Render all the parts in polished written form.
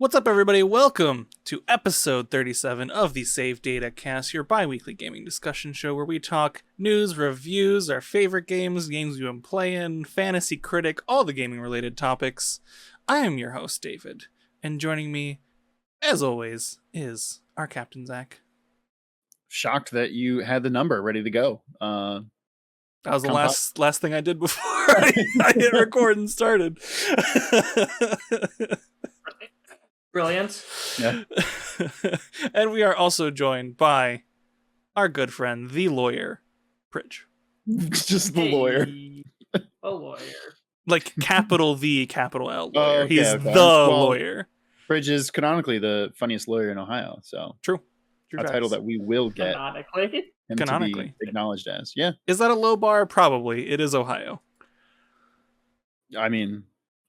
What's up, everybody? Welcome to episode 37 of the Save Data Cast, your bi-weekly gaming discussion show where we talk news, reviews, our favorite games, games we've been playing, fantasy critic, all the gaming-related topics. I am your host, David, and joining me, as always, is our Captain Zach. Shocked that you had the number ready to go. That was the last thing I did before I hit record and started. Brilliant. Yeah. And we are also joined by our good friend, the lawyer, Pridge. Just the lawyer. A lawyer. Like capital V, capital L lawyer. Oh, okay, He's okay. the Well, lawyer. Pridge is canonically the funniest lawyer in Ohio, so True a title that we will get Canonically. him Canonically. to be acknowledged as. Yeah, Is that a low bar? Probably. It is Ohio. I mean,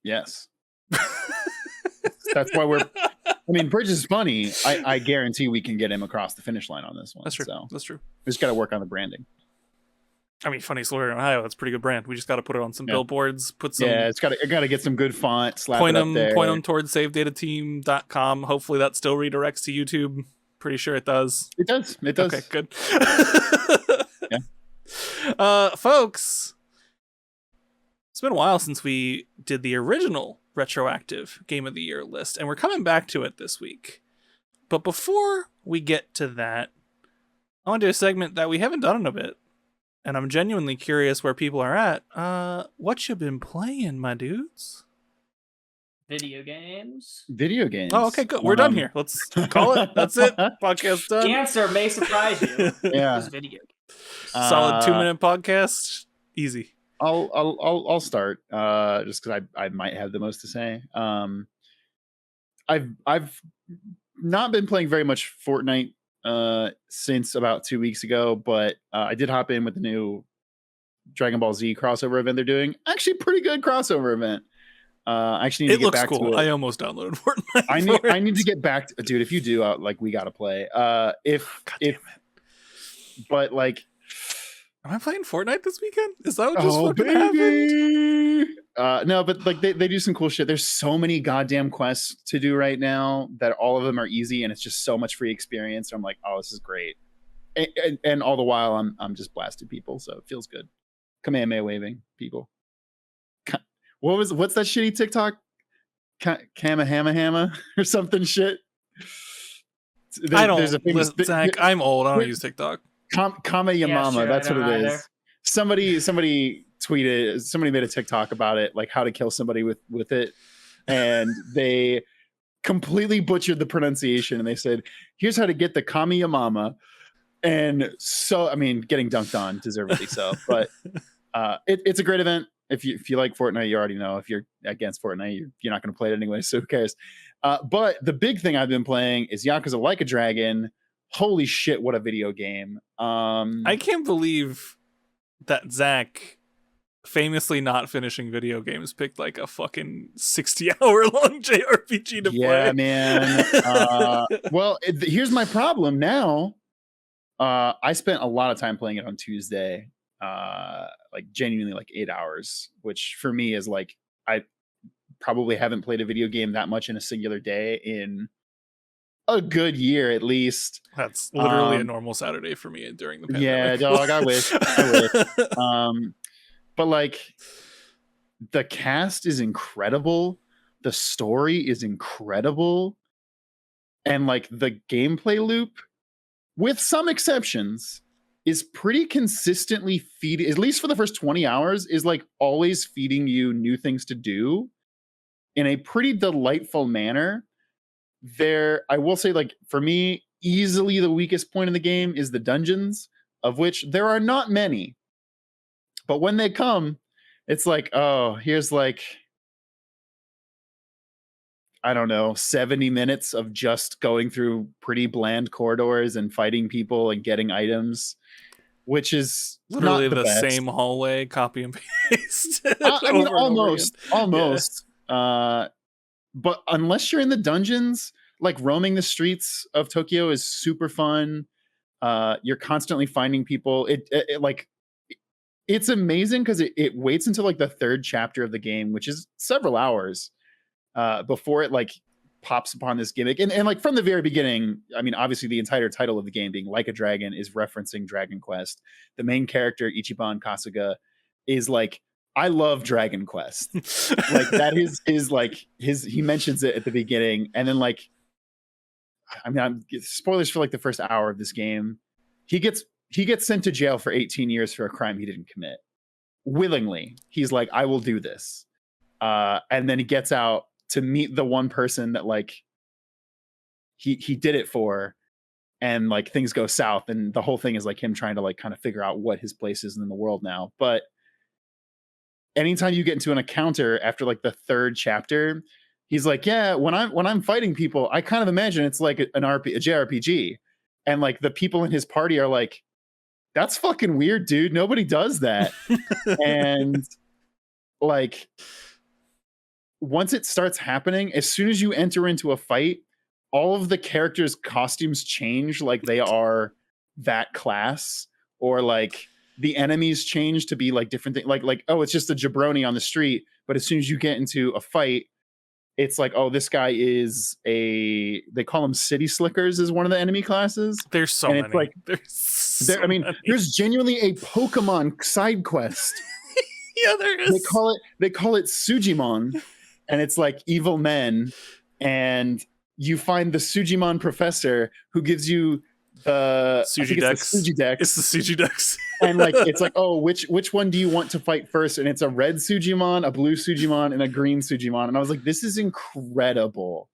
yes. That's why Pridge is funny. I guarantee we can get him across the finish line on this one. That's true. So That's true. we just got to work on the branding. I mean, funniest lawyer in Ohio. That's a pretty good brand. We just got to put it on some billboards. Put some. Yeah, got to get some good font. Slap Point it up there. them towards savedatateam.com. Hopefully that still redirects to YouTube. Pretty sure it does. It does. It does. Okay, good. Yeah. Folks, it's been a while since we did the original retroactive Game of the Year list, and we're coming back to it this week. But before we get to that, I want to do a segment that we haven't done in a bit, and I'm genuinely curious where people are at. What you been playing, my dudes? Video games. Video games. Oh, okay, good. We're done here. Let's call it. That's it. Podcast done. The answer may surprise you. Yeah. It's video games. Solid 2-minute podcast. Easy. I'll start just because I might have the most to say. I've not been playing very much Fortnite since about 2 weeks ago, but I did hop in with the new Dragon Ball Z crossover event they're doing. Actually, pretty good crossover event. I actually need to get back to it. It looks cool. I almost downloaded Fortnite. I need to get back to, dude. If you do, we gotta play. But like. Am I playing Fortnite this weekend? Is that what just fucking happened? No, but like they do some cool shit. There's so many goddamn quests to do right now that all of them are easy, and it's just so much free experience. So I'm like, oh, this is great. And all the while, I'm just blasting people, so it feels good. Kamehameha waving people. What's that shitty TikTok? Kamehameha or something shit. I don't. Zach, I'm old. I don't use TikTok. Kama Yamama, sure, that's what it is. Either. Somebody tweeted, somebody made a TikTok about it, like how to kill somebody with it, and they completely butchered the pronunciation, and they said, here's how to get the Kama Yamama. And so, I mean, getting dunked on, deservedly so. But it's a great event. If you like Fortnite, you already know. If you're against Fortnite, you're not going to play it anyway, so who cares? But the big thing I've been playing is Yakuza Like a Dragon. Holy shit, what a video game. I can't believe that Zach, famously not finishing video games, picked like a fucking 60-hour-long JRPG to play. Yeah, man. Well, here's my problem now. I spent a lot of time playing it on Tuesday, like genuinely like 8 hours, which for me is like, I probably haven't played a video game that much in a singular day in a good year at least. That's literally a normal Saturday for me during the pandemic. Yeah, dog, I wish. But like the cast is incredible, the story is incredible, and like the gameplay loop, with some exceptions, is pretty consistently feeding, at least for the first 20 hours, is like always feeding you new things to do in a pretty delightful manner. I will say, like, for me, easily the weakest point in the game is the dungeons, of which there are not many. But when they come, it's like, oh, here's like, I don't know, 70 minutes of just going through pretty bland corridors and fighting people and getting items, which is literally not the best. Same hallway, copy and paste. I mean, almost. Yeah. But unless you're in the dungeons, like roaming the streets of Tokyo is super fun. You're constantly finding people. It's amazing because it waits until like the third chapter of the game, which is several hours, before it like pops upon this gimmick, and like from the very beginning, I mean, obviously the entire title of the game being Like a Dragon is referencing Dragon Quest. The main character, Ichiban Kasuga, is like, I love Dragon Quest. Like that is like he mentions it at the beginning, and then like, I mean, spoilers for like the first hour of this game. He gets sent to jail for 18 years for a crime he didn't commit. Willingly, he's like, I will do this, and then he gets out to meet the one person that like he did it for, and like things go south, and the whole thing is like him trying to like kind of figure out what his place is in the world now. But anytime you get into an encounter after like the third chapter, he's like, yeah, when I'm fighting people, I kind of imagine it's like a JRPG, and like the people in his party are like, that's fucking weird, dude. Nobody does that. And like, once it starts happening, as soon as you enter into a fight, all of the characters' costumes change like they are that class, or like the enemies change to be like different things. Like, oh, it's just a jabroni on the street. But as soon as you get into a fight, it's like, oh, this guy is they call him City Slickers is one of the enemy classes. There's so and many. It's like, I mean, there's genuinely a Pokemon side quest. Yeah, there is. They call it Sujimon, and it's like evil men, and you find the Sujimon professor who gives you the Sujidex. It's the Sujidex. And like, it's like, oh, which one do you want to fight first? And it's a red Sujimon, a blue Sujimon, and a green Sujimon. And I was like, this is incredible.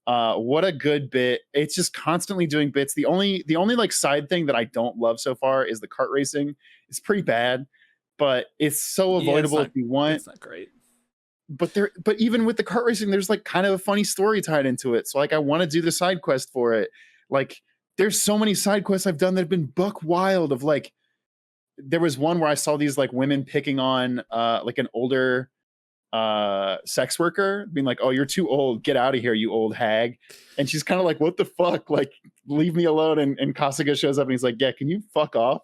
What a good bit. It's just constantly doing bits. The only like side thing that I don't love so far is the kart racing. It's pretty bad, but it's so avoidable if you want. It's not great. But even with the kart racing, there's like kind of a funny story tied into it. So like, I want to do the side quest for it. Like, there's so many side quests I've done that have been buck wild. Of like, there was one where I saw these like women picking on like an older sex worker, being like, oh, you're too old, get out of here, you old hag. And she's kind of like, what the fuck, like, leave me alone. And Kasuga shows up and he's like, yeah, can you fuck off?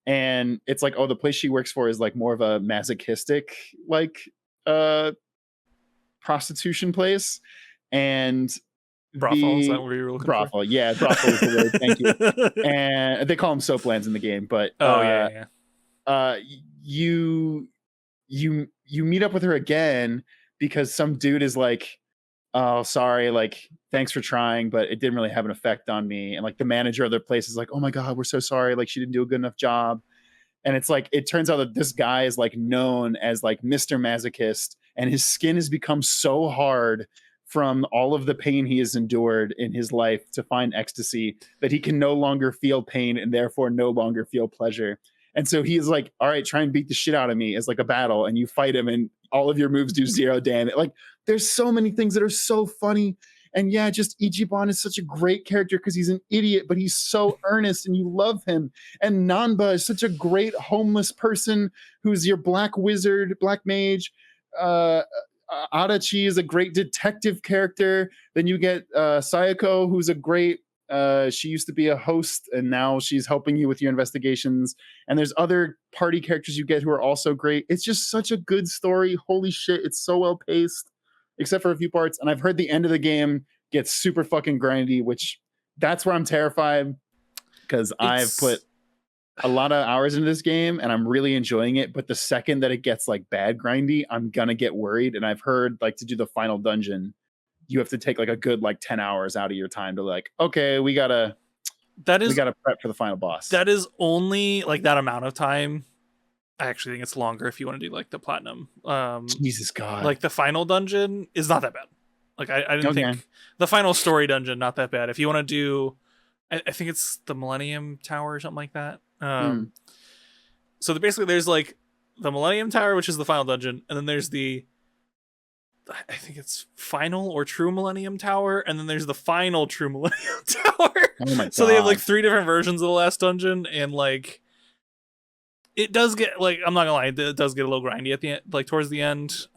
And it's like, oh, the place she works for is like more of a masochistic like prostitution place. And brothel, is that where you were looking brothel, yeah, brothel is the word. Thank you. And they call them soaplands in the game, but you meet up with her again because some dude is like, oh, sorry, like, thanks for trying, but it didn't really have an effect on me. And like the manager of the place is like, oh my god, we're so sorry, like she didn't do a good enough job. And it's like, it turns out that this guy is like known as like Mr. Masochist, and his skin has become so hard from all of the pain he has endured in his life to find ecstasy that he can no longer feel pain and therefore no longer feel pleasure. And so he is like, all right, try and beat the shit out of me as like a battle, and you fight him and all of your moves do 0 damage. Like, there's so many things that are so funny. And yeah, just Ichiban is such a great character because he's an idiot, but he's so earnest and you love him. And Nanba is such a great homeless person who's your black wizard, black mage. Adachi is a great detective character. Then you get Sayako, who's a great, she used to be a host and now she's helping you with your investigations. And there's other party characters you get who are also great. It's just such a good story. Holy shit, it's so well paced, except for a few parts. And I've heard the end of the game gets super fucking grindy, which that's where I'm terrified, because I've put a lot of hours into this game and I'm really enjoying it. But the second that it gets like bad grindy, I'm gonna get worried. And I've heard like to do the final dungeon, you have to take like a good like 10 hours out of your time to like, okay, we gotta prep for the final boss. That is only like that amount of time. I actually think it's longer if you want to do like the platinum. Jesus God. Like the final dungeon is not that bad. Like I didn't think the final story dungeon, not that bad. If you want to do, I think it's the Millennium Tower or something like that. So basically there's like the Millennium Tower, which is the final dungeon. And then there's I think it's final or true Millennium Tower. And then there's the final true Millennium Tower. Oh my God. So they have like 3 different versions of the last dungeon. And like, it does get like, I'm not gonna lie, it does get a little grindy at the end, like towards the end.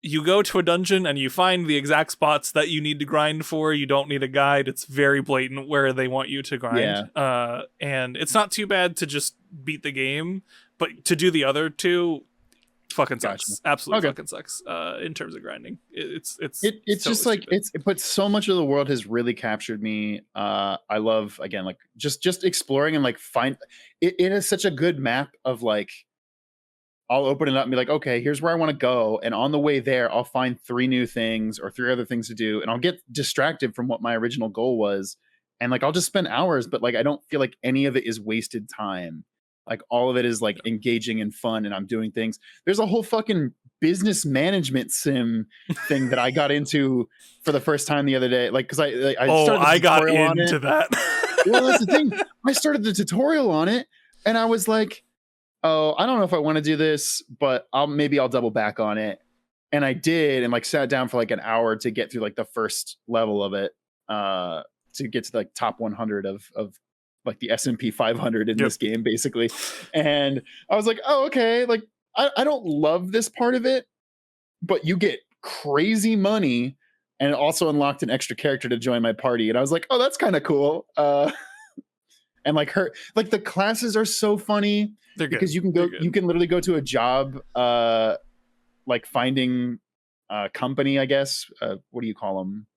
You go to a dungeon and you find the exact spots that you need to grind for. You don't need a guide. It's very blatant where they want you to grind. Yeah. And it's not too bad to just beat the game, but to do the other 2, fucking Gotcha. sucks. Absolutely Okay. fucking sucks. In terms of grinding, it's It's totally just like stupid. but so much of the world has really captured me. I love, again, like just exploring and like find it is such a good map of like, I'll open it up and be like, okay, here's where I want to go, and on the way there I'll find 3 new things or 3 other things to do, and I'll get distracted from what my original goal was, and like I'll just spend hours, but like I don't feel like any of it is wasted time. Like all of it is like engaging and fun, and I'm doing things. There's a whole fucking business management sim thing that I got into for the first time the other day, like because I started the I got tutorial on into it. that. Well, that's the thing. I started the tutorial on it, and I was like, oh, I don't know if I want to do this, but I'll double back on it. And I did, and like sat down for like an hour to get through like the first level of it, to get to like top 100 of like the S&P 500 in Yep. this game, basically. And I was like, oh, okay, like I don't love this part of it, but you get crazy money, and it also unlocked an extra character to join my party. And I was like, oh, that's kind of cool. And like the classes are so funny They're good. because you can They're go, good. you can literally go to a job, like finding a company, I guess. What do you call them?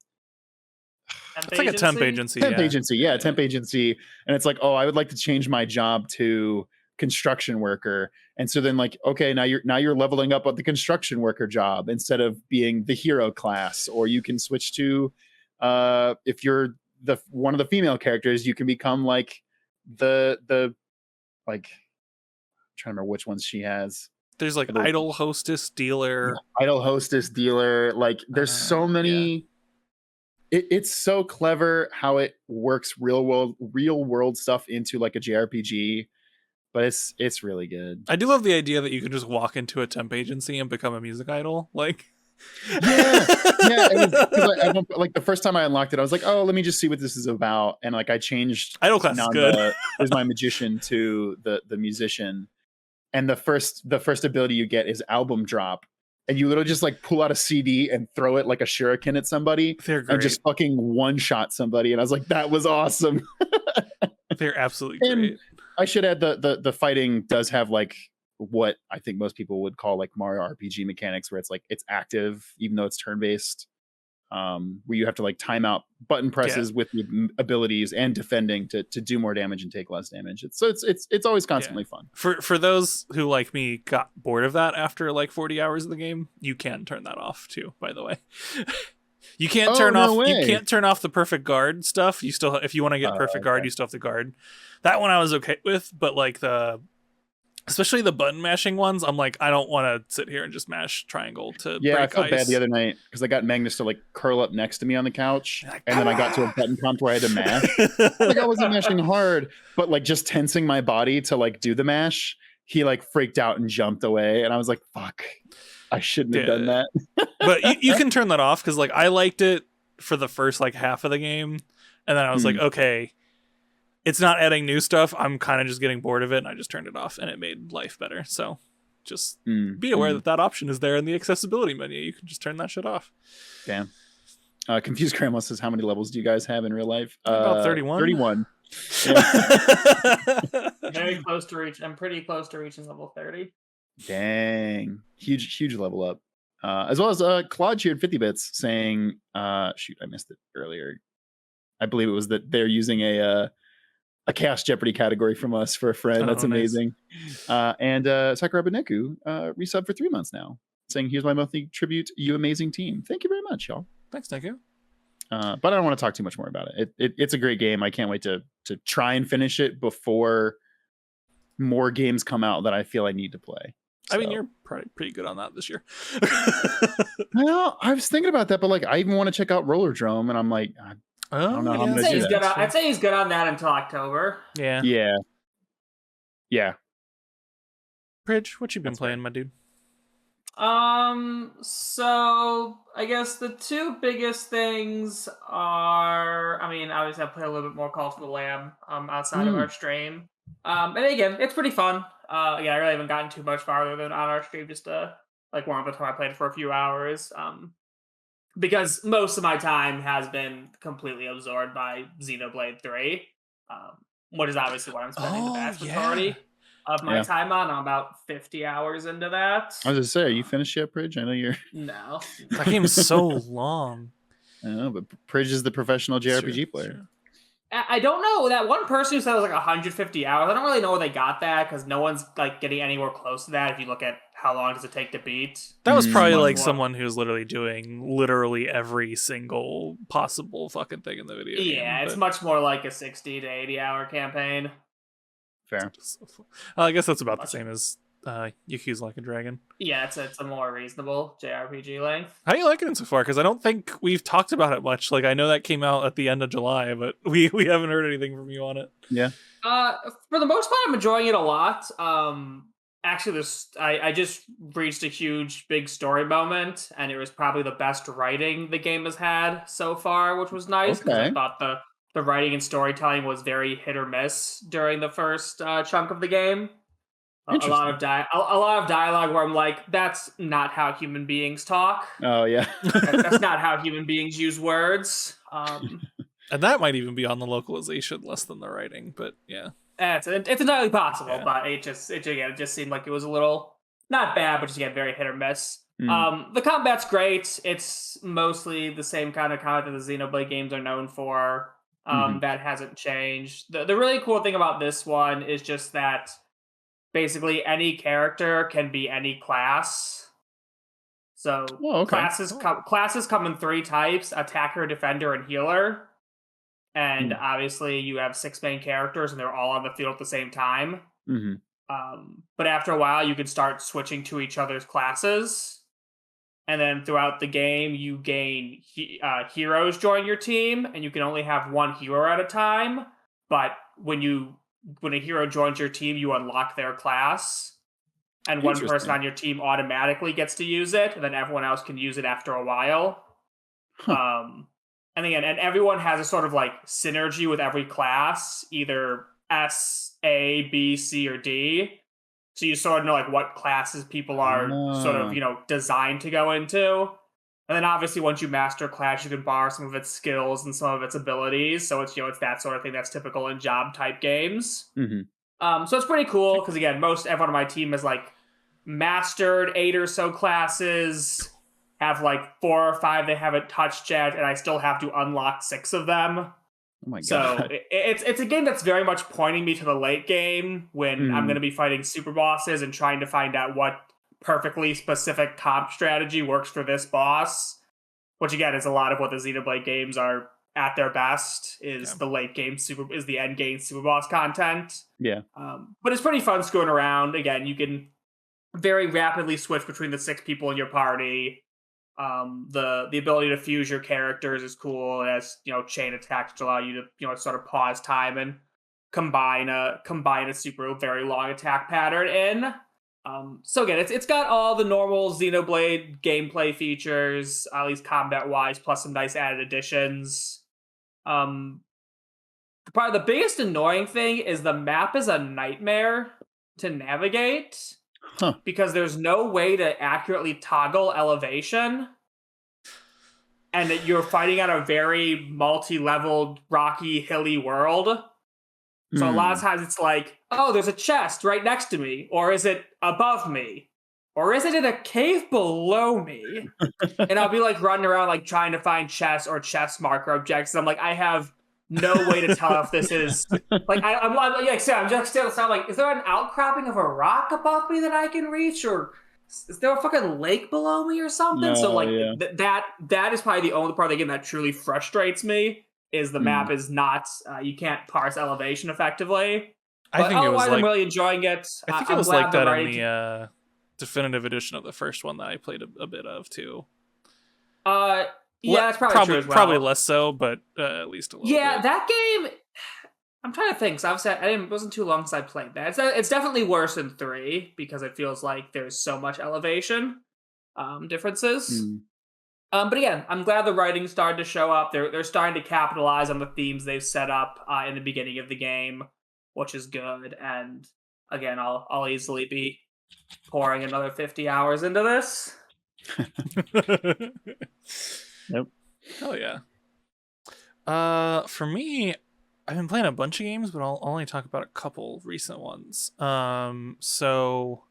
It's like a temp agency. Temp yeah. agency, yeah, temp agency. And it's like, oh, I would like to change my job to construction worker. And so then like, okay, now you're leveling up at the construction worker job instead of being the hero class. Or you can switch to, if you're the one of the female characters, you can become like the like, I'm trying to remember which ones she has. There's like idol, hostess, dealer. Idol, hostess, dealer. Like there's so many. It's so clever how it works real world stuff into like a JRPG, but it's really good. I do love the idea that you can just walk into a temp agency and become a music idol. Like, yeah. Because like the first time I unlocked it, I was like, oh, let me just see what this is about, and like I changed idol class is good. Is my magician to the musician, and the first ability you get is album drop. And you literally just like pull out a CD and throw it like a shuriken at somebody. They're great. And just fucking one shot somebody. And I was like, that was awesome. They're absolutely great. I should add the fighting does have like what I think most people would call like Mario RPG mechanics, where it's like it's active even though it's turn-based. Where you have to like time out button presses with your abilities and defending to do more damage and take less damage. It's always constantly fun. For those who like me got bored of that after like 40 hours of the game, you can turn that off too, by the way. You can't turn off the perfect guard stuff. You still, if you want to get perfect guard, you still have to guard. That one I was okay with, but like especially the button mashing ones, I'm like, I don't want to sit here and just mash triangle to break I felt ice. bad the other night because I got Magnus to like curl up next to me on the couch, and then I got to a button prompt where I had to mash. Like I wasn't mashing hard, but like just tensing my body to like do the mash, he like freaked out and jumped away, and I was like, fuck, I shouldn't have done that. But you can turn that off, because like I liked it for the first like half of the game, and then I was like, okay, it's not adding new stuff. I'm kind of just getting bored of it, and I just turned it off, and it made life better. So just be aware that option is there in the accessibility menu. You can just turn that shit off. Damn. Confused Grandma says, how many levels do you guys have in real life? About 31. 31. Very close to reach. I'm pretty close to reaching level 30. Dang. Huge level up. As well as Claude cheered 50 bits saying, shoot, I missed it earlier. I believe it was that they're using a Chaos Jeopardy category from us for a friend. That's amazing. Nice. And Sakuraba Neku resub for 3 months now, saying, here's my monthly tribute, you amazing team. Thank you very much, y'all. Thanks, Neku. But I don't want to talk too much more about it. It's a great game. I can't wait to try and finish it before more games come out that I feel I need to play. So. I mean, you're probably pretty good on that this year. Well, I was thinking about that, but like, I even want to check out Roller Drome, and I'm like, I don't know how I'm going to do that. I'd say he's good on that until October. Yeah. Bridge, what you been playing, my dude? So I guess the two biggest things are, I mean, obviously I play a little bit more Call to the Lamb outside of our stream. And again, it's pretty fun. I really haven't gotten too much farther than on our stream, just like warm up the time I played for a few hours. Because most of my time has been completely absorbed by Xenoblade 3, which is obviously what I'm spending the vast majority. of my Yeah. time on. I'm about 50 hours into that. I was gonna say, are you finished yet, Pridge? I know you're. No. That game's so long. I don't know, but Pridge is the professional JRPG Sure, player. sure. I don't know. That one person who said it was like 150 hours, I don't really know where they got that because no one's like getting anywhere close to that if you look at how long does it take to beat. That was probably Much like more. someone who's literally doing literally every single possible fucking thing in the video game. Yeah, it's but- much more like a 60 to 80 hour campaign. Fair. I guess that's about the Much. same as Yakuza Like a Dragon. Yeah, it's a more reasonable JRPG length. How do you like it so far? Because I don't think we've talked about it much. Like I know that came out at the end of July, but we haven't heard anything from you on it. For the most part, I'm enjoying it a lot. Actually, I just reached a huge, big story moment, and it was probably the best writing the game has had so far, which was nice because I Okay. thought the writing and storytelling was very hit or miss during the first chunk of the game. A lot of dialogue where I'm like, that's not how human beings talk. Oh yeah. That's not how human beings use words. And that might even be on the localization less than the writing, but yeah. It's entirely possible, Yeah. but it just seemed like it was a little not bad, but just again very hit or miss. Mm. The combat's great. It's mostly the same kind of combat that the Xenoblade games are known for. That hasn't changed. The really cool thing about this one is just that basically any character can be any class. So Oh, okay. classes come in 3 types: attacker, defender, and healer. And Hmm. obviously, you have 6 main characters, and they're all on the field at the same time. Hmm. But after a while, you can start switching to each other's classes. And then throughout the game, you gain heroes join your team, and you can only have 1 hero at a time. But when a hero joins your team, you unlock their class. And one person Interesting. on your team automatically gets to use it, and then everyone else can use it after a while. Huh. And again, and everyone has a sort of like synergy with every class, either S, A, B, C, or D. So you sort of know like what classes people are sort Ah. of, designed to go into. And then obviously once you master a class, you can borrow some of its skills and some of its abilities. So it's it's that sort of thing that's typical in job type games. Hmm. So it's pretty cool because again, everyone on my team has like mastered 8 or so classes, have like 4 or 5 they haven't touched yet, and I still have to unlock 6 of them. Oh my So god. it's a game that's very much pointing me to the late game when I'm Mhm. going to be fighting super bosses and trying to find out what perfectly specific comp strategy works for this boss. Which again is a lot of what the Xenoblade games are at their best. Is Yeah. the late game is the end game super boss content. Yeah. But it's pretty fun screwing around. Again, you can very rapidly switch between the 6 people in your party. The ability to fuse your characters is cool. It has chain attacks which allow you to sort of pause time and combine a super very long attack pattern in. So again, it's got all the normal Xenoblade gameplay features, at least combat wise, plus some nice added additions. Probably the biggest annoying thing is the map is a nightmare to navigate. Huh. Because there's no way to accurately toggle elevation. And that you're fighting on a very multi-leveled, rocky, hilly world. So a lot of times it's like, oh, there's a chest right next to me. Or is it above me? Or is it in a cave below me? And I'll be like running around like trying to find chests or chest marker objects. I'm like, I have no way to tell if this is like I'm just still like, is there an outcropping of a rock above me that I can reach, or is there a fucking lake below me or something? So No, like yeah. that is probably the only part of the game that truly frustrates me is the map is not you can't parse elevation effectively. I But think it was otherwise, I'm like really enjoying it. I think I'm it was glad like they're that in writing the definitive edition of the first one that I played a bit of too. yeah, that's probably true as well. Probably less so, but at least a little Yeah, bit. that game. I'm trying to think. So obviously, it wasn't too long since I played that. It's definitely worse than 3 because it feels like there's so much elevation differences. But again, I'm glad the writing started to show up. They're starting to capitalize on the themes they've set up in the beginning of the game, which is good. And again, I'll easily be pouring another 50 hours into this. Yep. Hell yeah. For me, I've been playing a bunch of games, but I'll only talk about a couple recent ones. So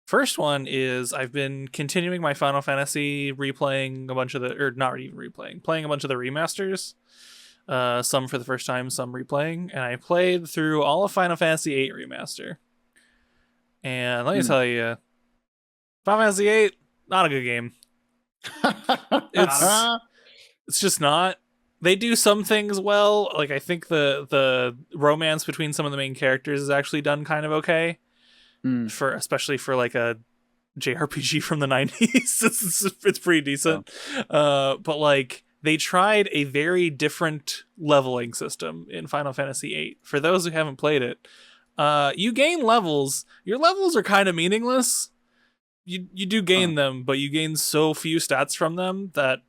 first one is I've been continuing my Final Fantasy, replaying a bunch of the, or not even replaying, playing a bunch of the remasters. Some for the first time, some replaying, and I played through all of Final Fantasy VIII Remaster. And let me tell you, Final Fantasy VIII, not a good game. It's just not. They do some things well. Like I think the romance between some of the main characters is actually done kind of okay. For especially for like a JRPG from the 90s. it's pretty decent. But like they tried a very different leveling system in Final Fantasy VIII. For those who haven't played it, you gain levels. Your levels are kind of meaningless. You do gain them, but you gain so few stats from them that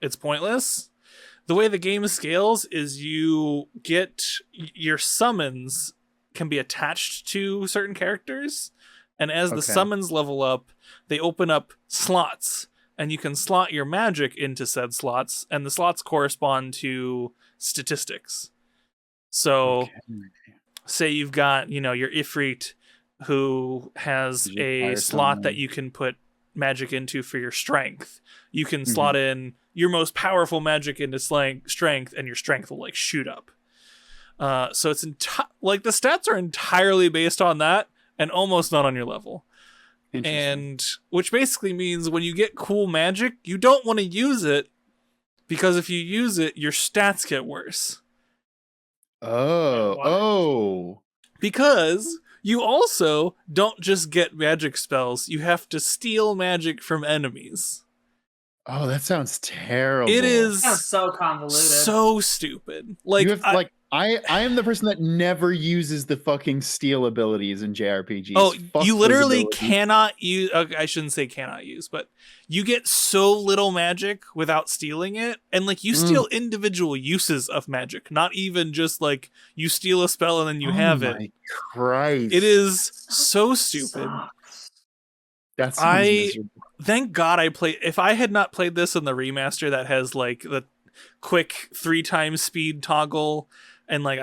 it's pointless. The way the game scales is you get your summons can be attached to certain characters, and as the summons level up, they open up slots, and you can slot your magic into said slots, and the slots correspond to statistics. So say you've got, your Ifrit who has a slot that you can put magic into for your strength. You can slot in your most powerful magic into strength, and your strength will like shoot up. So it's like the stats are entirely based on that and almost not on your level. And which basically means when you get cool magic, you don't want to use it, because if you use it, your stats get worse. Because you also don't just get magic spells, you have to steal magic from enemies. Oh, that sounds terrible. It is so convoluted. So stupid. Like I am the person that never uses the fucking steal abilities in JRPGs. Oh, you literally cannot use. Okay, I shouldn't say cannot use, but you get so little magic without stealing it, and like you steal individual uses of magic, not even just like you steal a spell and then you have it. My Christ! It is so stupid. That's thank God I played. If I had not played this in the remaster that has like the quick 3x speed toggle, and like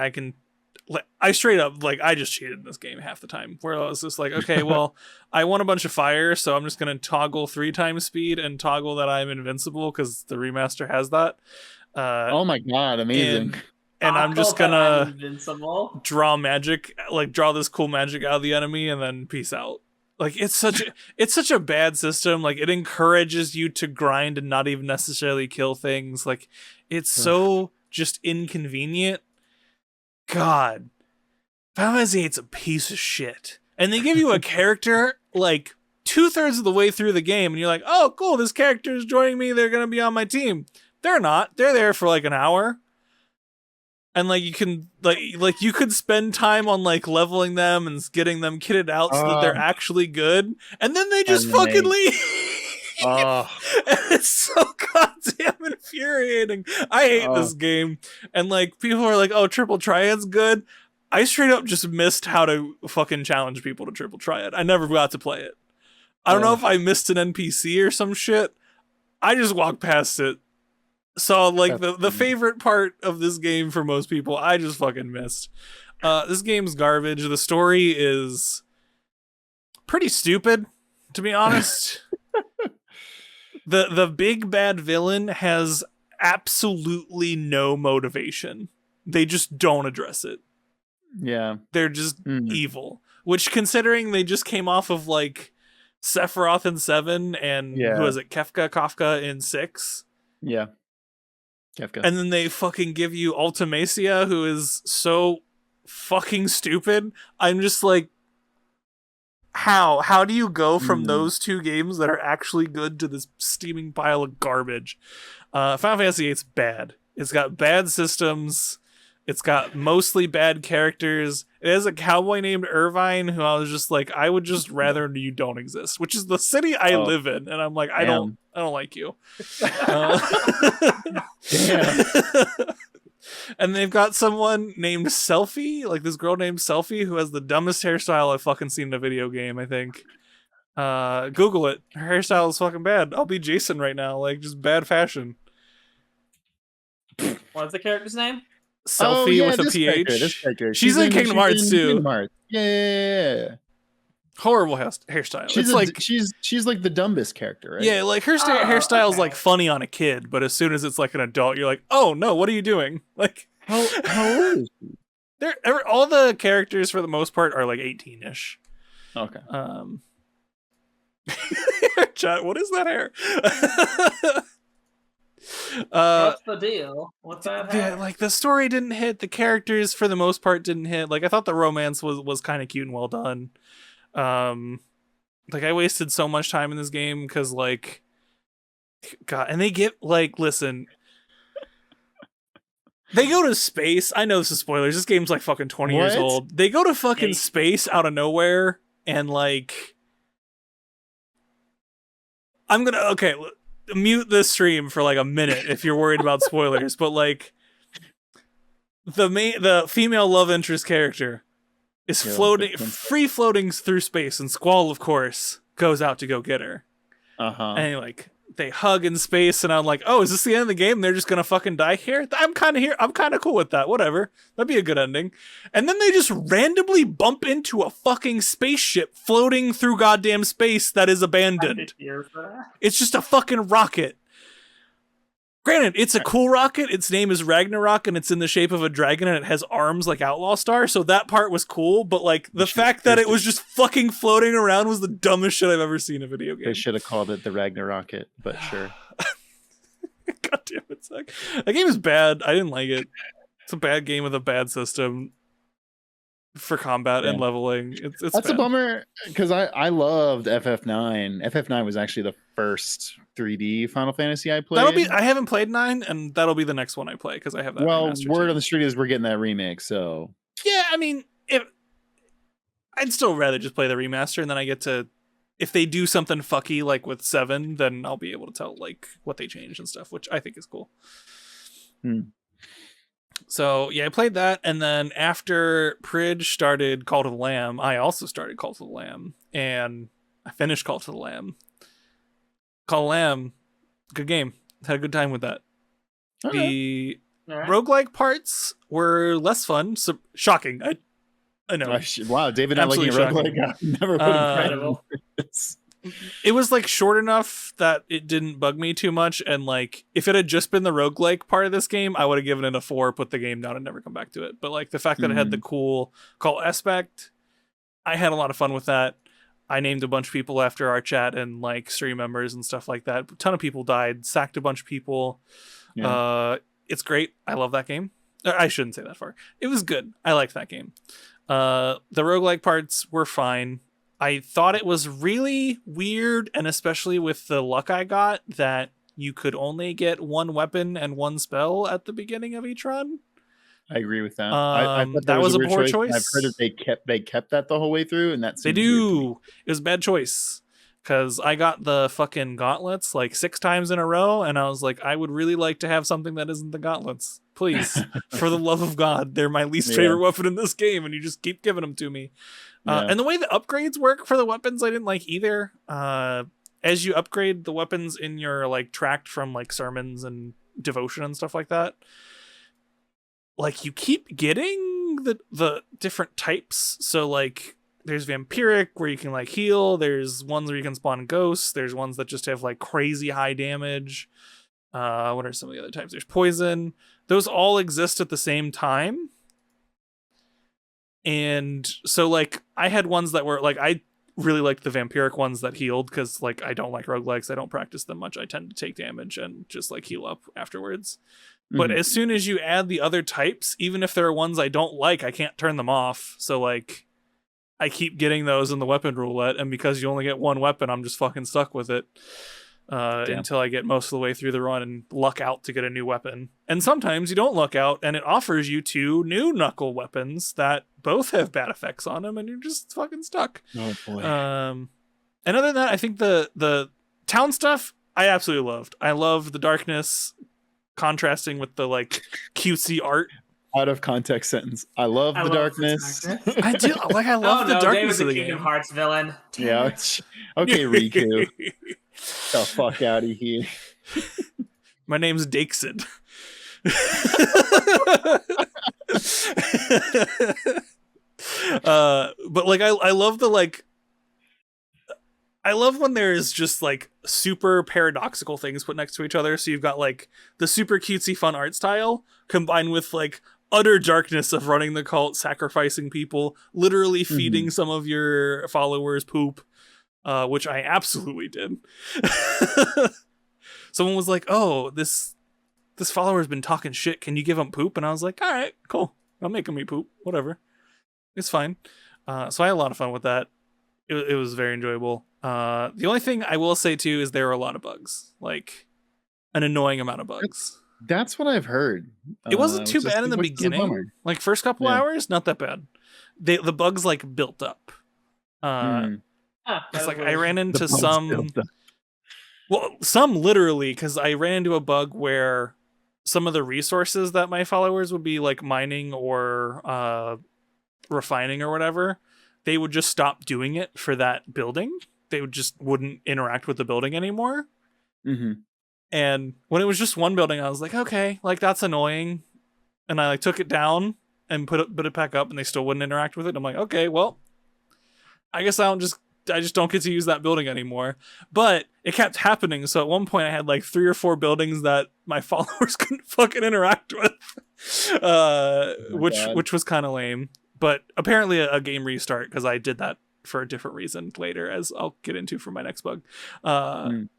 I straight up like I just cheated in this game half the time, where I was just like, okay, well, I want a bunch of fire, so I'm just gonna toggle 3x speed and toggle that I'm invincible because the remaster has that. Oh my God, amazing! And I'm just gonna draw magic, like draw this cool magic out of the enemy, and then peace out. Like it's such a bad system. Like it encourages you to grind and not even necessarily kill things. Like it's so just inconvenient. God, Final Fantasy VIII's a piece of shit. And they give you a character like 2/3 of the way through the game, and you're like, oh, cool, this character is joining me. They're gonna be on my team. They're not. They're there for like an hour. And like you can like you could spend time on like leveling them and getting them kitted out so that they're actually good, and then they just fucking leave. And it's so goddamn infuriating. I hate this game. And like people are like, "Oh, Triple Triad's good." I straight up just missed how to fucking challenge people to Triple Triad. I never got to play it. I don't know if I missed an NPC or some shit. I just walked past it. So like the favorite part of this game for most people, I just fucking missed. This game's garbage. The story is pretty stupid, to be honest. The big bad villain has absolutely no motivation. They just don't address it. Yeah. They're just evil. Which, considering they just came off of like Sephiroth in 7 and who was it, Kafka in 6. Yeah. Kefka. And then they fucking give you Ultimacia, who is so fucking stupid. I'm just like, how do you go from those two games that are actually good to this steaming pile of garbage? Final Fantasy VIII's bad. It's got bad systems. It's got mostly bad characters. It has a cowboy named Irvine who I was just like, I would just rather you don't exist, which is the city I live in. And I'm like, I don't like you. And they've got someone named Selfie, like this girl named Selfie, who has the dumbest hairstyle I've fucking seen in a video game, I think. Google it. Her hairstyle is fucking bad. I'll be Jason right now, like just bad fashion. What's the character's name? Selfie with a this PH. Character, this character. She's in Kingdom Hearts too. Kingdom Hearts. Yeah. Horrible hairstyle. She's It's like she's like the dumbest character, right? yeah, like her hairstyle is like funny on a kid, but as soon as it's like an adult, you're like, oh no, what are you doing? Like How old is she? all the characters for the most part are like 18-ish. Okay. Chat, what is that hair? What's the deal? What's that? Yeah, like the story didn't hit, the characters for the most part didn't hit. Like I thought the romance was kind of cute and well done. Like I wasted so much time in this game because like God, and they get like listen. They go to space. I know this is spoilers. This game's like fucking 20 years old. They go to fucking space out of nowhere and like I'm gonna mute this stream for like a minute if you're worried about spoilers, but like the female love interest character is free floating through space, and Squall, of course, goes out to go get her. And like they hug in space, and I'm like, oh, is this the end of the game? They're just gonna fucking die here? I'm kind of cool with that. Whatever, that'd be a good ending. And then they just randomly bump into a fucking spaceship floating through goddamn space that is abandoned. It's just a fucking rocket. Granted, it's a cool rocket. Its name is Ragnarok, and it's in the shape of a dragon, and it has arms like Outlaw Star, so that part was cool, but like the fact that it was just fucking floating around was the dumbest shit I've ever seen in a video game. They should have called it the Ragnarok, but sure. God damn it, Zach. That game is bad. I didn't like it. It's a bad game with a bad system for combat and leveling. It's That's bad. a bummer, because I loved FF9. FF9 was actually the first 3D Final Fantasy I played. I haven't played 9, and that'll be the next one I play because I have that. Well, remastered word too. on the street is we're getting that remake, so yeah, I mean, I'd still rather just play the remaster, and then I get to, if they do something fucky like with 7, then I'll be able to tell like what they changed and stuff, which I think is cool. So yeah, I played that, and then after Pridge started Call to the Lamb, I also started Call to the Lamb, and I finished Call to the Lamb. Call to the Lamb, good game. Had a good time with that. The roguelike parts were less fun. So shocking. I know. Wow, David not liking a roguelike. I've never put this. It was like short enough that it didn't bug me too much, and like if it had just been the roguelike part of this game, I would have given it a 4, put the game down, and never come back to it. But like the fact that it had the cool call aspect, I had a lot of fun with that. I named a bunch of people after our chat and like stream members and stuff like that. A ton of people died, sacked a bunch of people. It's great. I love that game. I shouldn't say that far. It was good. I liked that game. The roguelike parts were fine. I thought it was really weird, and especially with the luck I got, that you could only get one weapon and one spell at the beginning of each run. I agree with that. I thought that was a poor choice. choice. I've heard that they kept that the whole way through, and that's they do. It was a bad choice because I got the fucking gauntlets like 6 times in a row, and I was like, I would really like to have something that isn't the gauntlets, please. For the love of God, they're my least favorite weapon in this game, and you just keep giving them to me. And the way the upgrades work for the weapons, I didn't like either. As you upgrade the weapons in your like tract from like sermons and devotion and stuff like that, like you keep getting the different types. So like there's vampiric where you can like heal. There's ones where you can spawn ghosts. There's ones that just have like crazy high damage. What are some of the other types? There's poison. Those all exist at the same time. And so like I had ones that were like, I really liked the vampiric ones that healed because like I don't like roguelikes. I don't practice them much. I tend to take damage and just like heal up afterwards. But as soon as you add the other types, even if there are ones I don't like, I can't turn them off. So like I keep getting those in the weapon roulette, and because you only get one weapon, I'm just fucking stuck with it until I get most of the way through the run and luck out to get a new weapon. And sometimes you don't luck out, and it offers you 2 new knuckle weapons that both have bad effects on them, and you're just fucking stuck. Oh boy. And other than that, I think the town stuff I absolutely loved. I love the darkness contrasting with the like cutesy art. Out of context sentence. I love the darkness. I do. Like I love the darkness David's of the a Kingdom game. Hearts villain. Yeah. Okay, Riku. The fuck out of here. My name's Daksid. But like I love the like I love when there's just like super paradoxical things put next to each other. So you've got like the super cutesy fun art style combined with like utter darkness of running the cult, sacrificing people, literally feeding some of your followers poop, which I absolutely did. Someone was like, "Oh, this follower's been talking shit. Can you give him poop?" And I was like, "All right, cool. I'll make him me poop. Whatever. It's fine." So I had a lot of fun with that. It was very enjoyable. The only thing I will say too is there were a lot of bugs, like an annoying amount of bugs. That's what I've heard. It wasn't too which is- bad in the which is a beginning. bummer. Like first couple Yeah. hours, not that bad. The bugs like built up. Mm. It's like I ran The into bugs some. built up. Well, some literally, because I ran into a bug where some of the resources that my followers would be like mining or refining or whatever, they would just stop doing it for that building. They wouldn't interact with the building anymore. Mhm. And when it was just one building, I was like, okay, like that's annoying. And I like took it down and put it back up, and they still wouldn't interact with it. I'm like, okay, well, I guess I just don't get to use that building anymore. But it kept happening. So at one point I had like 3 or 4 buildings that my followers couldn't fucking interact with. God. Which was kind of lame. But apparently a game restart, because I did that for a different reason later, as I'll get into for my next bug.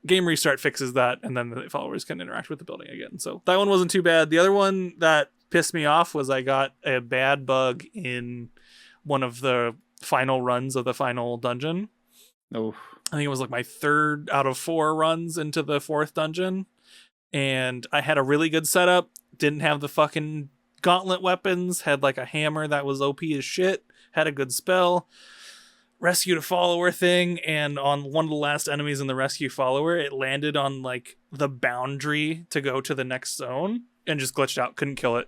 Game restart fixes that, and then the followers can interact with the building again. So that one wasn't too bad. The other one that pissed me off was I got a bad bug in one of the final runs of the final dungeon. Oh. I think it was like my 3rd out of 4 runs into the 4th dungeon. And I had a really good setup, didn't have the fucking gauntlet weapons, had like a hammer that was OP as shit, had a good spell, rescued a follower thing, and on one of the last enemies in the rescue follower, it landed on like the boundary to go to the next zone and just glitched out, couldn't kill it.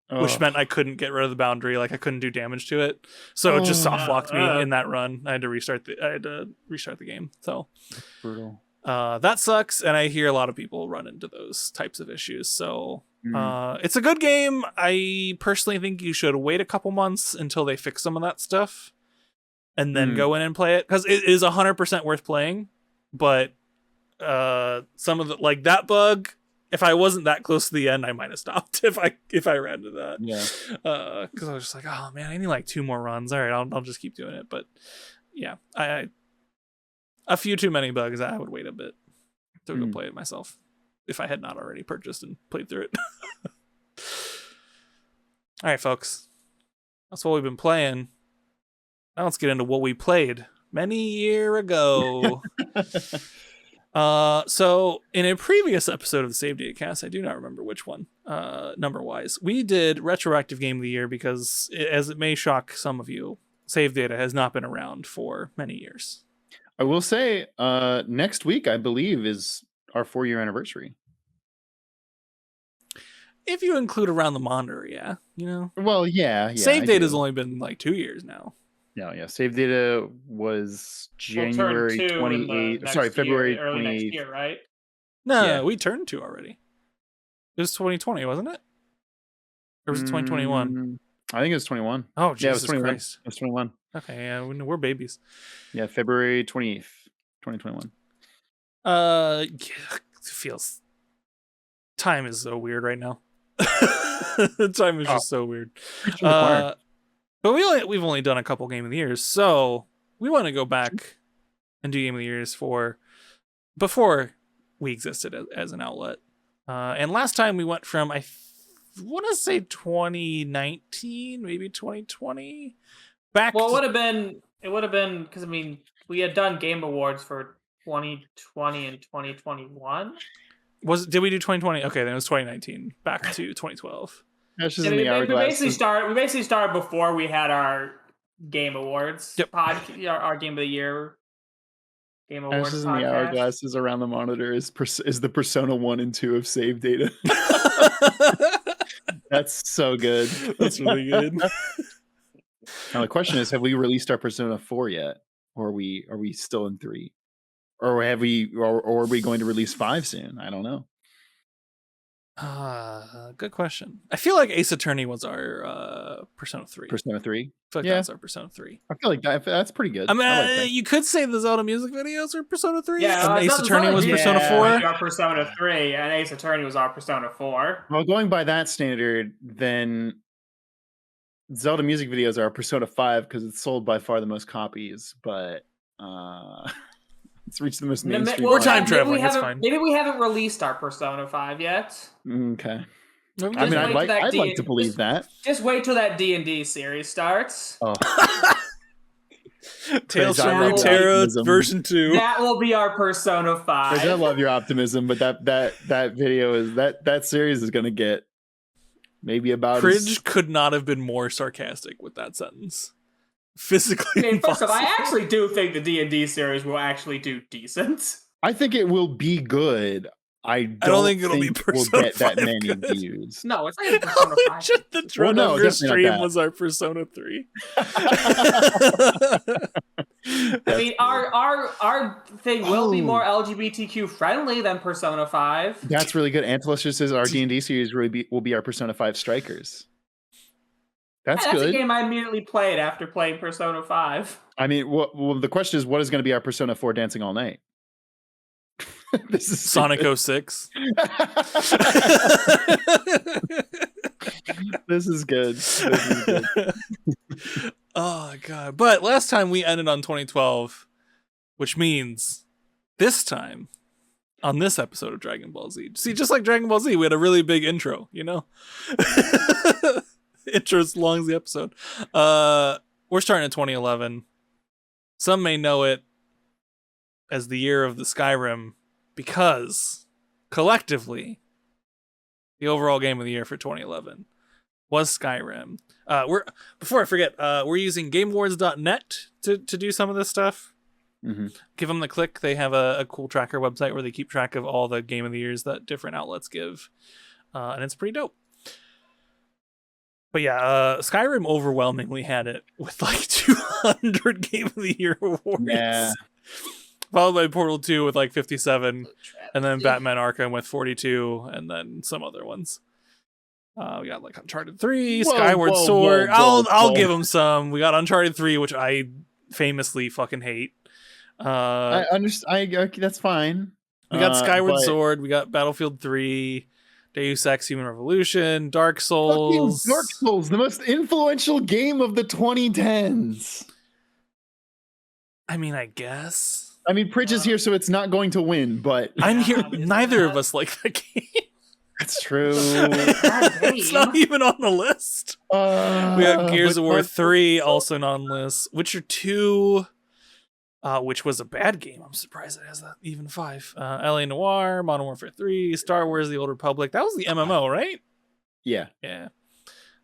Which meant I couldn't get rid of the boundary, like I couldn't do damage to it. So it just soft locked me in that run. I had to restart the game. So Brutal. that sucks, and I hear a lot of people run into those types of issues. So Mm. it's a good game. I personally think you should wait a couple months until they fix some of that stuff and then go in and play it, because it is 100% worth playing. But some of the, like that bug, if I wasn't that close to the end, I might have stopped if I ran to that. Yeah. Because I was just like, oh man, I need like 2 more runs. All right, I'll just keep doing it. But yeah, I a few too many bugs. I would wait a bit to go play it myself if I had not already purchased and played through it. All right, folks, that's what we've been playing. Now let's get into what we played many year ago. So in a previous episode of the Save Data Cast, I do not remember which one, number wise, we did retroactive game of the year because, as it may shock some of you, Save Data has not been around for many years. I will say, next week, I believe, is our 4-year anniversary. If you include Around the Monitor, yeah, you know. Well, yeah. Save I Data's do. only been like 2 years now. No, yeah. Save Data was We'll turn January 2 in the 28th. next Sorry, year, February early 28th. next year, right? No, Yeah. we turned 2 already. It was 2020, wasn't it? Or was it 2021? I think it was 21. Oh, Yeah, it was Jesus 21. Christ. It was 21. Okay, yeah, we're babies. Yeah, February 28th, 2021. It feels... Time is so weird right now. Time is just so weird. But we've only done a couple Game of the Years, so we want to go back and do Game of the Years for before we existed as an outlet. And last time we went from, I want to say 2019, maybe 2020, back. Well, it would have been because I mean we had done Game Awards for 2020 and 2021. Did we do 2020? Okay, then it was 2019. Back to 2012. That's just Yeah, in the we hourglass. basically started before we had our Game Awards our Game of the Year Game Awards Ashes in the podcast. hourglasses around the monitor is the Persona 1 and 2 of Save Data. That's so good. That's really good. Now the question is, have we released our Persona 4 yet? Or are we still in 3? Or are we going to release 5 soon? I don't know. Good question. I feel like Ace Attorney was our Persona 3. Persona 3. I feel like Yeah. that's our Persona 3. I feel like that's pretty good. I mean, I like that. you could say the Zelda music videos are Persona 3, Yeah, and Ace Attorney was Persona yeah. 4. Our Persona 3, and Ace Attorney was our Persona 4. Well, going by that standard, then Zelda music videos are Persona 5 because it's sold by far the most copies, but it's reached the most mainstream. We're time maybe traveling, we it's haven't- fine. Maybe we haven't released our Persona 5 yet. Okay. Maybe I mean, just I'd wait till like that to believe that. Just wait till that D&D series starts. Oh, Tales Praise, I from love Runeterra optimism. version 2. That will be our Persona 5. I love your optimism, but that video is that series is gonna get maybe about Cridge could not have been more sarcastic with that sentence. Physically I mean, first off, I impossible. actually do think the D&D series will actually do decent. I think it will be good. I don't think it'll be we'll Persona get that 5 many good. views. No, it's not even Persona 5. Just the Dread no, Hunger definitely not stream that. was our Persona 3. I mean, our thing will be Oh. more LGBTQ friendly than Persona 5. That's really good. Antlus just says our D&D series will be our Persona 5 Strikers. That's Yeah, that's good. a game I immediately played after playing Persona 5. I mean, well, the question is, what is going to be our Persona 4 Dancing All Night? This is Sonic stupid. 06. This is good. This is good. Oh god. But last time we ended on 2012, which means this time on this episode of Dragon Ball Z. See, just like Dragon Ball Z, we had a really big intro, you know? Intro as long as the episode. We're starting in 2011. Some may know it as the year of the Skyrim because collectively the overall game of the year for 2011 was Skyrim. Before I forget, we're using GameAwards.net to do some of this stuff. Mhm. Give them the click. They have a cool tracker website where they keep track of all the game of the years that different outlets give, and it's pretty dope. But yeah, Skyrim overwhelmingly had it with like 200 Game of the Year awards. Yeah. Followed by Portal 2 with like 57, and then Batman Arkham with 42, and then some other ones. We got like Uncharted 3, Whoa, Skyward whoa, Sword. whoa, I'll whoa. give them some. We got Uncharted 3, which I famously fucking hate. I understand. Okay, that's fine. We got Skyward but Sword. We got Battlefield 3, Deus Ex Human Revolution, Dark fucking Souls. Dark Souls, the most influential game of the 2010s. I mean, I guess. I mean, Pridge is here, so it's not going to win, but I'm here. Obviously Neither of not. us like that game. it's true. It's not even on the list. We got Gears of War 3, also not on the list. Witcher 2, which was a bad game. I'm surprised it has that even 5. LA Noire, Modern Warfare 3, Star Wars: The Old Republic. That was the MMO, right? Yeah. Yeah.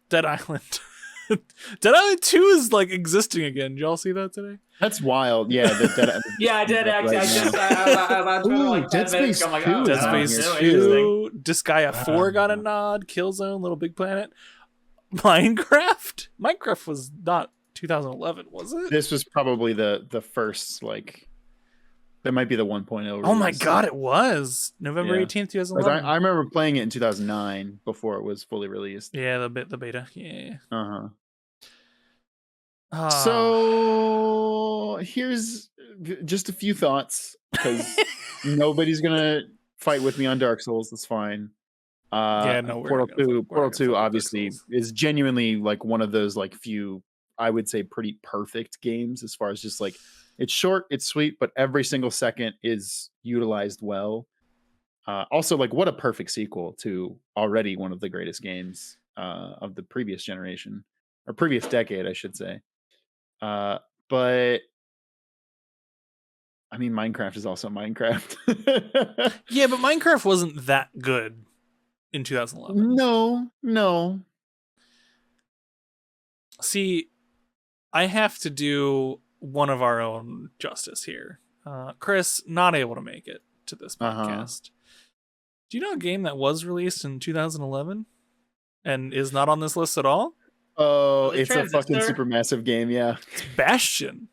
Dead Island. Dead Island 2 is like existing again. Did y'all see that today? That's wild. Yeah. Yeah, I did actually. I just I was Ooh, like Dead 10 minutes Space ago, I'm like, 2 oh, is Dead on wow, Space here. interesting. 2, Disgaea 4 got a nod, Killzone, Little Big Planet. Minecraft? Minecraft was not 2011, was it? This was probably the first, like, that might be the 1.0. Oh my release. god, it was November Yeah. 18th, 'Cause 2011. I remember playing it in 2009 before it was fully released. Yeah, the beta. Yeah. Uh-huh. Ah. So here's just a few thoughts, because nobody's gonna fight with me on Dark Souls. That's fine. Yeah, no, we're Portal not gonna 2. fight- we're Portal not gonna 2 fight with Dark obviously Souls. is genuinely like one of those like few, I would say, pretty perfect games as far as just like it's short, it's sweet, but every single second is utilized well. Also, like, what a perfect sequel to already one of the greatest games of the previous generation, or previous decade, I should say. But I mean, Minecraft is also Minecraft. Yeah, but Minecraft wasn't that good in 2011. No. See, I have to do one of our own justice here. Chris, not able to make it to this Uh-huh. podcast. Do you know a game that was released in 2011 and is not on this list at all? Oh, The it's a fucking Transistor? super massive game, yeah. Bastion.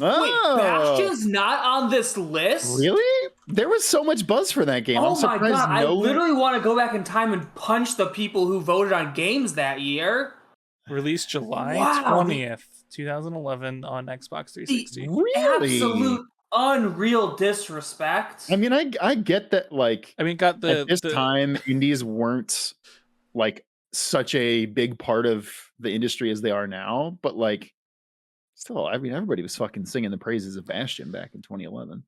Oh, Wait, Bastion's not on this list? really? there was so much buzz for that game. I'm Oh my surprised god! I no literally want to go back in time and punch the people who voted on games that year. Released July Wow, 20th, 2011 on Xbox The 360. really. absolute unreal disrespect. I mean, I get that. Like I mean, got the at this the- time, indies weren't like such a big part of the industry as they are now, but like still, I mean, everybody was fucking singing the praises of Bastion back in 2011.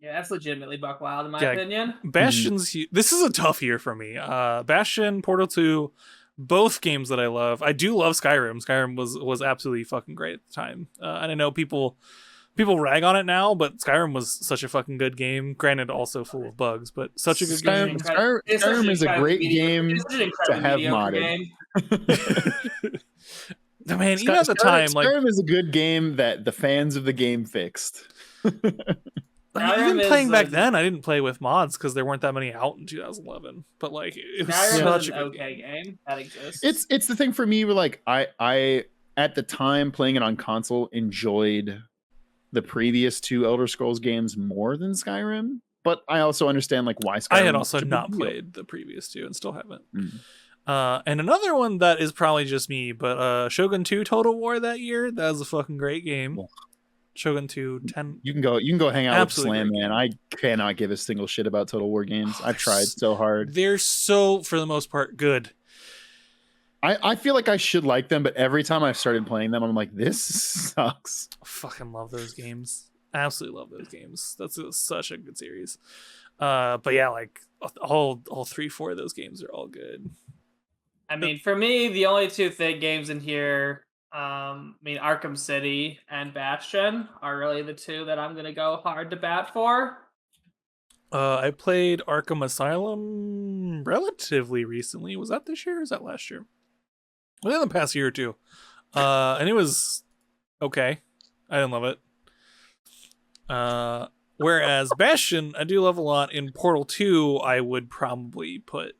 Yeah, that's legitimately buck wild in my Yeah, opinion. Bastion's. This is a tough year for me. Bastion, Portal 2, both games that I love. I do love Skyrim. Skyrim was absolutely fucking great at the time, and I know people rag on it now, but Skyrim was such a fucking good game. Granted, also full of bugs, but such a good game. Skyrim is a great game to have modded. Man, even at the time, like Skyrim is a good game that the fans of the game fixed. like, even playing back then, I didn't play with mods because there weren't that many out in 2011. But like, it was Skyrim such is a an good okay game that exists. It's the thing for me where like I at the time playing it on console enjoyed the previous two Elder Scrolls games more than Skyrim, but I also understand like why Skyrim. I had also was such a not big deal. played the previous two and still haven't. Mm. And another one that is probably just me, but Shogun 2 Total War that year, that was a fucking great game. Well, Shogun 2 10. You can go hang out Absolutely with Slam great Man. I cannot give a single shit about Total War games. I've tried so hard. They're so, for the most part, good. I feel like I should like them, but every time I've started playing them, I'm like, this sucks. I fucking love those games. Absolutely love those games. That's such a good series. But yeah, like all 3-4 of those games are all good. I mean, for me, the only two games in here, I mean, Arkham City and Bastion are really the two that I'm gonna go hard to bat for. I played Arkham Asylum relatively recently. Was that this year or was that last year? Within the past year or two. And it was okay. I didn't love it. Whereas Bastion, I do love a lot. In Portal 2, I would probably put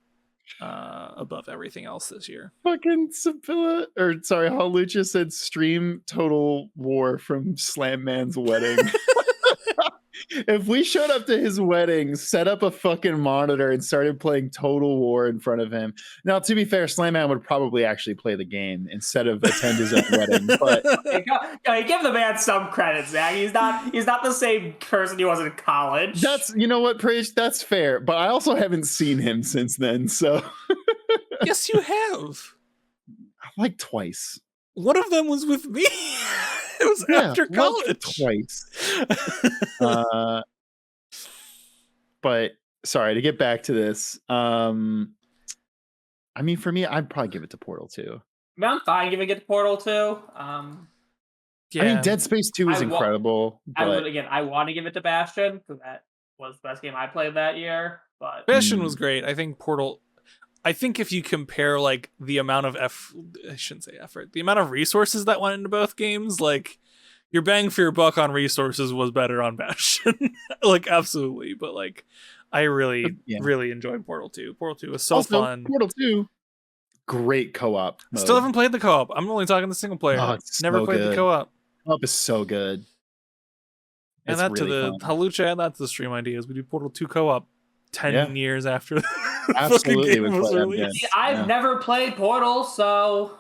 above everything else this year. Fucking Sibilla, or sorry, Halucha said stream Total War from Slam Man's wedding. If we showed up to his wedding, set up a fucking monitor, and started playing Total War in front of him. Now, to be fair, Slam Man would probably actually play the game instead of attend his own wedding. But Hey, give the man some credit, Zach. He's not the same person he was in college. that's, you know what, Preach, that's fair. But I also haven't seen him since then, so Yes, you have. like twice. One of them was with me. It was after like college. twice. But sorry, to get back to this. I mean, for me, I'd probably give it to Portal 2. I mean, I'm fine giving it to Portal 2. Yeah. I mean, Dead Space 2 is incredible. I But want to give it to Bastion because that was the best game I played that year. But Bastion was great. I think Portal. I think if you compare like the amount of I shouldn't say effort, the amount of resources that went into both games, like your bang for your buck on resources was better on Bastion. Like absolutely, but like I really enjoyed Portal 2. Portal 2 was so also, fun. Portal 2, great co-op mode. Still haven't played the co-op. I'm only talking the single player. Oh, it's Never so played the good. co-op. Co-op is so good. And It's that really to the fun. Halucha, add that to the stream ideas. We do Portal 2 co-op 10 years after the fucking Absolutely game would was play that released. again. I've never played Portal, so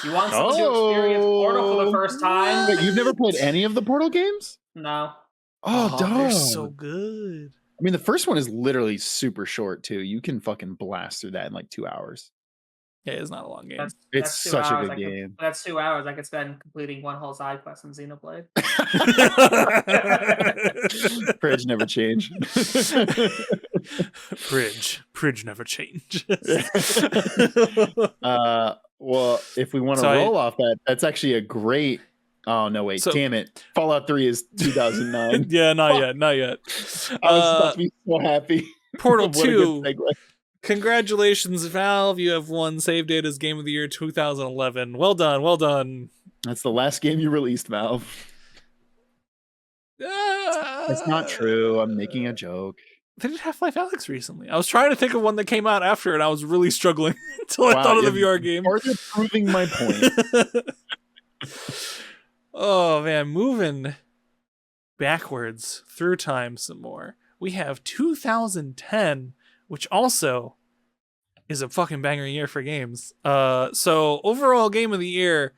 you want someone to experience Portal for the first time? Wait, you've never played any of the Portal games? No. Oh, they're dog. so good. I mean, the first one is literally super short too. You can fucking blast through that in like 2 hours. Yeah, it's not a long game. It's That's 2 such a hours good game. That's 2 hours I could spend completing one whole side quest in Xenoblade. Bridge never change. Bridge never changes. Well, if we want to roll off that, that's actually a great. Oh no! Wait, damn it! Fallout 3 is 2009. Yeah, not yet. I was about to be so happy. Portal What a good 2. segue. Congratulations, Valve! You have won Save Data's Game of the Year 2011. Well done. That's the last game you released, Valve. That's not true. I'm making a joke. They did Half-Life Alyx recently. I was trying to think of one that came out after, and I was really struggling until I thought of the VR game. You're proving my point. Oh man, moving backwards through time some more. we have 2010, which also is a fucking banger year for games. So overall game of the year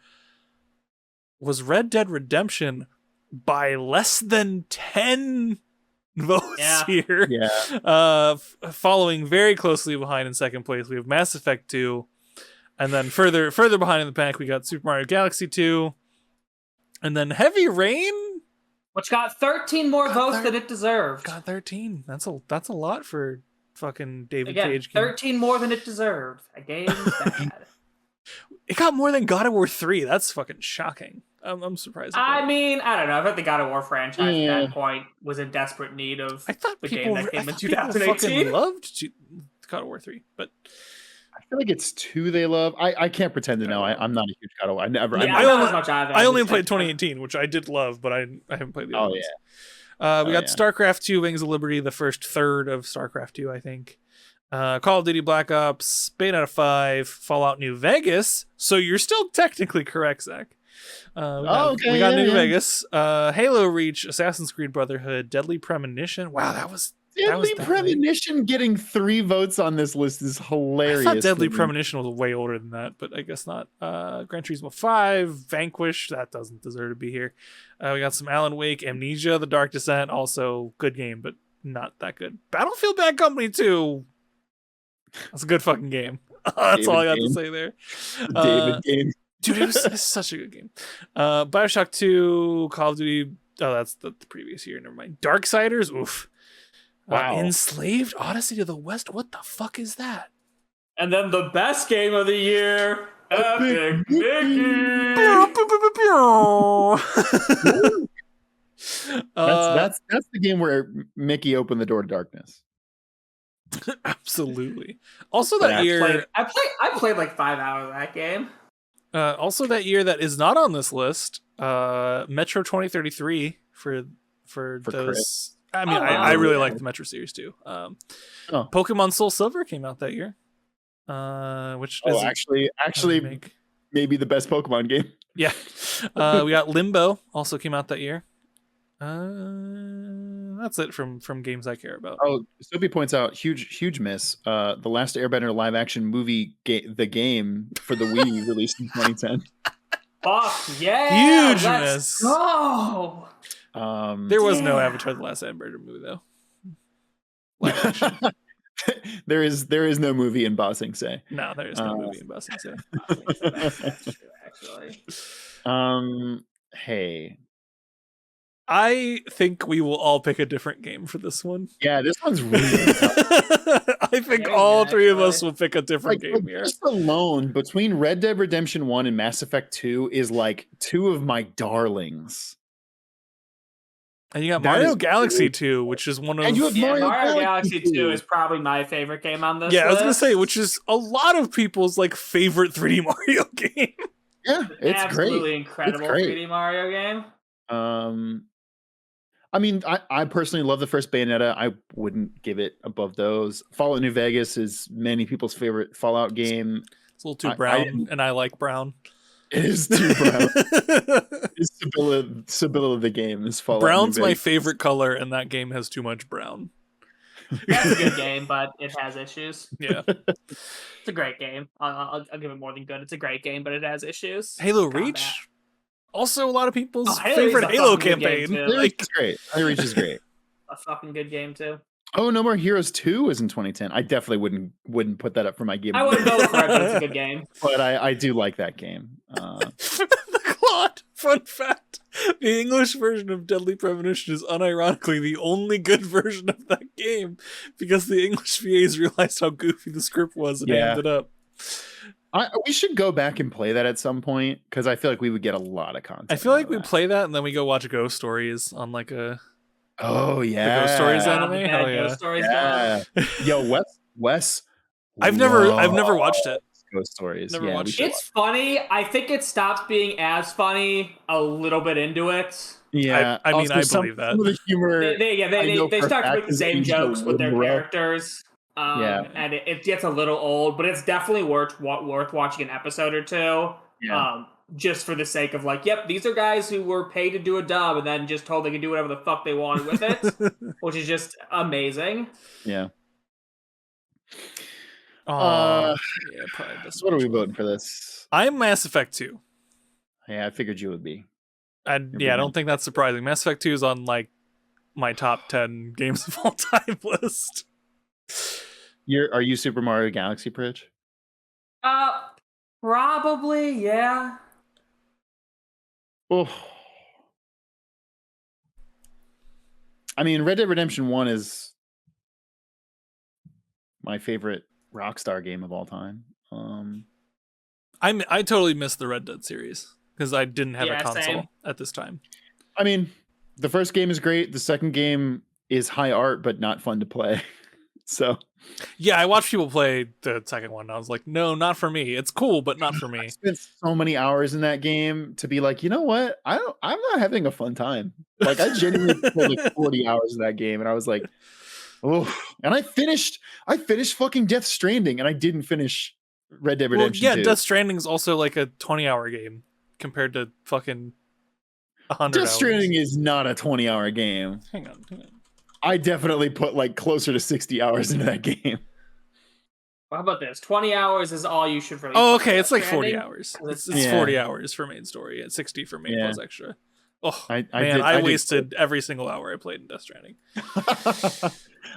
was Red Dead Redemption by less than 10 votes here. Yeah. Following very closely behind in second place, we have Mass Effect 2. And then further behind in the pack, we got Super Mario Galaxy 2. And then Heavy Rain, which got 13 more votes than it deserved. got 13. That's a lot for fucking David Again, Cage. Game. 13 more than it deserved. A game bad. It got more than God of War 3. That's fucking shocking. I'm surprised. I mean, I don't know. I thought the God of War franchise at that point was in desperate need of I thought the people, game that came in people 2018. fucking loved God of War 3, but I feel like it's 2 they love. I can't pretend to know. I'm not a huge God of War. I only played 2018, which I did love, but I haven't played the other ones. We got StarCraft 2, Wings of Liberty, the first third of StarCraft 2, I think. Call of Duty Black Ops, Bayonetta 5, Fallout New Vegas. So you're still technically correct, Zach. We got New Vegas, Halo Reach, Assassin's Creed Brotherhood, Deadly Premonition. Wow, that was Premonition getting 3 votes on this list is hilarious. I thought Deadly Premonition was way older than that, but I guess not. Gran Turismo 5, Vanquish, that doesn't deserve to be here. We got some Alan Wake, Amnesia, The Dark Descent, also good game, but not that good. Battlefield Bad Company 2, that's a good fucking game. That's all I got to say there. David game. Dude, it's such a good game. Bioshock 2, Call of Duty. Oh, that's the previous year. Never mind. Darksiders. Oof. Wow. Enslaved. Odyssey to the West. What the fuck is that? And then the best game of the year, Epic Mickey. That's the game where Mickey opened the door to darkness. Absolutely. Also that year, I played like 5 hours of that game. Also that year that is not on this list, Metro 2033 for those. Chris. I mean, I really like the Metro series too. Pokemon Soul Silver came out that year, which actually maybe the best Pokemon game. Yeah. We got Limbo also came out that year. That's it from games I care about. Oh, Sophie points out huge miss. The Last Airbender live action movie, the game for the Wii released in 2010. Fuck yeah! Huge miss. Go. There was no Avatar: The Last Airbender movie though. there is no movie in Ba Sing Se. No, there is no movie in Ba Sing Se. Actually. Hey. I think we will all pick a different game for this one. Yeah, this one's really tough. I think all three of us will pick a different game here. Just alone, between Red Dead Redemption 1 and Mass Effect 2 is like 2 of my darlings. And you got Mario Galaxy 2, which is one of... And you have Mario Galaxy 2 is probably my favorite game on this list. I was going to say, which is a lot of people's like favorite 3D Mario game. Yeah, it's absolutely incredible 3D Mario game. I mean, I personally love the first Bayonetta. I wouldn't give it above those. Fallout New Vegas is many people's favorite Fallout game. It's a little too brown, and I like brown. It is too brown. Sibylla of the game is Fallout Brown's New my Vegas. favorite color, and that game has too much brown. That's a good game, but it has issues. Yeah. It's a great game. I'll give it more than good. It's a great game, but it has issues. Halo Reach? Also, a lot of people's favorite Halo campaign. It's great. Halo Reach is great. A fucking good game too. Oh, No More Heroes 2 was in 2010. I definitely wouldn't put that up for my game. I wouldn't go for it, but it's a good game. But I do like that game. The Claude. Fun fact: the English version of Deadly Premonition is unironically the only good version of that game because the English VAs realized how goofy the script was and ended up. We should go back and play that at some point because I feel like we would get a lot of content. I feel like we play that and then we go watch Ghost Stories on like a. Oh yeah, the Ghost Stories anime. Yeah, Ghost Stories. Yeah. Yo, Wes. I've never watched it. Ghost Stories. Never watched it. It's funny. I think it stops being as funny a little bit into it. Yeah, I mean, I believe that. Some of the humor. They start to make the same jokes with their characters. And it gets a little old, but it's definitely worth watching an episode or two. Yeah. just for the sake of like, yep, these are guys who were paid to do a dub and then just told they could do whatever the fuck they wanted with it, which is just amazing. Yeah. Yeah, probably this So what are we one. voting for this? I'm Mass Effect 2. Yeah, I figured you would be. I don't think that's surprising. Mass Effect 2 is on like my top 10 games of all time list. Are you Super Mario Galaxy, Pridge? Probably, yeah. Oh. I mean, Red Dead Redemption 1 is my favorite Rockstar game of all time. I totally missed the Red Dead series because I didn't have a console same. at this time. I mean, the first game is great. The second game is high art, but not fun to play. So yeah, I watched people play the second one. And I was like, no, not for me. It's cool, but not for I me. spent so many hours in that game to be like, you know what? I'm not having a fun time. Like I genuinely played like 40 hours in that game, and I was like, oh. And I finished fucking Death Stranding, and I didn't finish Red Dead Redemption 2. Death Stranding is also like a 20-hour game compared to fucking 100 Death Stranding is not a 20-hour game. Hang on. I definitely put like closer to 60 hours into that game. Well, how about this? 20 hours is all you should really. Oh, play okay. It's Death like 40 Stranding. hours. It's- It's Yeah. 40 hours for main story and 60 for main plus extra. Oh, I I wasted every single hour I played in Death Stranding.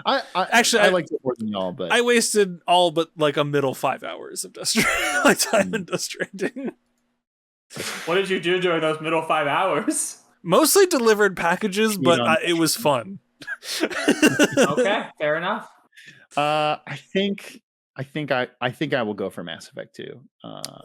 Actually, I liked it more than y'all, but I wasted all but like a middle 5 hours of Death Stranding, like time in Death Stranding. What did you do during those middle 5 hours? Mostly delivered packages, but on it was fun. Okay, fair enough. I think I will go for Mass Effect 2.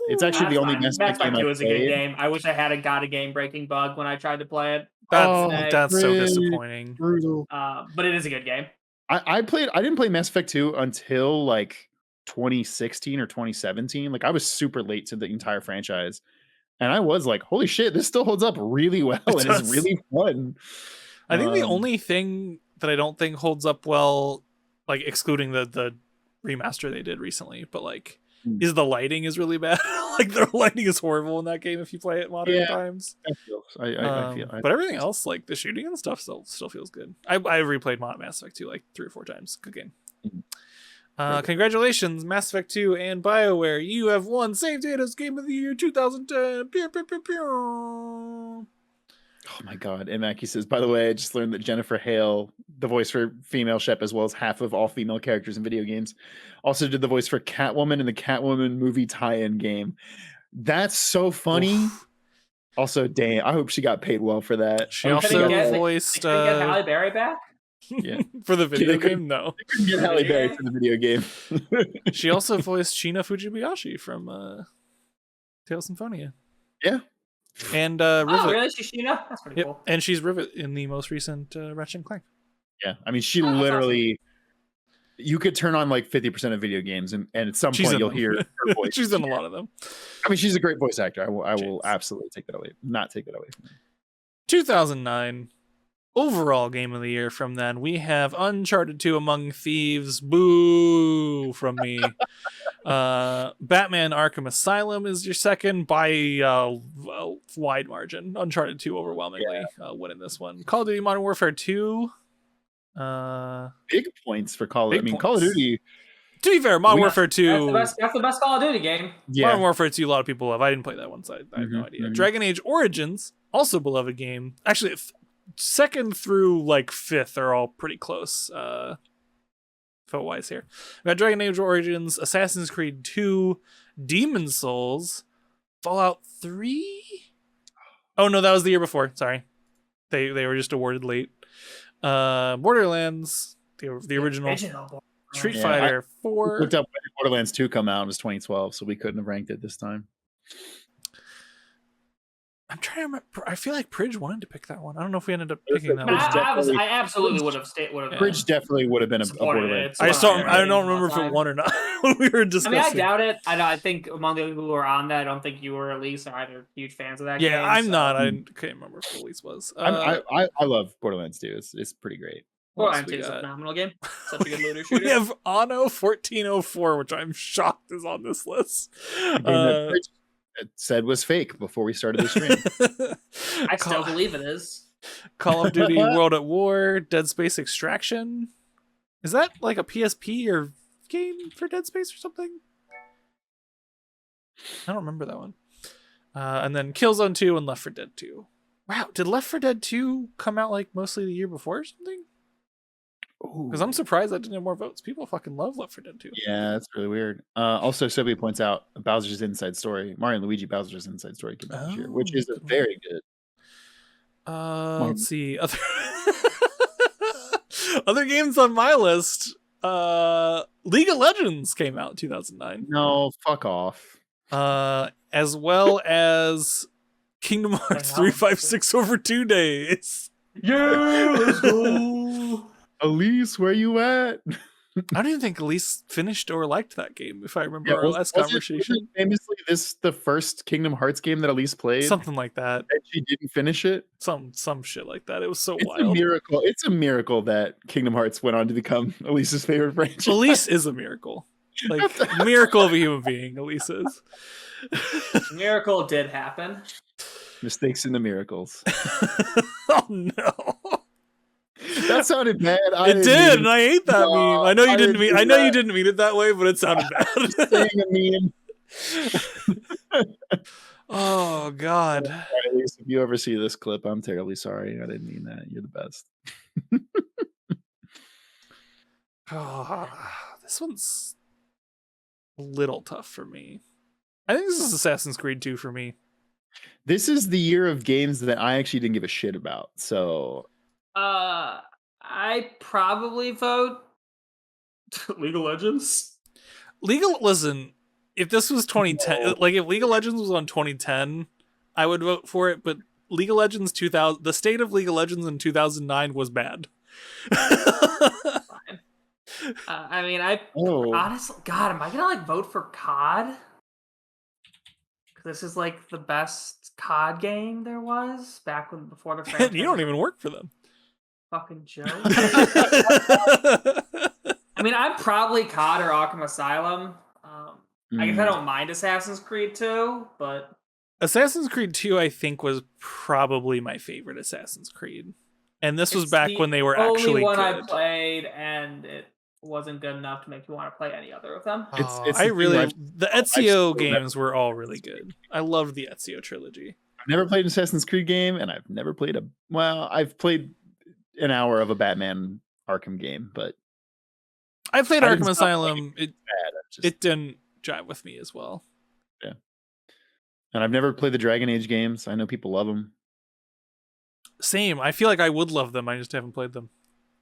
It's actually the only Mass Effect game I 2 is a good played. game. I wish I had got a game-breaking bug when I tried to play it. That's so really disappointing. Brutal. But it is a good game. I didn't play Mass Effect 2 until like 2016 or 2017. Like I was super late to the entire franchise. And I was like, holy shit, this still holds up really well and is really fun. I think the only thing that I don't think holds up well, like excluding the remaster they did recently, but like is the lighting is really bad. Like the lighting is horrible in that game if you play it modern times. I feel But everything else, like the shooting and stuff, still feels good. I replayed Mass Effect 2 like 3 or 4 times. Good game. Congratulations, Mass Effect 2 and BioWare. You have won Save Data's Game of the Year 2010. Pew, pew, pew, pew. Oh my god. And Mackie says, by the way, I just learned that Jennifer Hale, the voice for female Shep, as well as half of all female characters in video games, also did the voice for Catwoman in the Catwoman movie tie-in game. That's so funny. Oof. Also, damn, I hope she got paid well for that. She I hope also got- voiced Can we get Halle Berry back? Yeah. for the video They couldn't- game. No, couldn't get Halle Berry for the video game. she also voiced Shina Fujibayashi from Tales Symphonia. Yeah. And Rivet. Oh, really? Shishina? That's pretty Yep. cool. And she's Rivet in the most recent Ratchet and Clank. Yeah, I mean, she Oh, that's literally. You could turn on like 50% of video games, and at some She's point in you'll them. hear her voice. She's in a lot of them. I mean, she's a great voice actor. I will Jeez. absolutely take that away. Not take that away from her. 2009 overall game of the year from then, we have Uncharted 2 Among Thieves. Boo from me. Batman Arkham Asylum is your second by a wide margin. Uncharted 2 overwhelmingly winning this one. Call of Duty Modern Warfare 2. Big points for Call of Big Duty. I mean, Call of points. Duty. To be fair, Modern We- Warfare 2. That's the best Call of Duty game. Yeah. Modern Warfare 2, a lot of people love. I didn't play that one, so I have no Mhm, idea. mhm. Dragon Age Origins, also beloved game. Actually, second through like fifth are all pretty close. Vote-wise here. We got Dragon Age Origins, Assassin's Creed 2, Demon's Souls, Fallout 3. Oh no, that was the year before. Sorry, they were just awarded late. Borderlands, the original. Street Yeah, Fighter 4. Looked up when did Borderlands 2 come out. It was 2012, so we couldn't have ranked it this time. I'm trying to remember. I feel like Pridge wanted to pick that one. I don't know if we ended up It was picking the that Bridge one. I absolutely would have stayed. Bridge definitely would have been a Supported Borderlands. it. I just don't. fine. I don't remember if it won or not when we were I discussing. mean, I doubt it. I think among the people who are on that, I don't think you or Elise are either huge fans of that game. Yeah, I'm so- not. I can't remember if Elise was. I love Borderlands 2. It's pretty great. Well, else I'm we a got? phenomenal game. Such a good looter shooter. We have Anno 1404, which I'm shocked is on this list. A game that said was fake before we started the stream. I still believe it is. Call of Duty World at War, Dead Space Extraction. Is that like a PSP or game for Dead Space or something? I don't remember that one. And then Killzone 2 and Left 4 Dead 2. Wow, did Left 4 Dead 2 come out like mostly the year before or something? Because I'm surprised that didn't have more votes. People fucking love Left 4 Dead 2. Yeah, that's really weird. Also, Sobi points out Bowser's Inside Story. Mario and Luigi Bowser's Inside Story came out this year, which is a very good. Let's see. Other games on my list. League of Legends came out in 2009. No, fuck off. As well as Kingdom Hearts 356 over 2 days. Yeah, let's go. Elise, where you at? I don't even think Elise finished or liked that game, if I remember our last conversation. Was it famously, this the first Kingdom Hearts game that Elise played? Something like that. And she didn't finish it? Some shit like that. It was so It's wild. a miracle. It's a miracle that Kingdom Hearts went on to become Elise's favorite franchise. Elise is a miracle. Like, miracle of a human being, Elise is. Miracle did happen. Mistakes in the miracles. Oh no. That sounded bad. It did, and I hate that meme. I know you didn't mean. I know you didn't mean it that way, but it sounded bad. Saying a meme. Oh God. At least if you ever see this clip, I'm terribly sorry. I didn't mean that. You're the best. This one's a little tough for me. I think this is Assassin's Creed 2 for me. This is the year of games that I actually didn't give a shit about. So I probably vote League of Legends. Listen, if this was 2010, like if League of Legends was on 2010, I would vote for it, but League of Legends 2000, the state of League of Legends in 2009 was bad. Fine. I mean, honestly, God, am I gonna like vote for COD? This is like the best COD game there was back when before the franchise. You don't even work for them. Fucking joke. I mean, I'm probably COD or Arkham Asylum. I guess I don't mind Assassin's Creed 2, but Assassin's Creed 2, I think, was probably my favorite Assassin's Creed, and this was back when they were actually one good. I played, and it wasn't good enough to make me want to play any other of them. The Ezio games were all really good. I loved the Ezio trilogy. I've never played an Assassin's Creed game, and I've never played I've played an hour of a Batman Arkham game, but I played Arkham Asylum. It didn't jive with me as well. Yeah, and I've never played the Dragon Age games. I know people love them. Same. I feel like I would love them. I just haven't played them.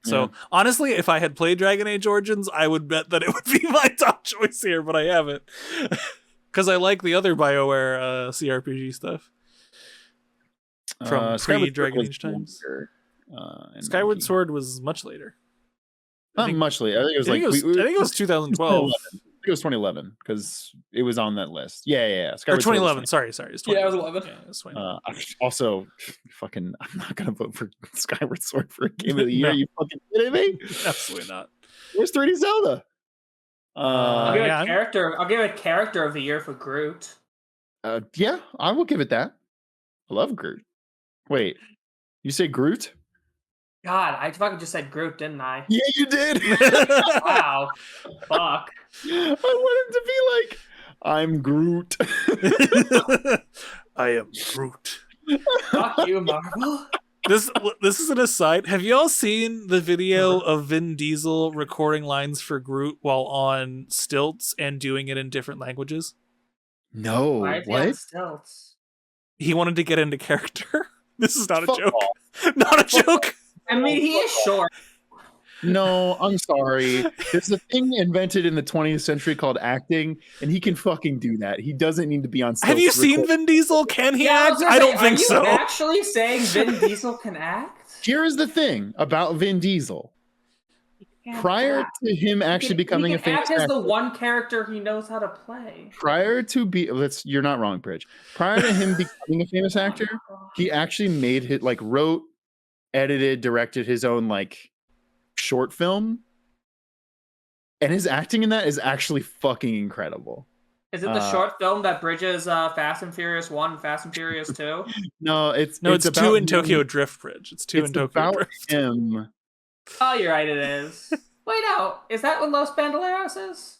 So honestly, if I had played Dragon Age Origins, I would bet that it would be my top choice here, but I haven't. Because I like the other BioWare CRPG stuff. From pre-Dragon Age times. Skyward Sword was much later. Not much later. I think it was I think it was 2012. I think it was 2011 because it was on that list. Yeah. Or 2011. Sorry. It's 2011. Yeah, it was 11. Yeah, it was 2011. Also, I'm not gonna vote for Skyward Sword for a game of the year. No. You fucking kidding me? Absolutely not. Where's 3D Zelda? I'll give a character of the year for Groot. Yeah, I will give it that. I love Groot. Wait, you say Groot? God, I fucking just said Groot, didn't I? Yeah, you did. Wow. Fuck. I want him to be like, I'm Groot. I am Groot. Fuck you, Marvel. This is an aside. Have y'all seen the video of Vin Diesel recording lines for Groot while on stilts and doing it in different languages? No. Why what? Stilts? He wanted to get into character. This is not a joke. Not a joke. I mean, he is short. No, I'm sorry. There's a thing invented in the 20th century called acting, and he can fucking do that. He doesn't need to be on stilts. Have you seen Vin Diesel? Can he act? I don't think so. Are you actually saying Vin Diesel can act? Here is the thing about Vin Diesel. Prior to him actually becoming a famous actor, as the one character he knows how to play. You're not wrong, Bridge. Prior to him becoming a famous actor, he actually wrote, edited, directed his own short film, and his acting in that is actually fucking incredible. Is it the short film that bridges Fast and Furious 1 and Fast and Furious 2? No, it's No, it's about 2 in him- Tokyo Drift Bridge. It's 2 in It's Tokyo about Drift. him. Oh, you're right, it is. Wait, no. Is that what Los Bandoleros is?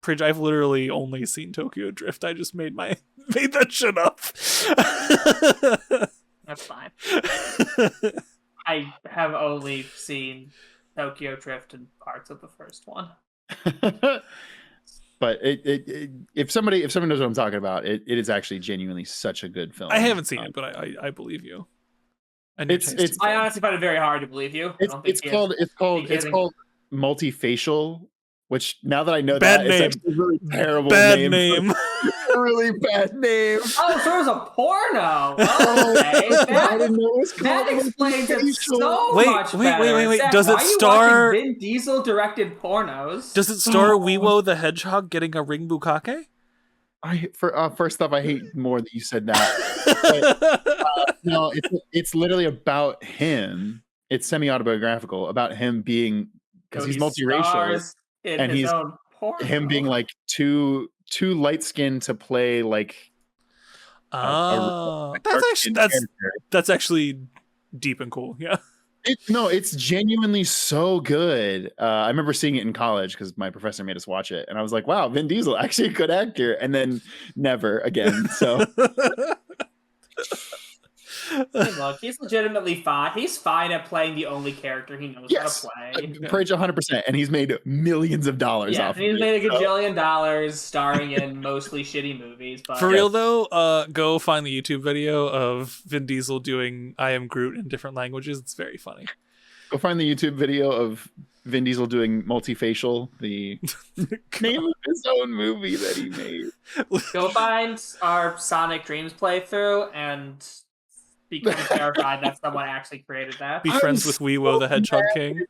Bridge, I've literally only seen Tokyo Drift. I just made that shit up. That's fine. I have only seen Tokyo Drift and parts of the first one. But if somebody knows what I'm talking about, it is actually genuinely such a good film. I haven't seen it, but I believe you. And It's I honestly find it very hard to believe you. it's called Multifacial, which now that I know Bad that name. it's actually a really terrible bad name. name. A really bad name. Oh, so it was a porno. Okay. I didn't know it was That called explains it Multifacial. so Wait, much wait, better. wait, wait. Zach, Does it why are you star- watching Vin Diesel directed pornos? Does it star Weewo the Hedgehog getting a ring bukkake? First off, I hate more that you said that. No, it's literally about him. It's semi-autobiographical about him being, because So he's he multiracial, stars in and his he's own porno. him being like too light skinned to play like Oh, a that's character. actually deep and cool. Yeah. It's genuinely so good. I remember seeing it in college because my professor made us watch it, and I was like, "Wow, Vin Diesel, actually a good actor." And then never again. So Hey, look, he's legitimately fine. He's fine at playing the only character he knows yes, how to play. Purge 100%, and he's made millions of dollars Yeah, off. and he's of made a it, so. gajillion dollars starring in mostly shitty movies. But For real though, go find the YouTube video of Vin Diesel doing "I Am Groot" in different languages. It's very funny. Go find the YouTube video of Vin Diesel doing Multifacial, the name of his own movie that he made. go find our Sonic Dreams playthrough and become terrified that someone actually created that. Be I'm friends with Weewo the so Hedgehog mad King.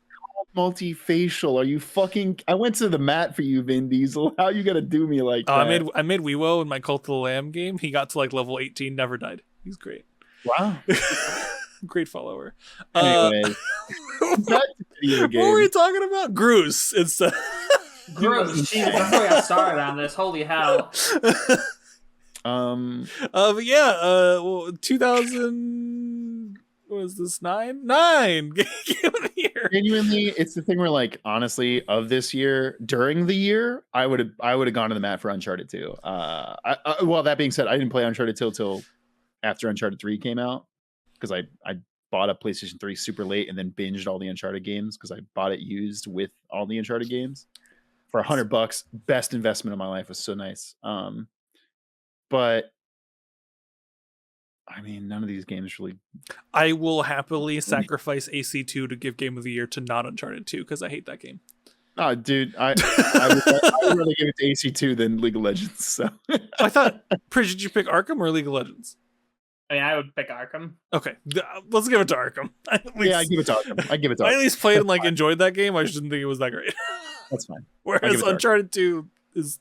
Multifacial. Are you fucking? I went to the mat for you, Vin Diesel. How you gonna do me like Oh, that? I made Weewo in my Cult of the Lamb game. He got to like level 18, never died. He's great. Wow. Great follower. Anyway, back to video What were we games. talking about? Groose. It's Gross, Jesus, that's where I got started on this. Holy hell. but yeah, well, 2000, what was this, 9 game of the year. Genuinely, it's the thing where, like, honestly, of this year, during the year, I would have gone to the mat for Uncharted 2. Well, that being said, I didn't play Uncharted till after Uncharted 3 came out, because I bought a PlayStation 3 super late and then binged all the Uncharted games because I bought it used with all the Uncharted games for $100. Best investment of my life. Was so nice. But I mean, none of these games really. I will happily sacrifice AC2 to give Game of the Year to not Uncharted 2 because I hate that game. Oh, dude, I would rather give it to AC2 than League of Legends. So I thought, did you pick Arkham or League of Legends? I mean, I would pick Arkham. Okay, let's give it to Arkham. yeah, I give it to Arkham. I give it to I Arkham. at least played and like enjoyed that game. I just didn't think it was that great. That's fine. Whereas it to Arkham. Uncharted 2 is,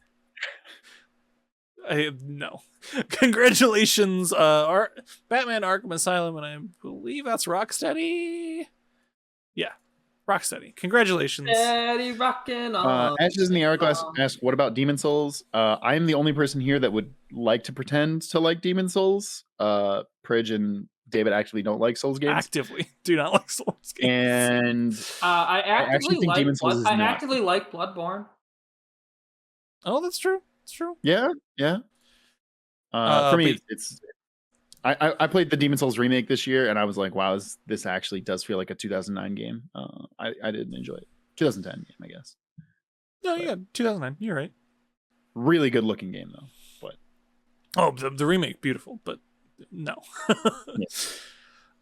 no. Congratulations, Batman Arkham Asylum, and I believe that's Rocksteady. Yeah, Rocksteady. Congratulations. Steady rockin' on. Ashes in the Hourglass asked, "What about Demon Souls?" I am the only person here that would like to pretend to like Demon Souls. Pridge and David actually don't like Souls games, Actively do not like Souls games. and I actually actively think like Demon's Souls is I not. actively like Bloodborne. Oh, that's true. It's true. yeah. For me, but- it's. I played the Demon Souls remake this year, and I was like, "Wow, this actually does feel like a 2009 game." I didn't enjoy it. 2010 game, I guess. No, yeah, 2009. You're right. Really good looking game though. But Oh, the remake, beautiful, but no. Yeah.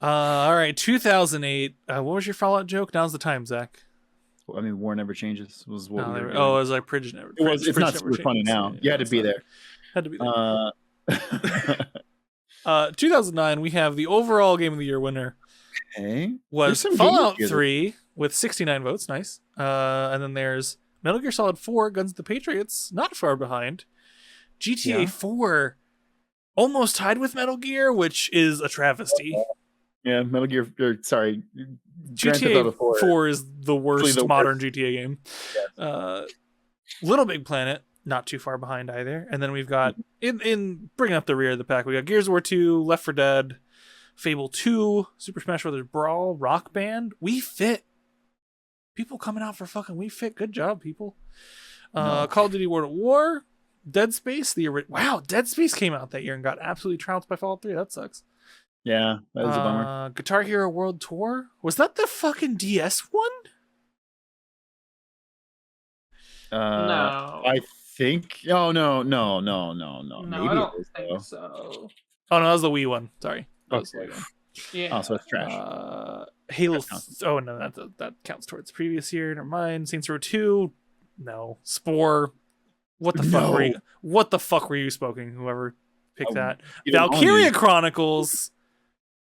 All right, 2008. What was your Fallout joke? Now's the time, Zach. I mean, war never changes. Was what No, we were it doing. was like Pridge never. It's Pridge not never super funny changes. now. Yeah, You had to it's be not. there. Had to be there. 2009. We have the overall Game of the Year winner Okay. was There's some Fallout games here. 3 with 69 votes. Nice. And then there's Metal Gear Solid 4, Guns of the Patriots, not far behind. GTA Yeah. 4 almost tied with Metal Gear, which is a travesty. Yeah, Metal Gear. Sorry, Grand Theft GTA Auto 4. 4 is the worst the modern worst. GTA game. Little Big Planet, not too far behind either. And then we've got in bringing up the rear of the pack, we got Gears of War 2, Left 4 Dead, Fable 2, Super Smash Bros. Brawl, Rock Band. We fit. People coming out for fucking We Fit. Good job, people. Call of Duty World at War, Dead Space. Wow, Dead Space came out that year and got absolutely trounced by Fallout 3. That sucks. Yeah, that is a bummer. Guitar Hero World Tour. Was that the fucking DS one? No. I think. Oh no. No, Maybe I don't it is, think though. so. Oh no, that was the Wii one. Sorry. That was the Okay. Wii one. Yeah. Oh, so it's trash. Halo. That counts. Oh no, that counts towards the previous year. Never mind. Saints Row 2. No. Spore. What the fuck No. were you? What the fuck were you smoking? Whoever picked Oh, that. you don't know Valkyria me. Chronicles.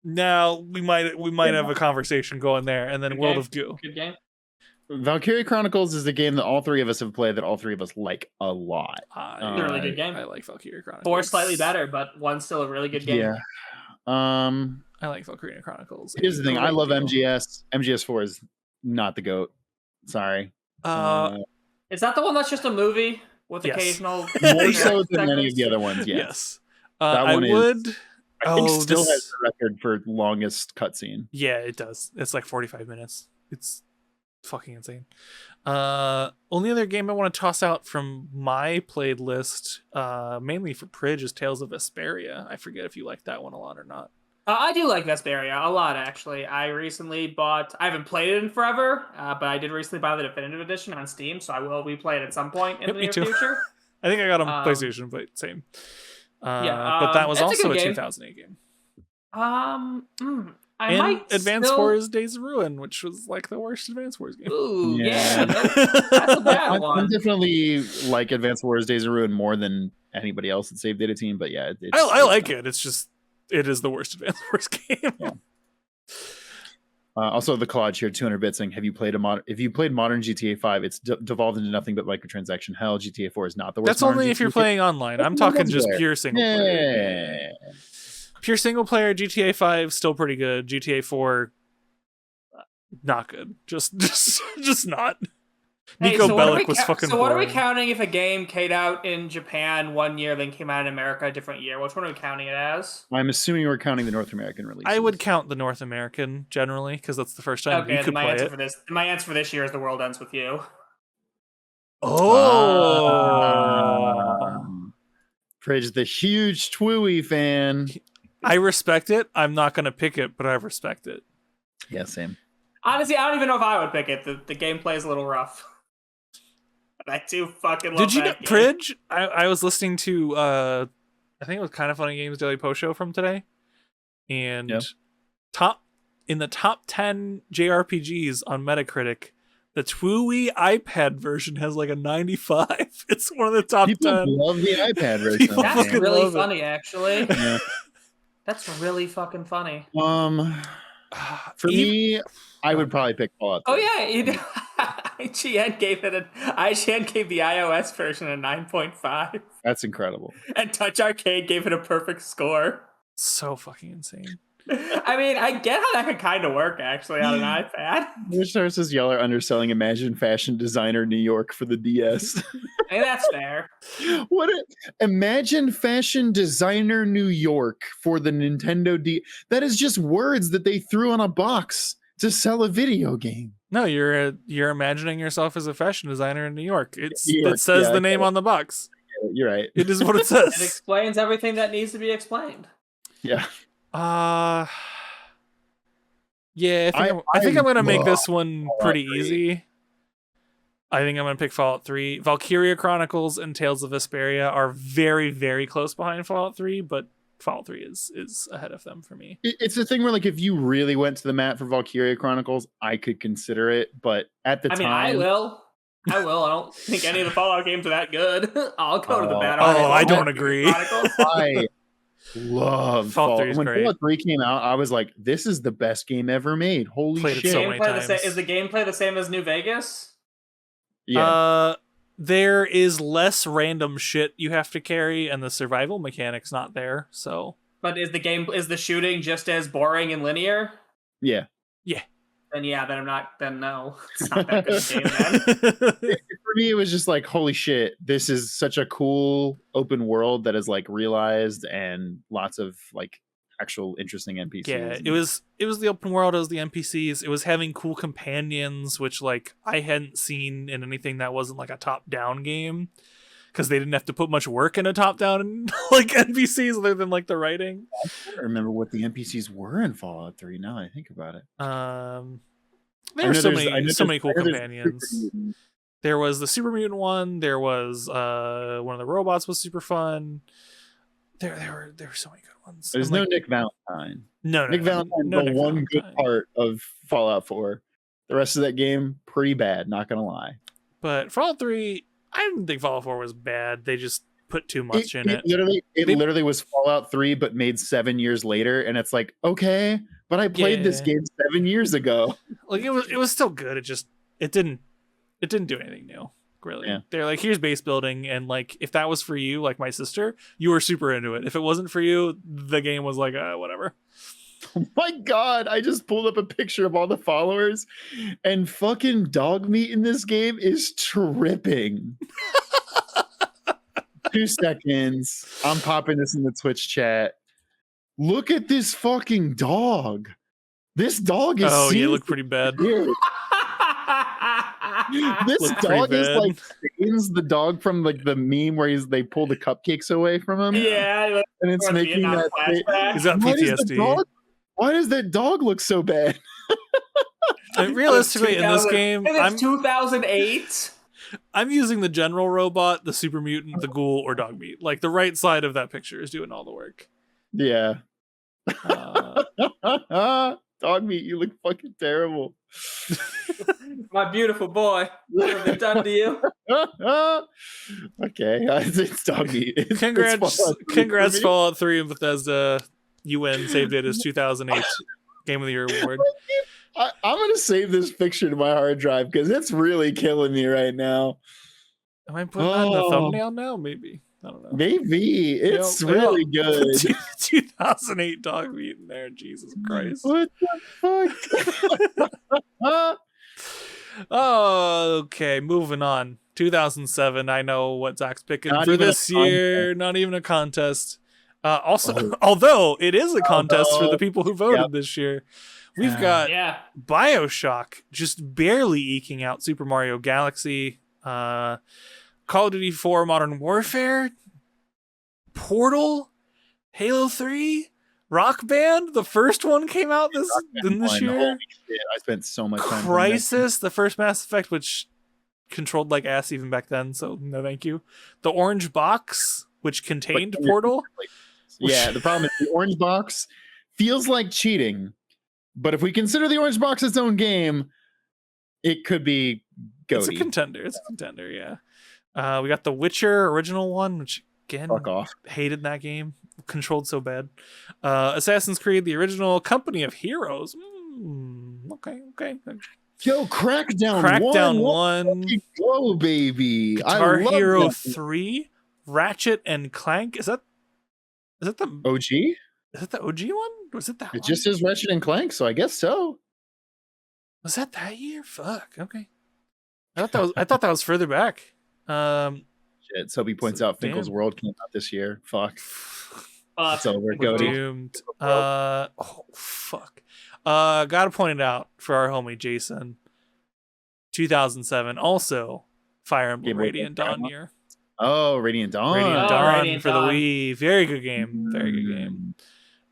Now we might have a conversation going there, and then Good World game. of Goo. Good game. Valkyria Chronicles is a game that all three of us have played that all three of us like a lot. It's a really good game. I like Valkyria Chronicles. 4 slightly better, but one's still a really good game. Yeah. I like Valkyria Chronicles. Here's the thing. I Great love deal. MGS. MGS4 is not the GOAT. Sorry. Is that the one that's just a movie with Yes. occasional More so than segments? any of the other ones. Yes. Yes. That I one is- would. I think Oh, still this- has the record for longest cutscene. Yeah, it does. It's like 45 minutes. It's fucking insane. Only other game I want to toss out from my played list, mainly for Pridge, is Tales of Vesperia. I forget if you like that one a lot or not. I do like Vesperia a lot, actually. I haven't played it in forever, but I did recently buy the Definitive Edition on Steam, so I will replay it at some point in Yep, the me near too. future. I think I got on Um, PlayStation, but same. yeah, but that was it's a also good a game. 2008 game. I And might Advance still... Wars Days of Ruin, which was like the worst Advance Wars game. Ooh, Yeah. yeah, that's a bad I'm one. definitely like Advanced Wars Days of Ruin more than anybody else at Save Data Team, but yeah, I like it. It's just it is the worst Advance Wars game. Yeah. Also, the collage here, 200 bits saying, "Have you played If you played modern GTA 5, it's devolved into nothing but microtransaction hell. GTA 4 is not the worst. That's modern only if you're GTA. playing online. I'm That's talking just multiplayer. pure single player. Yeah. Pure single player. GTA 5 still pretty good. GTA 4 not good. Just not. Hey, Nico so what are we Bellic was ca- fucking So what are we boring. counting if a game came out in Japan one year, then came out in America a different year? Which one are we counting it as? I'm assuming we're counting the North American release. I would count the North American generally because that's the first time Okay, you then could my play answer it. for this, my answer for this year is The World Ends with You. Oh, Fridge, the huge Twooey fan. I respect it. I'm not gonna pick it, but I respect it. Yeah, same. Honestly, I don't even know if I would pick it. The gameplay is a little rough. But I do fucking love Did you know, that game. Pridge? I was listening to I think it was Kind of Funny Games Daily Post Show from today, and Yep. in the top 10 JRPGs on Metacritic, the Twooey iPad version has like a 95. It's one of the top People 10. love the iPad version. People of the That's fucking game. really love it. funny, actually. Yeah. That's really fucking funny. For me, I would probably pick Fallout. Oh 3. yeah, IGN gave the iOS version a 9.5, That's incredible. and Touch Arcade gave it a perfect score. So fucking insane. I mean, I get how that could kind of work actually on an iPad. Which says y'all are underselling Imagine Fashion Designer New York for the DS. I mean, that's fair. Imagine Fashion Designer New York for the Nintendo D. That is just words that they threw on a box to sell a video game. No, you're imagining yourself as a fashion designer in New York. It York, says yeah, the I name get it. on the box. You're right. It is what it It says. explains everything that needs to be explained. Yeah. Yeah, I think I I'm gonna make love this one Fallout pretty 3. easy. I think I'm gonna pick Fallout 3. Valkyria Chronicles and Tales of Vesperia are very, very close behind Fallout 3, but Fallout 3 is ahead of them for me. It's the thing where, like, if you really went to the mat for Valkyria Chronicles, I could consider it. But at the I mean, time, I will. I don't think any of the Fallout games are that good. I'll go to the bat. Oh, on it. I don't agree. Chronicles. I love Fallout 3 Fallout. is When great. Fallout 3 came out, I was like, this is the best game ever made. Holy Played it shit. so many Gameplay times. is the gameplay the same as New Vegas? Yeah. There is less random shit you have to carry, and the survival mechanic's not there. So But is the shooting just as boring and linear? Yeah. Then no. It's not that good a game then. for me, it was just like, holy shit, this is such a cool open world that is like realized and lots of like actual interesting NPCs. Yeah, it was the open world, it was the NPCs, it was having cool companions, which like I hadn't seen in anything that wasn't like a top-down game, because they didn't have to put much work in a top-down like NPCs other than like the writing. I don't remember what the NPCs were in Fallout 3 now that I think about it. There were so many cool companions. There was the super mutant one. There was one of the robots was super fun. There were so many good ones. There's no Nick Valentine. No, Nick Valentine, the one good part of Fallout 4. The rest of that game, pretty bad. Not gonna lie. But Fallout 3, I didn't think Fallout 4 was bad. They just put too much in it. It literally was Fallout 3, but made 7 years later, and it's like, okay, but I played this game 7 years ago. Like it was still good. It didn't do anything new, really. Yeah. They're like, here's base building, and like if that was for you, like my sister, you were super into it. If it wasn't for you, the game was like, whatever. Oh my god, I just pulled up a picture of all the followers, and fucking dog meat in this game is tripping. 2 seconds. I'm popping this in the Twitch chat. Look at this fucking dog. This dog is you look pretty bad. This dog is like Stains, the dog from like the meme where they pull the cupcakes away from him. Yeah, and it's making that. He's got PTSD. Why does that dog look so bad? Realistically, in this game, it's 2008. I'm using the general robot, the super mutant, the ghoul, or dog meat. Like the right side of that picture is doing all the work. Yeah. Dog meat, you look fucking terrible. My beautiful boy. What have they done to you? Okay, it's dog meat. Congrats, Fallout 3 and Bethesda. You win. Saved it as 2008 Game of the Year award. I'm gonna save this picture to my hard drive because it's really killing me right now. Am I putting that in the thumbnail now? Maybe. I don't know. Maybe. It's really good. 2008 dog meat in there. Jesus Christ. What the fuck? Oh, okay. Moving on. 2007. I know what Zach's picking for this year. Not even a contest. Although it is a contest for the people who voted this year. We've got BioShock just barely eking out Super Mario Galaxy. Call of Duty 4 Modern Warfare, Portal, Halo 3, Rock Band. The first one came out this year. Holy shit, I spent so much time. Crysis, the first Mass Effect, which controlled like ass even back then, so no thank you. The Orange Box, which contained Portal. Yeah, the problem is the Orange Box feels like cheating, but if we consider the Orange Box its own game, it could be goaty. It's a contender, yeah. We got the Witcher original one, which again, fuck off. Hated that game. Controlled so bad. Assassin's Creed, the original. Company of Heroes. Okay. Yo, Crackdown 1. Go, baby. Guitar Hero 3, Ratchet and Clank. Is that the OG? Is it the OG one? Was it that? It just says Ratchet and Clank, so I guess so. Was that year? Fuck. Okay. I thought that was further back. Shit. Soapy points out Finkel's World came out this year. Fuck. It's over. Go doomed. Oh fuck. Gotta point it out for our homie Jason. 2007, also Fire Emblem Radiant Dawn year. Oh, Radiant Dawn. Radiant Dawn the Wii. Very good game. Very good game.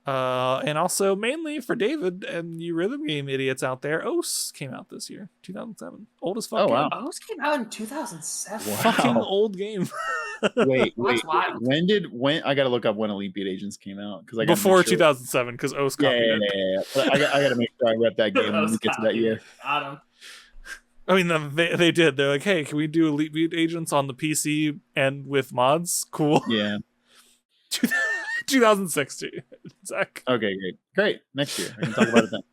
And also mainly for David and you rhythm game idiots out there, OS came out this year, 2007. Old as fuck. Oh wow. OS came out in 2007. Wow. Fucking old game. Wait. When I gotta look up when Elite Beat Agents came out because before 2007 because OS copied it. Yeah. I gotta make sure I rep that game when we get to that year. Got I mean, they did. They're like, hey, can we do Elite Beat Agents on the PC and with mods? Cool. Yeah. 2016. Zach. Okay, great. Next year, I can talk about it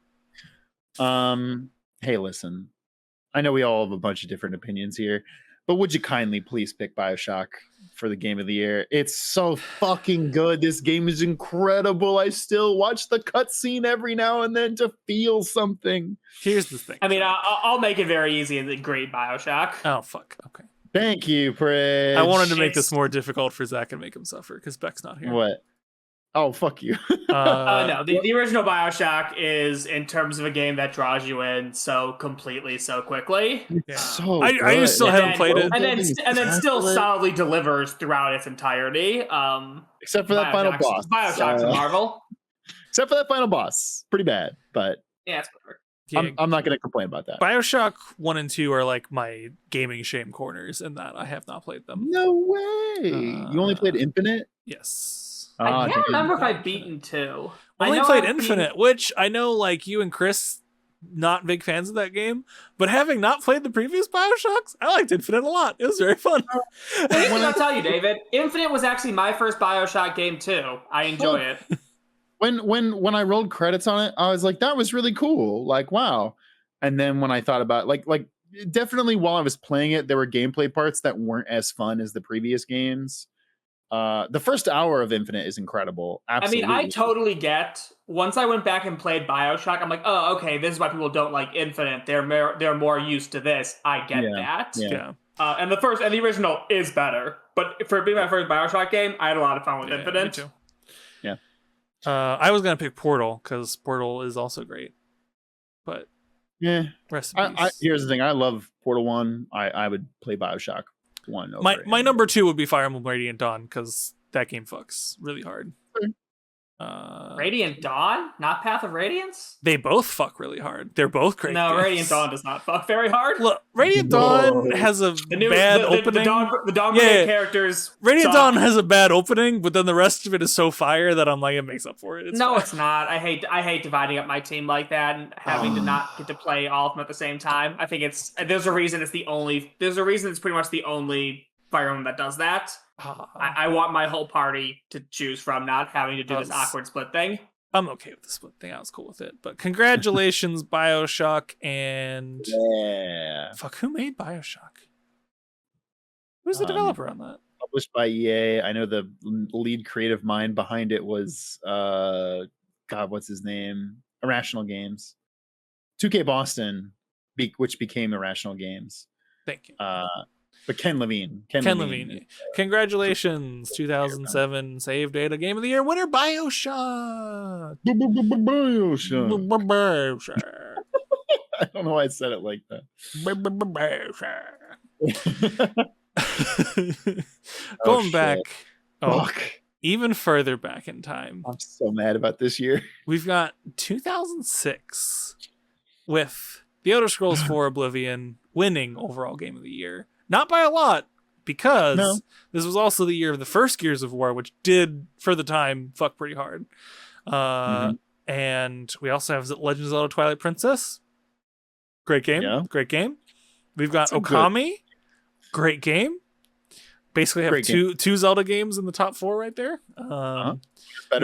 then. Hey, listen. I know we all have a bunch of different opinions here, but would you kindly please pick BioShock for the game of the year? It's so fucking good. This game is incredible. I still watch the cutscene every now and then to feel something. Here's the thing. I mean, I'll make it very easy and grade BioShock. Oh, fuck. Okay. Thank you, Pridge. I wanted to make this It's- more difficult for Zach and make him suffer because Beck's not here. What? Oh, fuck you. No, the original Bioshock is, in terms of a game that draws you in so completely, so quickly. Yeah. So I good. just still And haven't then- played it. And then still Excellent. solidly delivers throughout its entirety. Except for that final boss. Bioshock's a marvel. Except for that final boss. Pretty bad, but Yeah, it's whatever. Yeah, I'm not going to complain about that. Bioshock 1 and 2 are like my gaming shame corners in that I have not played them. No way. You only played Infinite? Yes. I Ah, can't dude. remember if I've Infinite. beaten 2. I I only know played I've beaten- Infinite, which I know like you and Chris not big fans of that game, but having not played the previous Bioshocks, I liked Infinite a lot. It was very fun. Here's what I'll tell you, David. Infinite was actually my first Bioshock game too. I enjoy it. When I rolled credits on it, I was like, that was really cool. Like, wow. And then when I thought about like definitely while I was playing it, there were gameplay parts that weren't as fun as the previous games. The first hour of Infinite is incredible. Absolutely. I mean, I totally get. Once I went back and played Bioshock, I'm like, oh, okay, this is why people don't like Infinite. They're more used to this. I get that. Yeah. Yeah. And the original is better. But for being my first Bioshock game, I had a lot of fun with Yeah, me Infinite. too. Yeah. I was gonna pick Portal because Portal is also great, but Yeah. rest in I, peace. here's the thing. I love Portal 1. I would play Bioshock 1 over My it. number 2 would be Fire Emblem Radiant Dawn because that game fucks really hard. Okay. Radiant Dawn, not Path of Radiance. They both fuck really hard. They're both great. No, games. Radiant Dawn does not fuck very hard. Look, Radiant Whoa. Dawn has a The new bad the opening. the Dawn Yeah. Brigade characters. Radiant suck. Dawn has a bad opening, but then the rest of it is so fire that I'm like, it makes up for it. It's No, fine. it's not. I hate dividing up my team like that and having to not get to play all of them at the same time. I think there's a reason it's pretty much the only Fire Emblem that does that. I want my whole party to choose from, not having to do this awkward split thing. I'm okay with the split thing. I was cool with it. But congratulations, Bioshock, and Yeah. fuck, who made Bioshock? Who's the developer on that? Published by EA. I know the lead creative mind behind it was God, what's his name? Irrational Games. 2K Boston, which became Irrational Games. Thank you. But Ken Levine. Ken Levine. Congratulations, 2007 Save Data Game of the Year winner, Bioshock. Bioshock. Bioshock. I don't know why I said it like that. Going shit. back, Fuck. even further back in time, I'm so mad about this year. we've got 2006 with The Elder Scrolls 4 Oblivion winning overall Game of the Year. Not by a lot, because No. this was also the year of the first Gears of War, which did, for the time, fuck pretty hard. And we also have Legend of Zelda Twilight Princess. Great game. Yeah. Great game. We've got It's a Okami. Great game. Basically have Great two Zelda games in the top 4 right there. Better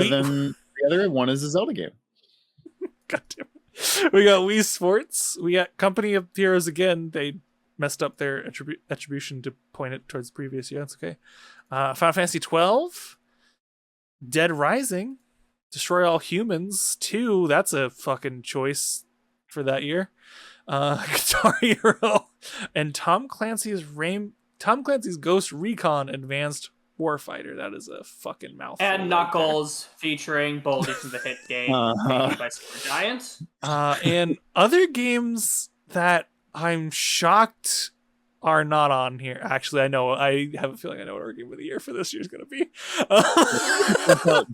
We- than the other one is a Zelda game. God damn it. We got Wii Sports. We got Company of Heroes again. They messed up their attribution to point it towards the previous year. That's okay. Final Fantasy 12. Dead Rising. Destroy All Humans 2. That's a fucking choice for that year. Guitar Hero. And Tom Clancy's Ghost Recon Advanced Warfighter. That is a fucking mouthful. And right Knuckles featuring Boldy from the hit game made by Supergiant. there. And other games that I'm shocked are not on here. Actually, I know. I have a feeling I know what our game of the year for this year is going to be.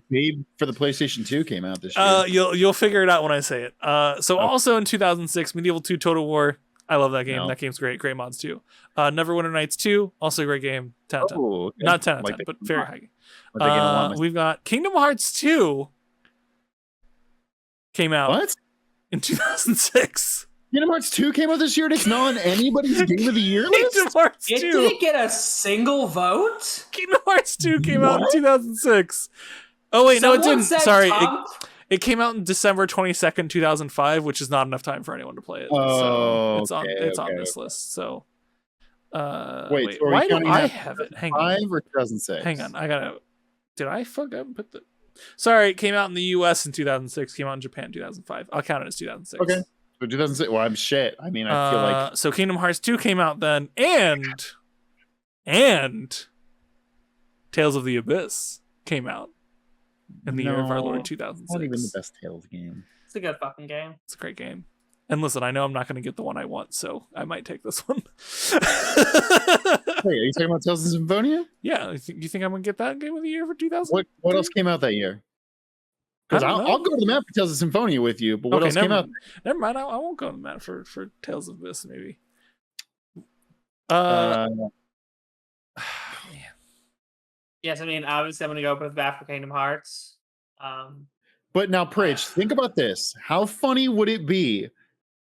Babe for the PlayStation 2 came out this year. You'll figure it out when I say it. Also in 2006, Medieval 2 Total War. I love that game. No. That game's great. Great mods too. Neverwinter Nights 2, also a great game. 10 out of 10. Oh, okay. Not 10 out of Like 10, they but came very out. high. Like they came along with- We've got Kingdom Hearts 2 came out What? in 2006. Kingdom Hearts 2 came out this year and it's not on anybody's Game of the Year Kingdom list? Hearts It 2. didn't get a single vote. Kingdom Hearts 2 came out in What? 2006. Oh wait, no, it Someone didn't. said Sorry, Tom- it came out in December 22nd, 2005, which is not enough time for anyone to play it. Oh, so okay, it's on okay, this list. So Wait, so are we why do counting I that have it? Hang on. 5 or 2006? Hang on. I gotta. Did I fuck up and put the? Sorry, it came out in the U.S. in 2006. Came out in Japan in 2005. I'll count it as 2006. Okay. So 2006. Well, I'm shit. I mean, I feel like So Kingdom Hearts 2 came out then, and And Tales of the Abyss came out in the year of our Lord No, 2006. Not even the best Tales game. It's a good fucking game. It's a great game. And listen, I know I'm not going to get the one I want, so I might take this one. Wait, are you talking about Tales of Symphonia? Yeah, you think I'm going to get that game of the year for 2000? What else came out that year? Because I don't know. I'll go to the map for Tales of Symphonia with you, but what else never came out? mind. Never mind. I won't go to the map for Tales of Abyss, maybe. Yes, I mean, obviously I'm going to go with that for Kingdom Hearts. But now, Pritch, think about this. How funny would it be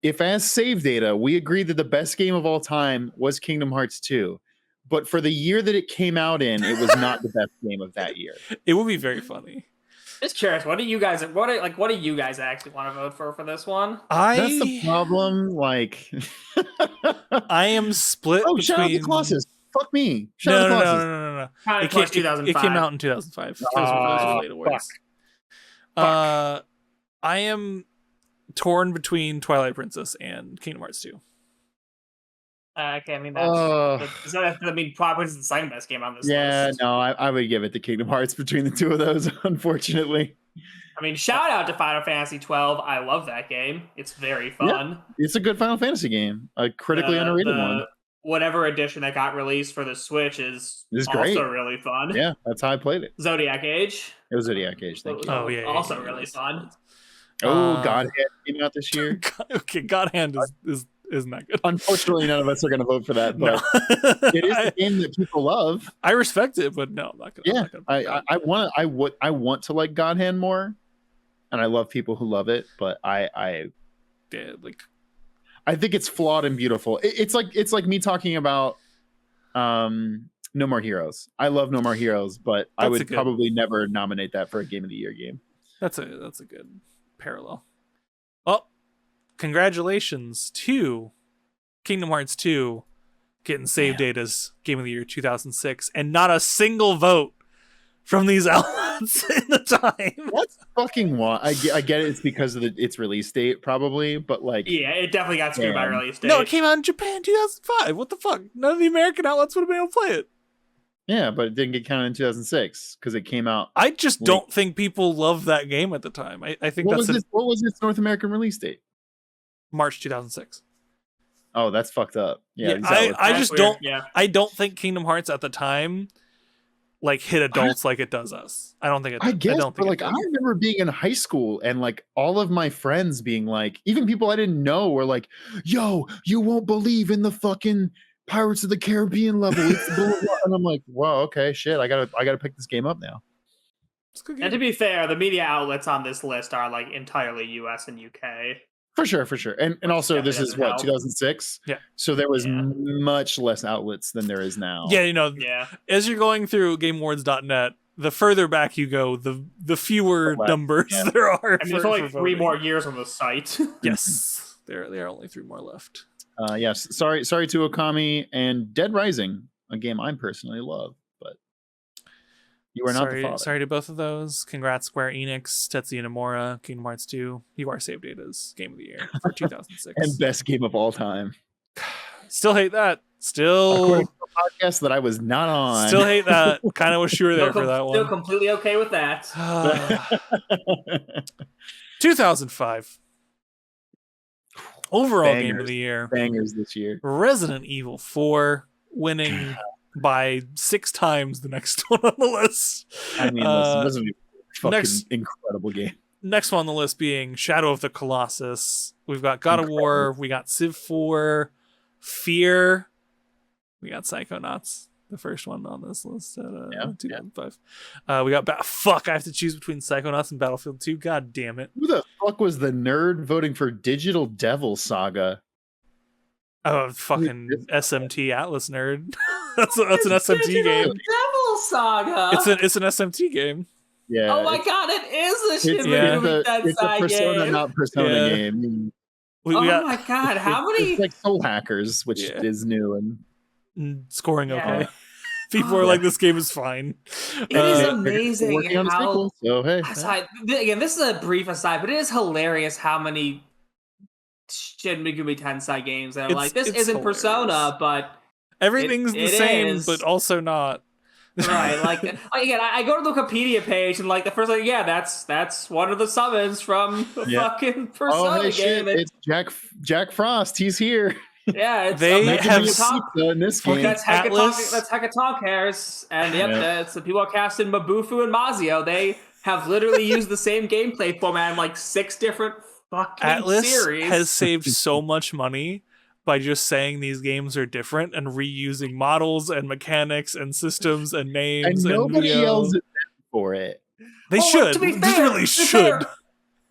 if, as save data, we agreed that the best game of all time was Kingdom Hearts 2, but for the year that it came out in, it was not the best game of that year? It would be very funny. Just curious, what do you guys actually want to vote for this one? That's the problem. Like, I am split. oh, between... shout out to Colossus. Fuck me. Shout out to Colossus. No. It It came out in 2005. Those were late awards. I am torn between Twilight Princess and Kingdom Hearts 2. Okay, I mean, Twilight Princess is the second best game on this list. No, I would give it to Kingdom Hearts between the two of those, unfortunately. I mean, shout out to Final Fantasy 12. I love that game. It's very fun. Yeah, it's a good Final Fantasy game. A critically underrated one. Whatever edition that got released for the Switch is also great. really fun. Yeah, that's how I played it. Zodiac Age. It was Zodiac Age. Thank you. Oh, yeah. Also really fun. Oh, God Hand came out this year. Okay, God Hand isn't that good. Unfortunately, none of us are going to vote for that, but it is a game that people love. I respect it, but no, I'm not going to. Yeah, I want to like God Hand more, and I love people who love it, but I think it's flawed and beautiful. It's like me talking about No More Heroes. I love No More Heroes, but I would probably never nominate that for a Game of the Year game. That's a good parallel. Well, congratulations to Kingdom Hearts 2 getting Save Data's Game of the Year 2006, and not a single vote from these outlets in the time. That's fucking wild. I get it. It's because of its release date, probably, but like, yeah, it definitely got screwed by release date. No, it came out in Japan 2005. What the fuck? None of the American outlets would have been able to play it. Yeah, but it didn't get counted in 2006 because it came out. I just don't think people loved that game at the time. I think what was its North American release date? March 2006. Oh, that's fucked up. Yeah, I just don't. Yeah. I don't think Kingdom Hearts at the time like hit adults like it does us. I don't think it. I remember being in high school and like all of my friends being like, even people I didn't know were like, "Yo, you won't believe in the fucking Pirates of the Caribbean level." It's blah, blah, blah. And I'm like, "Whoa, okay, shit. I gotta pick this game up now." And to be fair, the media outlets on this list are like entirely US and UK. For sure. And also this is what, 2006? Yeah. So there was much less outlets than there is now. Yeah, as you're going through GameAwards.net, the further back you go, the fewer numbers there are. I mean, there's only 3 more years on the site. Yes. There are only 3 more left. Yes. Sorry to Okami and Dead Rising, a game I personally love, but you are not the father. Sorry to both of those. Congrats, Square Enix, Tetsuya Nomura, Kingdom Hearts 2. You are Save Data's Game of the Year for 2006. And best game of all time. Still hate that. According to a podcast that I was not on. Still hate that. Kind of wish you were there for that one. Still completely okay with that. 2005. Overall Bangers. Game of the Year. Bangers this year. Resident Evil 4 winning by 6 times the next one on the list. I mean, Resident Evil fucking incredible game. Next one on the list being Shadow of the Colossus. We've got God of War. We got Civ 4. Fear. We got Psychonauts. The first one on this list at 2005. We got fuck. I have to choose between Psychonauts and Battlefield 2. God damn it. Who the fuck was the nerd voting for Digital Devil Saga? Oh, fucking SMT Atlas nerd. that's an SMT game. Devil Saga. It's an SMT game. Yeah. Oh my god, it is a It's a Persona, not Persona game. My god, how many? It's like Soul Hackers, which is new and scoring okay. People are like, this game is fine. It is amazing how. So hey, again, this is a brief aside, but it is hilarious how many Shin Megami Tensei games that are like, this isn't hilarious. Persona, but Everything's the it same, is. but also not. Right, like again, I go to the Wikipedia page and like the first, like, yeah, that's one of the summons from the Yeah. fucking Oh, Persona hey, shit! game. It's Jack Frost. He's here. Yeah, it's They that's have pizza in this game. That's Atlas- That's Hekaton Cares, and yep, Yeah. that's the people casting Mabufu and Mazio. They have literally used the same gameplay format in like 6 different fucking Atlas series. has saved so much money by just saying these games are different and reusing models and mechanics and systems and And names nobody video. yells at them for it. They Oh, should. to be They fair, really to be should. To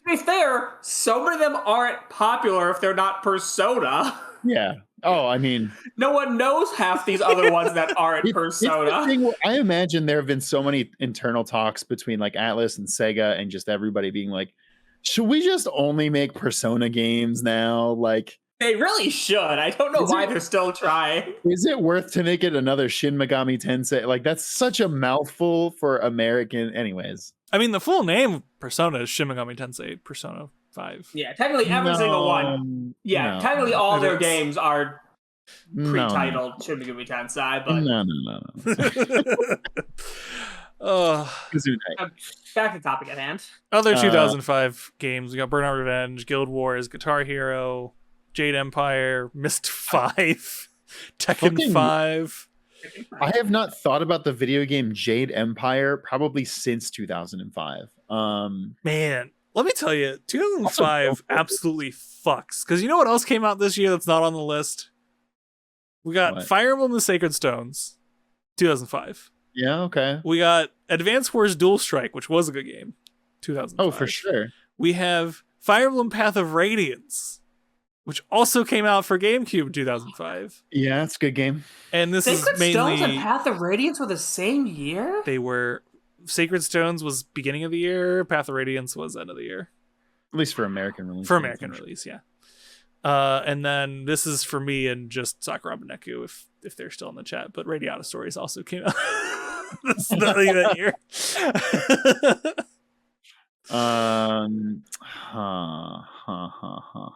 be fair, so many of them aren't popular if they're not Persona. Yeah. Oh, I mean, No one knows half these other ones that aren't it's the Persona. thing where I imagine there have been so many internal talks between like Atlas and Sega and just everybody being like, should we just only make Persona games now? Like, They really should. I don't know Is why it- they're still trying. is it worth to make it another Shin Megami Tensei? Like, that's such a mouthful for American. Anyways, I mean, the full name of Persona is Shin Megami Tensei Persona 5. Yeah, technically every single one. Yeah, no, technically all It their is. games are no, pre-titled Shin Megami Tensei, but No. Gesundheit. back to the topic at hand. Other 2005 games, we got Burnout Revenge, Guild Wars, Guitar Hero, Jade Empire, Myst 5, Tekken Fucking- 5. I have not thought about the video game Jade Empire probably since 2005. Man, let me tell you, 2005 Also, absolutely fucks. Because you know what else came out this year that's not on the list? We got What? Fire Emblem The Sacred Stones, 2005. Yeah, okay. We got Advance Wars Dual Strike, which was a good game, 2005. Oh, for sure. We have Fire Emblem Path of Radiance, which also came out for GameCube in 2005. Yeah, it's a good game. And this Sacred is mainly Stones and Path of Radiance were the same year? they were Sacred Stones was beginning of the year, Path of Radiance was end of the year. At least for American release. For American release, yeah. And then this is for me and just Sakura Neku if they're still in the chat, but Radiata Stories also came out this that year.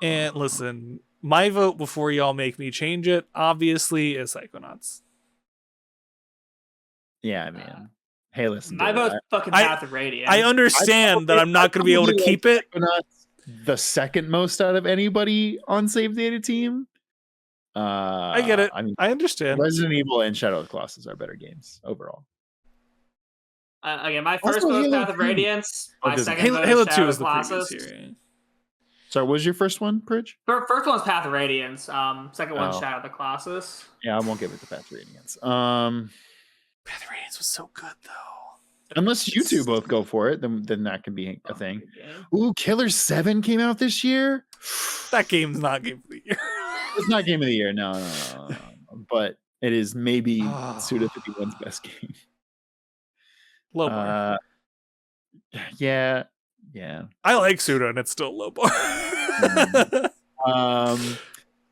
And listen, my vote before y'all make me change it, obviously, is Psychonauts. Yeah, man. Hey, listen. My dude, vote's fucking I- Path of Radiance. I understand that I'm not going to be able to keep it. Psychonauts the second most out of anybody on Save Data Team. I get it. I mean, I understand. Resident Evil and Shadow of the Colossus are better games overall. Again, my first Also, vote is Halo Path of 2. Radiance. Oh, My does- second Halo, vote Halo is 2 Shadow is of the Colossus. previous year. So, what was your first one, Pridge? First one's Path of Radiance. Second one's Oh. Shadow of the Colossus. Yeah, I won't give it the Path Radiance. Path of Radiance was so good, though. Unless you two both go for it, then that can be a thing. Good game. Ooh, Killer 7 came out this year. That game's not game of the year. It's not game of the year, no. But it is maybe Oh. Suda 51's best game. Low bar. Yeah. I like Suda, and it's still low bar.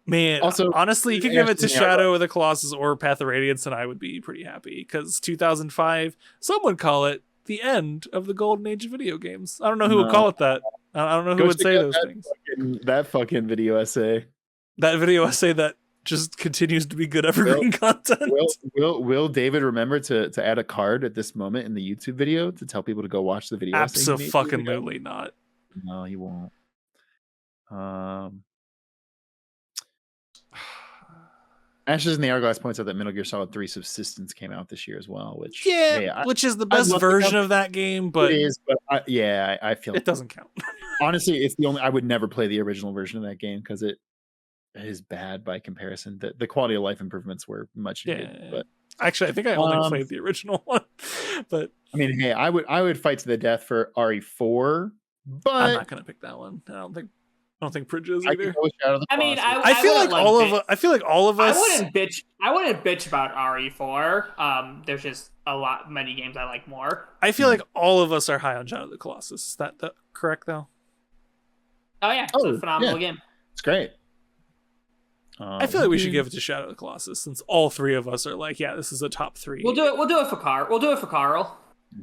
Man, Also, honestly, you could give it to Ashley, yeah, Shadow of the Colossus or Path of Radiance, and I would be pretty happy. Because 2005, some would call it the end of the golden age of video games. I don't know who would No. call it that. I don't know who Go would say check out those that things. That fucking video essay. That video essay that just continues to be good evergreen content. Will David remember to add a card at this moment in the YouTube video to tell people to go watch the video? essay he made years ago? Absolutely not. No, he won't. Ashes in the Hourglass points out that Metal Gear Solid 3 Subsistence came out this year as well, which Yeah, which is the best love to version have- of that game, but it is. But I feel it doesn't count. honestly, it's the only. I would never play the original version of that game because it is bad by comparison. The quality of life improvements were much needed. Yeah. But Actually, I think I only Um, played the original one, but I mean, hey, I would fight to the death for RE4, I'm but not gonna pick that one. I don't think Bridge is I either. could go with Shadow of the I mean, Colossus. I feel like wouldn't, all bitch- of I feel like all of us. I wouldn't bitch about RE4. There's just many games I like more. I feel like all of us are high on Shadow of the Colossus. Is that correct though? Oh yeah, it's Oh, a phenomenal yeah. game. It's great. I feel like we should give it to Shadow of the Colossus since all three of us are like, yeah, this is a top 3. We'll do it. We'll do it for Carl. We'll do it for Carl.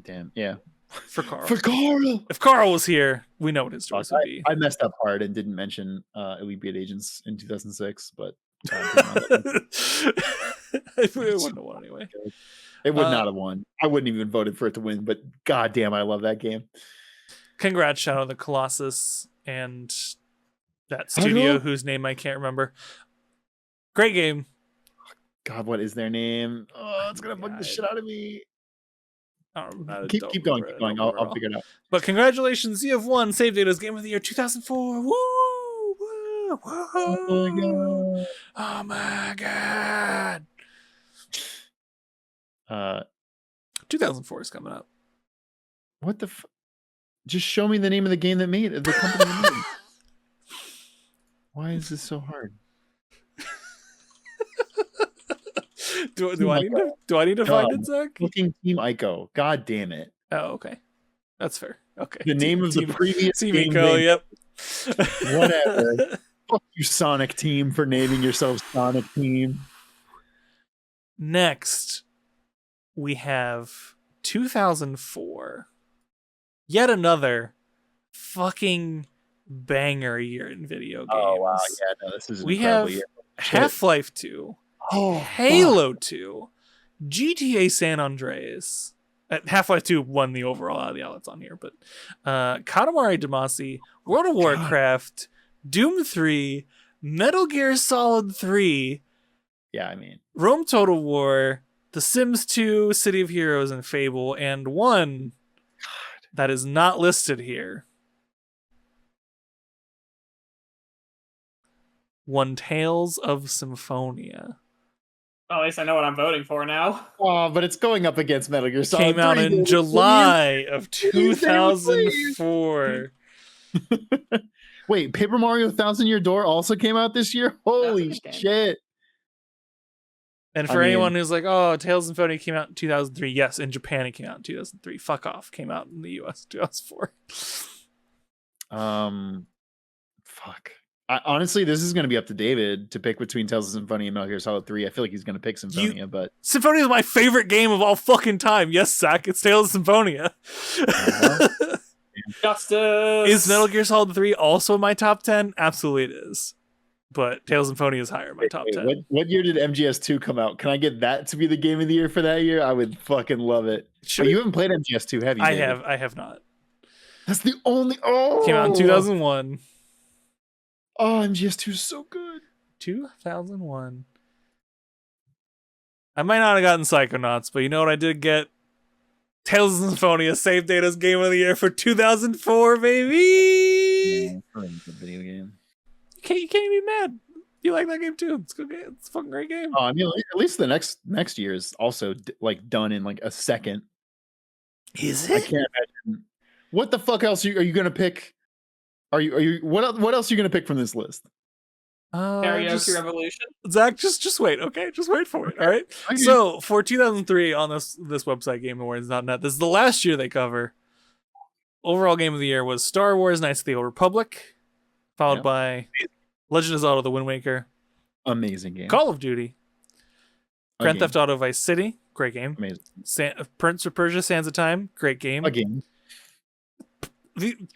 Damn, yeah. for Carl. For Carl. If Carl was here, we know what his choice would be. I messed up hard and didn't mention Elite Beat Agents in 2006, but It wouldn't have won anyway. It would not have won. I wouldn't even voted for it to win, but goddamn, I love that game. Congrats, Shadow of the Colossus and that studio whose name I can't remember. Great game. God, what is their name? Oh, it's gonna bug the shit out of me. Keep going. I'll figure it out. But congratulations, you have won Save Data's Game of the Year 2004. Woo! Woo! Woo! Oh my god! 2004 is coming up. What the? Just show me the name of the game that made it. The company that made it. Why is this so hard? Do I need to find it, Zach? Looking Team Ico. God damn it. Oh, okay. That's fair. Okay. The name of the previous Team game. Ico, yep. Whatever. Fuck you, Sonic Team, for naming yourself Sonic Team. Next, we have 2004. Yet another fucking banger year in video games. Oh, wow. Yeah, no, this is we have Half-Life 2. Halo 2, GTA San Andreas. Half-Life 2 won the overall out of the outlets on here, but Katamari Damacy, World of Warcraft, Doom 3, Metal Gear Solid 3. Yeah, I mean, Rome Total War, The Sims 2, City of Heroes, and Fable, and one that is not listed here. Won Tales of Symphonia. Well, at least I know what I'm voting for now. Oh, but it's going up against Metal Gear Solid. Came out in July of 2004. Wait, Paper Mario Thousand Year Door also came out this year? Holy shit. And for anyone who's like, oh, Tales of Symphonia came out in 2003. Yes, in Japan it came out in 2003. Fuck off. Came out in the US in 2004. Fuck. Honestly, this is going to be up to David to pick between Tales of Symphonia and Metal Gear Solid 3. I feel like he's going to pick Symphonia, but Symphonia is my favorite game of all fucking time. Yes, Zach, it's Tales of Symphonia. Justice. Is Metal Gear Solid 3 also my top 10? Absolutely it is. But Tales of Symphonia is higher in my top 10. What year did MGS2 come out? Can I get that to be the game of the year for that year? I would fucking love it. You haven't played MGS2, have you? David? I have not. That's the only Came out in 2001. Oh, MGS2 is so good. 2001. I might not have gotten Psychonauts, but you know what I did get? Tales of Symphonia, Save Data's Game of the Year for 2004, baby! Yeah, video game. You can't even be mad. You like that game too. It's a good game. It's a fucking great game. Oh, I mean, at least the next year is also like done in like a second. Is it? I can't imagine. What the fuck else are you going to pick? Are you what else are you gonna pick from this list? Karaoke Revolution. Zach, just wait, okay? Just wait for it. All right. Okay. So for 2003 on this website, GameAwards.net, this is the last year they cover. Overall game of the year was Star Wars: Knights of the Old Republic, followed by Legend of Zelda: The Wind Waker. Amazing game. Call of Duty. Grand Theft Auto Vice City, great game. Amazing. Prince of Persia: Sands of Time, great game. Again.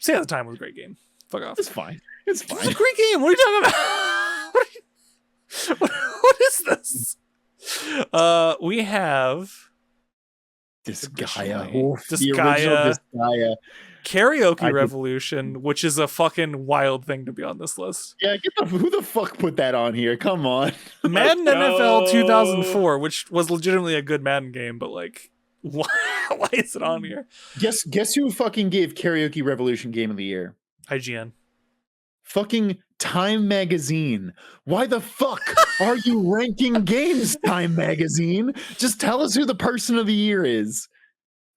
Sands of Time was a great game. Fuck off. It's fine. It's fine. It's a great game. What are you talking about? what is this? We have Disgaea. Disgaea. Karaoke Revolution, which is a fucking wild thing to be on this list. Yeah, who the fuck put that on here? Come on. Madden NFL 2004, which was legitimately a good Madden game, but like, why is it on here? Guess who fucking gave Karaoke Revolution Game of the Year? IGN. Fucking Time Magazine. Why the fuck are you ranking games, Time Magazine? Just tell us who the person of the year is.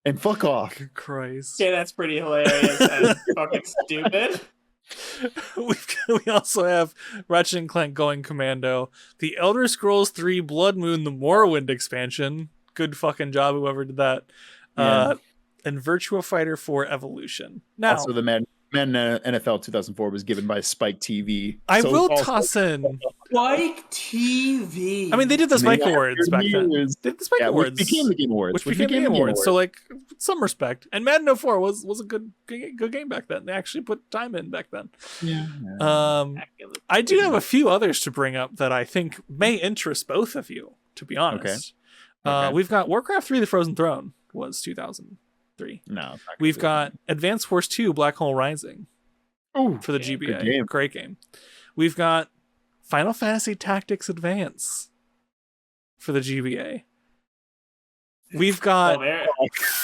And fuck off. Good Christ. Yeah, that's pretty hilarious and fucking stupid. We also have Ratchet & Clank Going Commando, The Elder Scrolls 3 Blood Moon, the Morrowind expansion. Good fucking job, whoever did that. Yeah. And Virtua Fighter 4 Evolution. Now, also, the Madden NFL 2004 was given by Spike TV. I will toss in Spike TV. I mean, they did the Spike Yeah, Awards back then. years. They did the Spike Yeah, Awards. which became the Game Awards. Which became the Game Awards. So, like, some respect. And Madden 04 was a good game back then. They actually put time in back then. Yeah. I do have a few others to bring up that I think may interest both of you, to be honest. Okay. We've got Warcraft 3 The Frozen Throne was 2003. No. it's not gonna We've be got Advance Wars 2 Black Hole Rising Ooh, for the good GBA. game. Great game. We've got Final Fantasy Tactics Advance for the GBA. We've got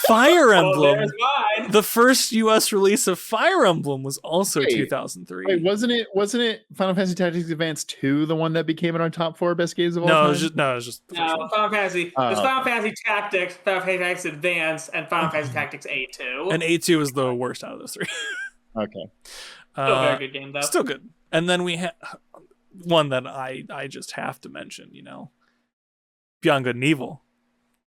Fire Emblem. there's mine. The first US release of Fire Emblem was also Wait, 2003. Wait, wasn't it Final Fantasy Tactics Advance 2 the one that became in our top 4 best games of all no, time? it was just the first No, one. Final Fantasy. Oh, There's okay. Final Fantasy Tactics, Final Fantasy Tactics Advance, and Final Fantasy Tactics A2. And A2 is the worst out of those three. Okay. Still a very good game, though. Still good. And then we have one that I just have to mention, Beyond Good and Evil,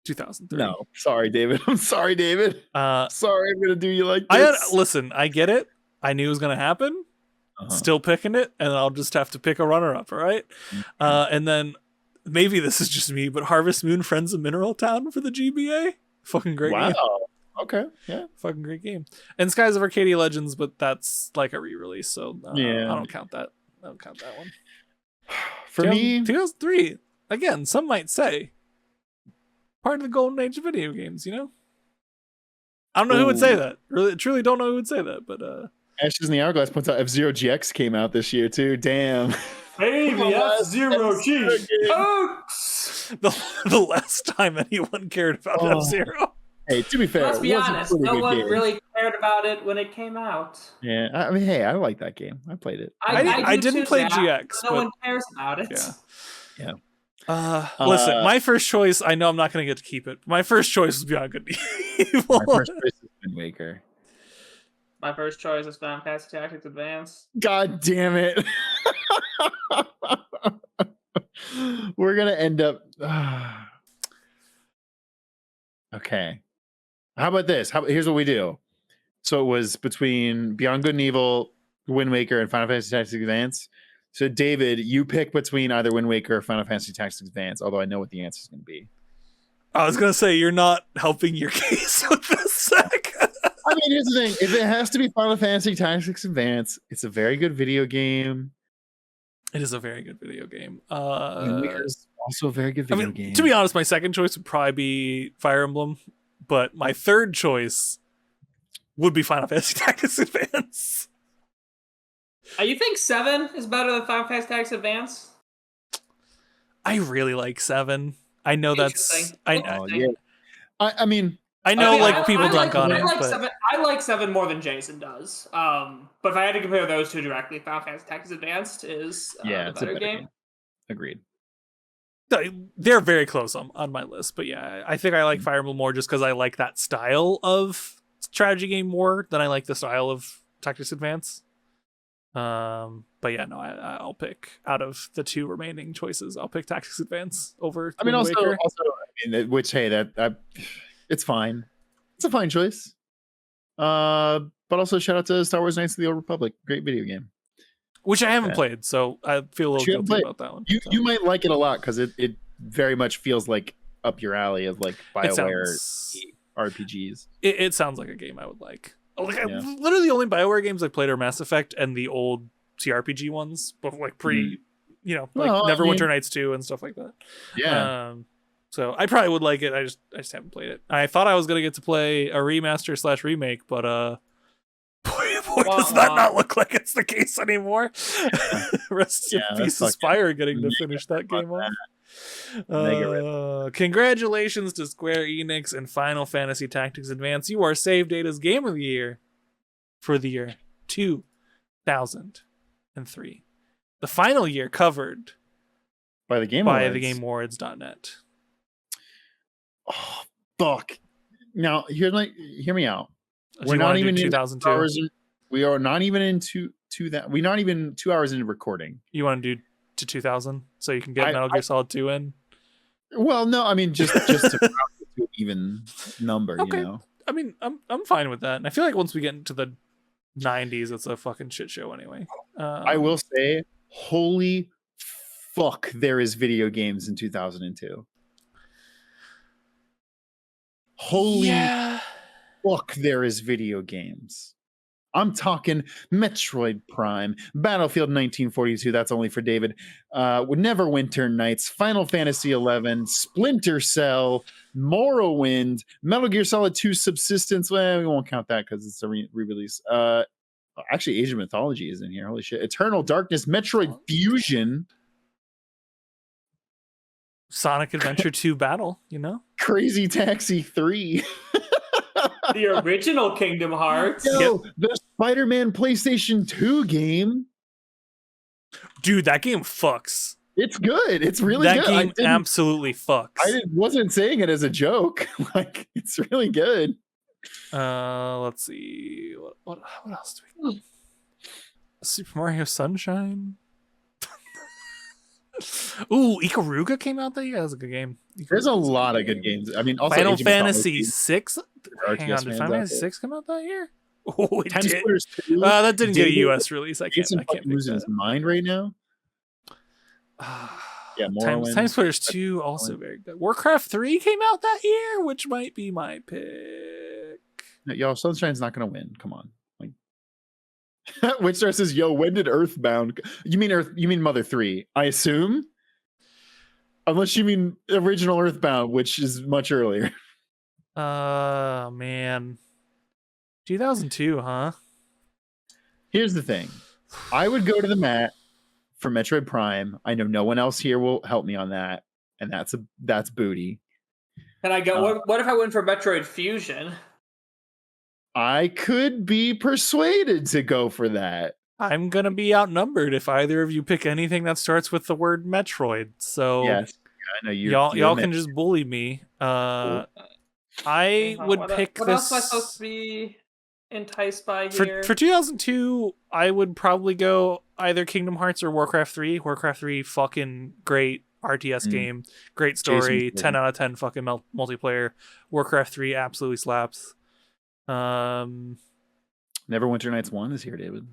2003. No, sorry, David. I'm sorry, David. Sorry, I'm gonna do you like this. Listen, I get it. I knew it was gonna happen. Uh-huh. Still picking it, and I'll just have to pick a runner-up, all right? And then maybe this is just me, but Harvest Moon Friends of Mineral Town for the GBA, fucking great Wow. game. Okay. Yeah. Fucking great game. And Skies of Arcadia Legends, but that's like a re-release, so Yeah. I don't count that. I don't count that one. For me, 2003. Again, some might say part of the golden age of video games. I don't know who would say Ooh. that. Really, truly don't know who would say that. But Ashes in the Hourglass points out F-Zero GX came out this year too. Damn. Baby, F-Zero G. F-Zero game. Oops. the last time anyone cared about Oh. F-Zero. Hey, to be fair, Let's be it was a honest, pretty no good one game. really cared about it when it came out. Yeah, I mean, hey, I like that game. I played it. I do didn't too, play Zach, GX, No but one cares about it. yeah. Yeah. Listen, my first choice, I know I'm not going to get to keep it. My first choice was Beyond Good and Evil. My first choice is Wind Waker. My first choice is Final Fantasy Tactics Advance. God damn it. We're gonna end up. Okay. How about this? Here's what we do. So it was between Beyond Good and Evil, Wind Waker, and Final Fantasy Tactics Advance. So David, you pick between either Wind Waker or Final Fantasy Tactics Advance, although I know what the answer is going to be. I was going to say, you're not helping your case with this, Zach. I mean, here's the thing. If it has to be Final Fantasy Tactics Advance, it's a very good video game. It is a very good video game. Wind Waker is also a very good video game. To be honest, my second choice would probably be Fire Emblem, but my third choice would be Final Fantasy Tactics Advance. You think 7 is better than Final Fantasy Tactics Advance? I really like 7. I know that's Interesting. Oh, yeah. I mean, I know Okay, like people dunk on it, I like but 7. I like 7 more than Jason does. But if I had to compare those two directly, Final Fantasy Tactics Advanced is yeah, the it's a better better game. game. Agreed. they're very close on my list. But yeah, I think I like Fire Emblem more just because I like that style of strategy game more than I like the style of Tactics Advance. But yeah, no, I'll pick out of the two remaining choices. I'll pick Tactics Advance over. I mean, Wind Waker. I mean, which hey, that it's fine. It's a fine choice. But also shout out to Star Wars: Knights of the Old Republic. Great video game. Which I haven't played, so I feel a little You haven't guilty played? about that one. You might like it a lot because it very much feels like up your alley of like It BioWare sounds, RPGs. it sounds like a game I would like. Yeah. Literally, the only BioWare games I played are Mass Effect and the old CRPG ones, but like pre, Well, I Neverwinter mean- Nights 2 and stuff like that. Yeah. So I probably would like it. I just haven't played it. I thought I was gonna get to play a remaster / remake, but boy, does that not look like it's the case anymore. Rest Yeah, in that's peace, fucking Aspire getting to finish that game off. Congratulations to Square Enix and Final Fantasy Tactics Advance. You are Save Data's Game of the Year for the year 2003. The final year covered by the Game by Awards. thegameawards.net. Oh fuck! Now hear me out. Do We're you not wanna do even in 2002. hours. We are not even into that. We're not even 2 hours into recording. You want to do to 2000 so you can get I- Metal Gear Solid 2 in? Well, no, I mean just to round it to an even number. Okay. You know. I mean, I'm fine with that. And I feel like once we get into the 90s, it's a fucking shit show anyway. I will say, holy fuck there is video games in 2002. Holy fuck there is video games. I'm talking Metroid Prime, Battlefield 1942, that's only for David, Neverwinter Nights, Final Fantasy XI, Splinter Cell, Morrowind, Metal Gear Solid 2 Subsistence. Well, we won't count that because it's a re-release. Actually, Asian Mythology is in here. Holy shit. Eternal Darkness, Metroid Fusion, Sonic Adventure 2 Battle, you know? Crazy Taxi 3. The original Kingdom Hearts. Yo, the Spider-Man PlayStation 2 game. Dude, that game fucks. It's good. It's really that good. That game absolutely fucks. Wasn't saying it as a joke. Like, it's really good. Let's see. What else do we got? Super Mario Sunshine. Ooh, Ikaruga came out that year. That was a good game. There's a lot of good games. I mean, also Final Age of Fantasy Mythology. 6. Hang on, did Final Fantasy 6 come out that year? Oh, it Time did. Splitters 2. That didn't get a David- US release. I can't Jason pick fucking losing his that. mind right now. Yeah, Morrowind. Time Splitters 2 also very good. Warcraft 3 came out that year, which might be my pick. Yo, Sunshine's not gonna win. Come on. Like Witchstar says, yo, when did Earthbound? You mean Mother 3, I assume? Unless you mean original Earthbound, which is much earlier. Man. 2002, huh? Here's the thing. I would go to the mat for Metroid Prime. I know no one else here will help me on that, and that's booty. Can I go? What if I went for Metroid Fusion? I could be persuaded to go for that. I'm gonna be outnumbered if either of you pick anything that starts with the word Metroid. So Yes, I know you. y'all can just bully me. I would pick what this. else am I supposed to be enticed by For here? 2002, I would probably go either Kingdom Hearts or Warcraft 3. Warcraft 3, fucking great RTS game, great story, Jason's 10 out of 10 fucking multiplayer. Warcraft 3 absolutely slaps. Neverwinter Nights 1 is here, David.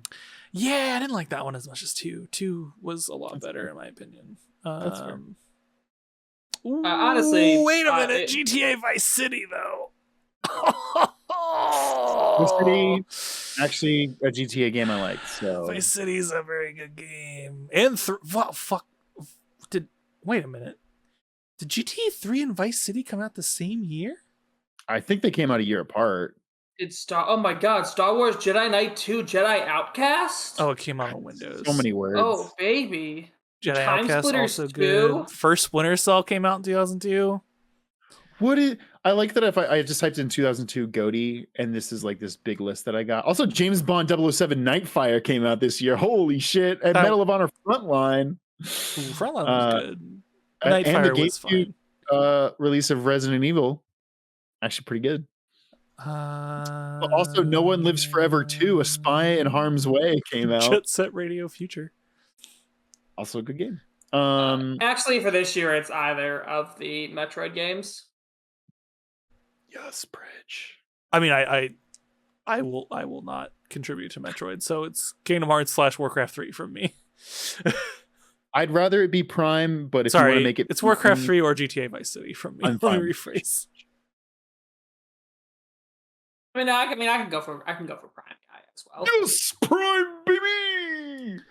Yeah, I didn't like that one as much as 2. 2 was a lot better in my opinion. That's fair. Honestly, wait a minute, GTA Vice City though. Vice City, actually, a GTA game I like. So Vice City is a very good game. And wait a minute. Did GTA 3 and Vice City come out the same year? I think they came out a year apart. Oh my god, Star Wars Jedi Knight 2 Jedi Outcast? Oh, it came out on Windows. So many words. Oh, baby. Jedi Time Outcast Splitters also 2? good. First Splinter Cell came out in 2002. I like that if I just typed in 2002 GOTY, and this is like this big list that I got. Also, James Bond 007 Nightfire came out this year. Holy shit. And Medal of Honor Frontline. Frontline was good. And the Nightfire was fine. release of Resident Evil. Actually pretty good. But also, No One Lives Forever 2, A Spy in Harm's Way came out. Jet Set Radio Future. Also a good game. Actually, for this year, it's either of the Metroid games. Yes, Bridge. I mean, I will not contribute to Metroid, so it's Kingdom Hearts / Warcraft 3 from me. I'd rather it be Prime, but if you want to make it, it's Warcraft 3 or GTA Vice City from me. Let me rephrase. I can go for Prime Guy as well. Yes, Prime, baby!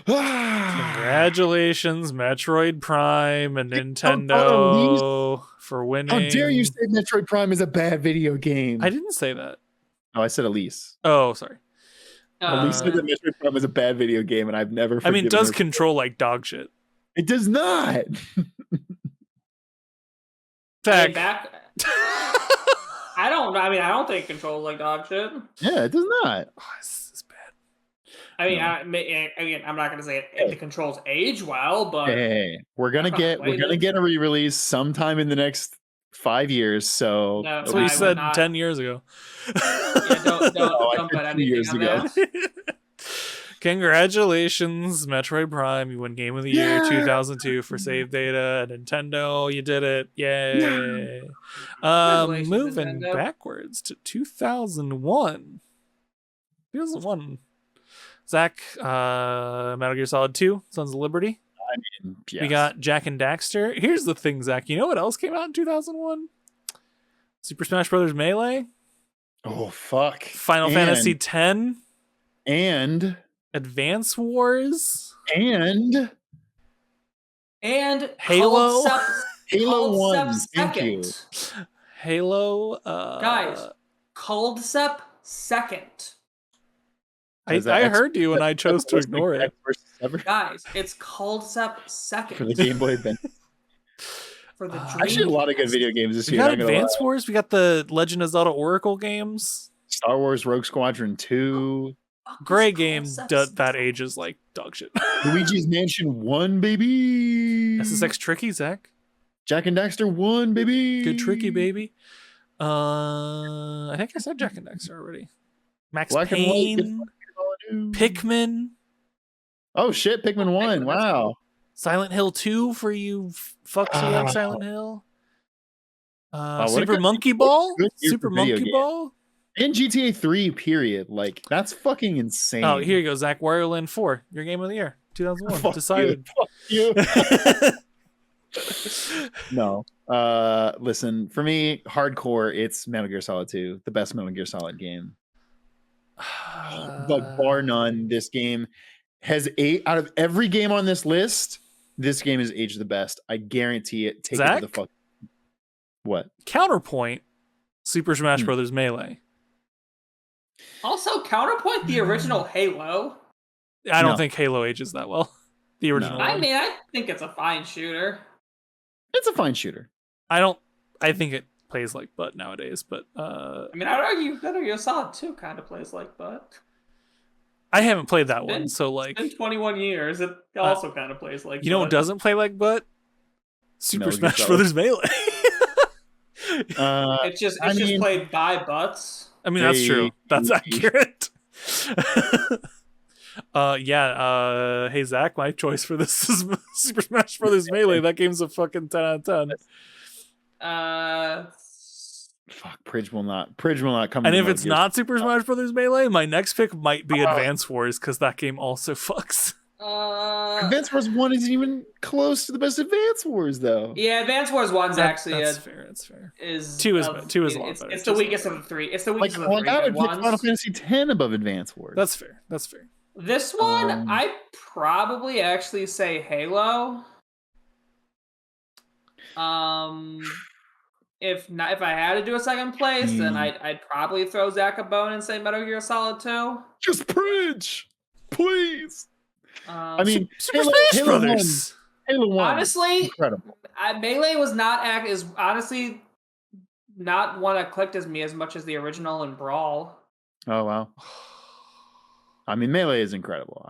Congratulations, Metroid Prime and Nintendo for winning. How dare you say Metroid Prime is a bad video game? I didn't say that. No, I said Elise. Oh, sorry. Elise said that Metroid Prime is a bad video game, and I've never. I mean, it does her. control like dog shit. It does not. I don't think it controls like dog shit. Yeah, it does not. Oh, this is bad. I'm not gonna say it controls age well, but hey, we're gonna get a re-release sometime in the next 5 years. So that's what you said 10 years ago. Don't put anything on that. Congratulations, Metroid Prime. You win Game of the Year 2002 for Save Data. Nintendo, you did it. Yay. Moving Nintendo. backwards to 2001. 2001. Zach, Metal Gear Solid 2, Sons of Liberty. I We got Jak and Daxter. Here's the thing, Zach. You know what else came out in 2001? Super Smash Bros. Melee. Oh fuck. Final Fantasy X. And Advance Wars. And Halo. Halo 1. Thank you. Halo. Guys, Culdcept second. I heard you and I chose to ignore it. Guys, it's Culdcept second. For the Game Boy Advance. For the actually, a lot of good video games this We year. got Advance Wars. We got the Legend of Zelda Oracle games. Star Wars Rogue Squadron 2. Great game. That age is like dog shit. Luigi's Mansion 1, baby. SSX Tricky, Zach. Jak and Daxter 1, baby. Good Tricky, baby. I think I said Jak and Daxter already. Max Black and Payne. White. Pikmin. Oh shit, Pikmin 1. Wow. Silent Hill 2 for you fucks who like Silent Hill. what a Super good- Monkey Ball. good year Super for video Monkey games. Ball. And GTA 3, period. Like, that's fucking insane. Oh, here you go, Zach. Wario Land 4. Your game of the year. 2001. Fuck Decided. You. No. Listen, for me, hardcore, it's Metal Gear Solid 2. The best Metal Gear Solid game. Like, bar none, this game has out of every game on this list, this game is aged the best. I guarantee it. Take Zach? it to the fuck. What? Counterpoint. Super Smash Bros. Melee. Also, counterpoint the original Halo. I don't No. think Halo ages that well. The original No. I one. mean, I think it's a fine shooter. It's a fine shooter. I think it plays like butt nowadays, but I mean, I'd argue Metal Gear Solid 2 kind of plays like butt. I haven't played that Been- one, so like, In 21 years, it also kind of plays like you know what butt. doesn't play like butt? Super Metal Gear Smash Solid. Brothers Melee. It's just I mean- played by butts. I mean, that's true. That's Hey. accurate. Hey Zach, my choice for this is Super Smash Brothers Melee. That game's a fucking 10 out of 10. Fuck, Pridge will not come. And to if Metal it's Gear not Super Smash Brothers Melee, my next pick might be Advance Wars because that game also fucks. Advance Wars 1 isn't even close to the best Advance Wars, though. Yeah, Advance Wars 1's actually That's fair. That's fair. is Two is a lot better. It's It's the just- weakest of the three. It's the Like, weakest of the well, three I would good pick Final ones. Fantasy X above Advance Wars. That's fair. That's fair. This one, Um, I'd probably actually say Halo. If I had to do a second place, then I'd probably throw Zach a bone and say Metal Gear Solid 2. just Pridge, please. I mean, Super Halo- Smash Halo Brothers. Halo 1, honestly, incredible. Melee was not is honestly not one that clicked as me as much as the original and Brawl. Oh wow. I mean, Melee is incredible.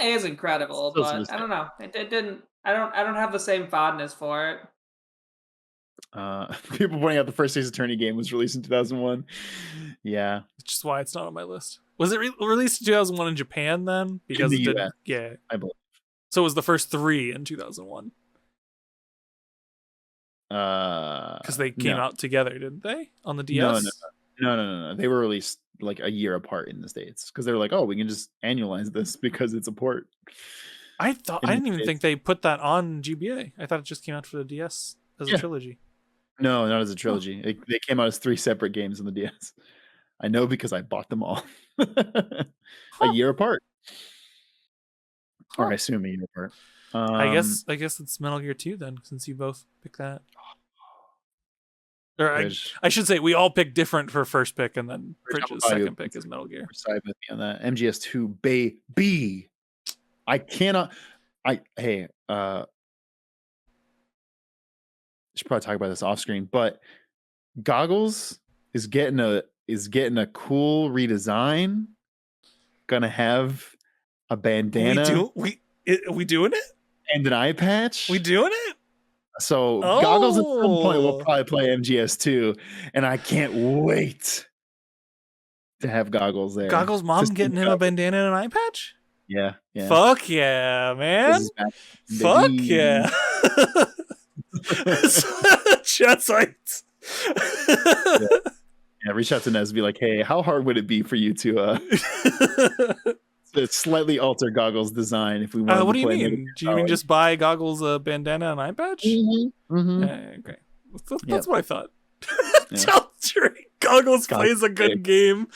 Melee is incredible, Still but to this I don't know. It didn't. I don't have the same fondness for it. People pointing out the first Ace Attorney game was released in 2001. Yeah, Which is why it's not on my list. Was it released in 2001 in Japan then? Because the it didn't. US. Yeah. I believe. So it was the first 3 in 2001 because they came no. out together, didn't they? On the DS. No. They were released like a year apart in the States because they were like, oh, we can just annualize this because it's a port. I in didn't the even States. think they put that on GBA. I thought it just came out for the DS as a Yeah. trilogy. No, not as a trilogy. They came out as 3 separate games on the DS. I know because I bought them all a year apart. Or I assume a year apart. I guess it's Metal Gear 2 then, since you both picked that. Or Bridge, I should say we all picked different for first pick, and then Bridge, Bridge's I'll buy you second a pick is Metal Gear. side with me on that. MGS2 baby. I cannot. Hey. Should probably talk about this off screen, but Goggles is getting a cool redesign. Gonna have a bandana We doing it? and an eye patch. We doing it? So Goggles at some point will Oh. probably play MGS2, and I can't wait to have Goggles there. Goggles' mom System getting him a Goggles. bandana and an eye patch? Yeah. Fuck yeah, This man. is back, Fuck baby. yeah. Chat sites. Yeah, reach out to Nez and be like, hey, how hard would it be for you to to slightly alter Goggles' design if we want What to do you play mean? Do you mean just buy Goggles, a bandana, and eye patch? Okay, that's what I thought. Yeah. Tell Drake Goggles God, plays a good game.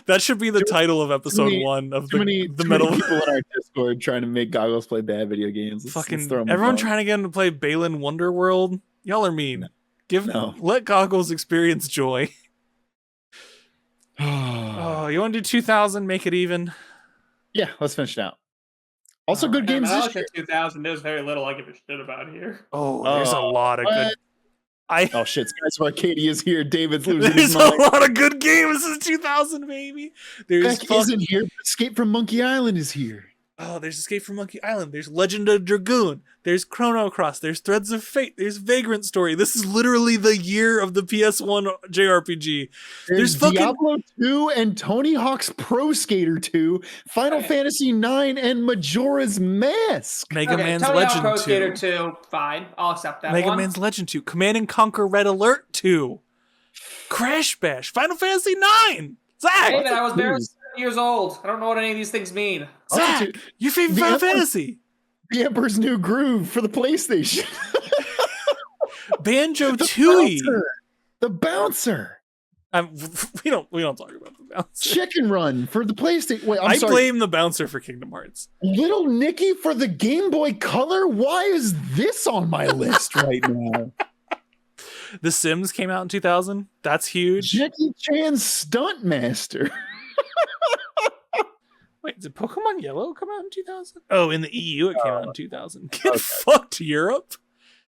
That should be the title of episode 1 of the Metal Metal. people in our Discord trying to make Goggles play bad video games. Let's Fucking throw 'em a everyone bone. trying to get him to play Balin Wonderworld. Y'all are mean. Let Goggles experience joy. Oh, you want to do 2000? Make it even. Yeah, let's finish it out. Also, good Yeah, games man, I this looked year. at 2000. There's very little I give a shit about here. Oh, there's a lot of good. Oh shit! Skies of Arcadia is here. David's losing There's his a mind. lot of good games in 2000, baby. There's Beck isn't here. But Escape from Monkey Island is here. Oh, there's Escape from Monkey Island. There's Legend of Dragoon. There's Chrono Cross. There's Threads of Fate. There's Vagrant Story. This is literally the year of the PS1 JRPG. There's Diablo 2 and Tony Hawk's Pro Skater 2, Final Fantasy 9, and Majora's Mask. Mega Man's Tony Hawk Legend Pro 2. Skater 2, fine. I'll accept that Mega one. Man's Legend 2. Command and Conquer Red Alert 2. Crash Bash. Final Fantasy 9. Zach! David, I was barely 7 years old. I don't know what any of these things mean. Zach, your favorite Final Fantasy. The Emperor's New Groove for the PlayStation. Banjo-Tooie. The Bouncer. We don't talk about the Bouncer. Chicken Run for the PlayStation. Wait, I blame the Bouncer for Kingdom Hearts. Little Nicky for the Game Boy Color. Why is this on my list right now? The Sims came out in 2000. That's huge. Jackie Chan's Stunt Master. Wait, did Pokemon Yellow come out in 2000? Oh, in the EU it came out in 2000. Get fucked, Europe.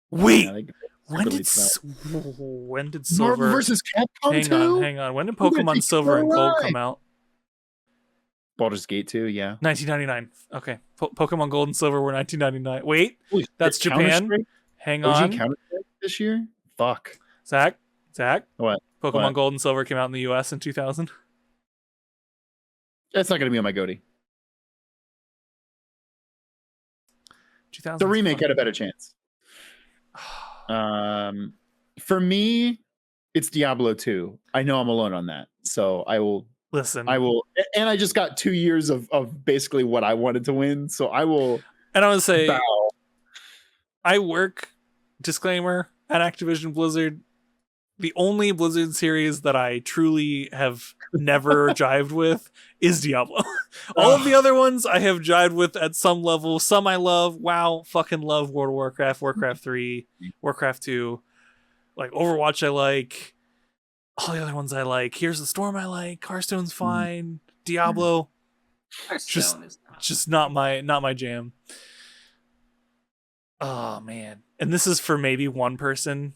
Wait, when did Silver Marvel vs. Capcom 2? Hang on. When did Pokemon Silver and Gold come out? Baldur's Gate 2, yeah. 1999. Okay, Pokemon Gold and Silver were 1999. Wait, that's Japan. Counter-Strike? Hang OG on. Counter-Strike this year? Fuck. Zach. What? Pokemon What? Gold and Silver came out in the US in 2000. That's not going to be on my goatee. 2000. The remake had a better chance. For me, it's Diablo 2. I know I'm alone on that. So I will listen. And I just got 2 years of basically what I wanted to win. So I will. And I would say, bow. I work, disclaimer, at Activision Blizzard. The only Blizzard series that I truly have never jived with is Diablo. All of the other ones I have jived with at some level. Some I love. WoW, fucking love World of Warcraft, Warcraft 3, Warcraft 2. Like Overwatch I like. All the other ones I like. Here's the Storm I like. Hearthstone's fine. Diablo, just not my jam. Oh man. And this is for maybe one person.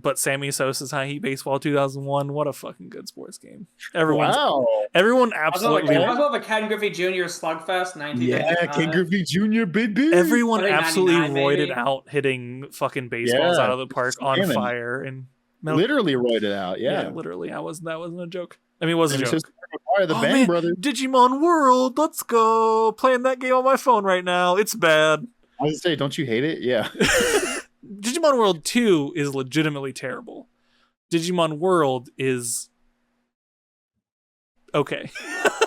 But Sammy Sosa's High Heat Baseball 2001, what a fucking good sports game. Everyone absolutely. I love a Ken Griffey Jr. Slugfest 1999. Yeah, Ken Griffey Jr. baby. Everyone absolutely roided maybe. out hitting fucking baseballs out of the park on fire and literally roided out. Yeah, literally. That wasn't a joke. I mean, it was a joke. The Bang Brothers. Digimon World, let's go. Playing that game on my phone right now. It's bad. I was gonna say, don't you hate it? Yeah. Digimon World 2 is legitimately terrible. Digimon World is okay.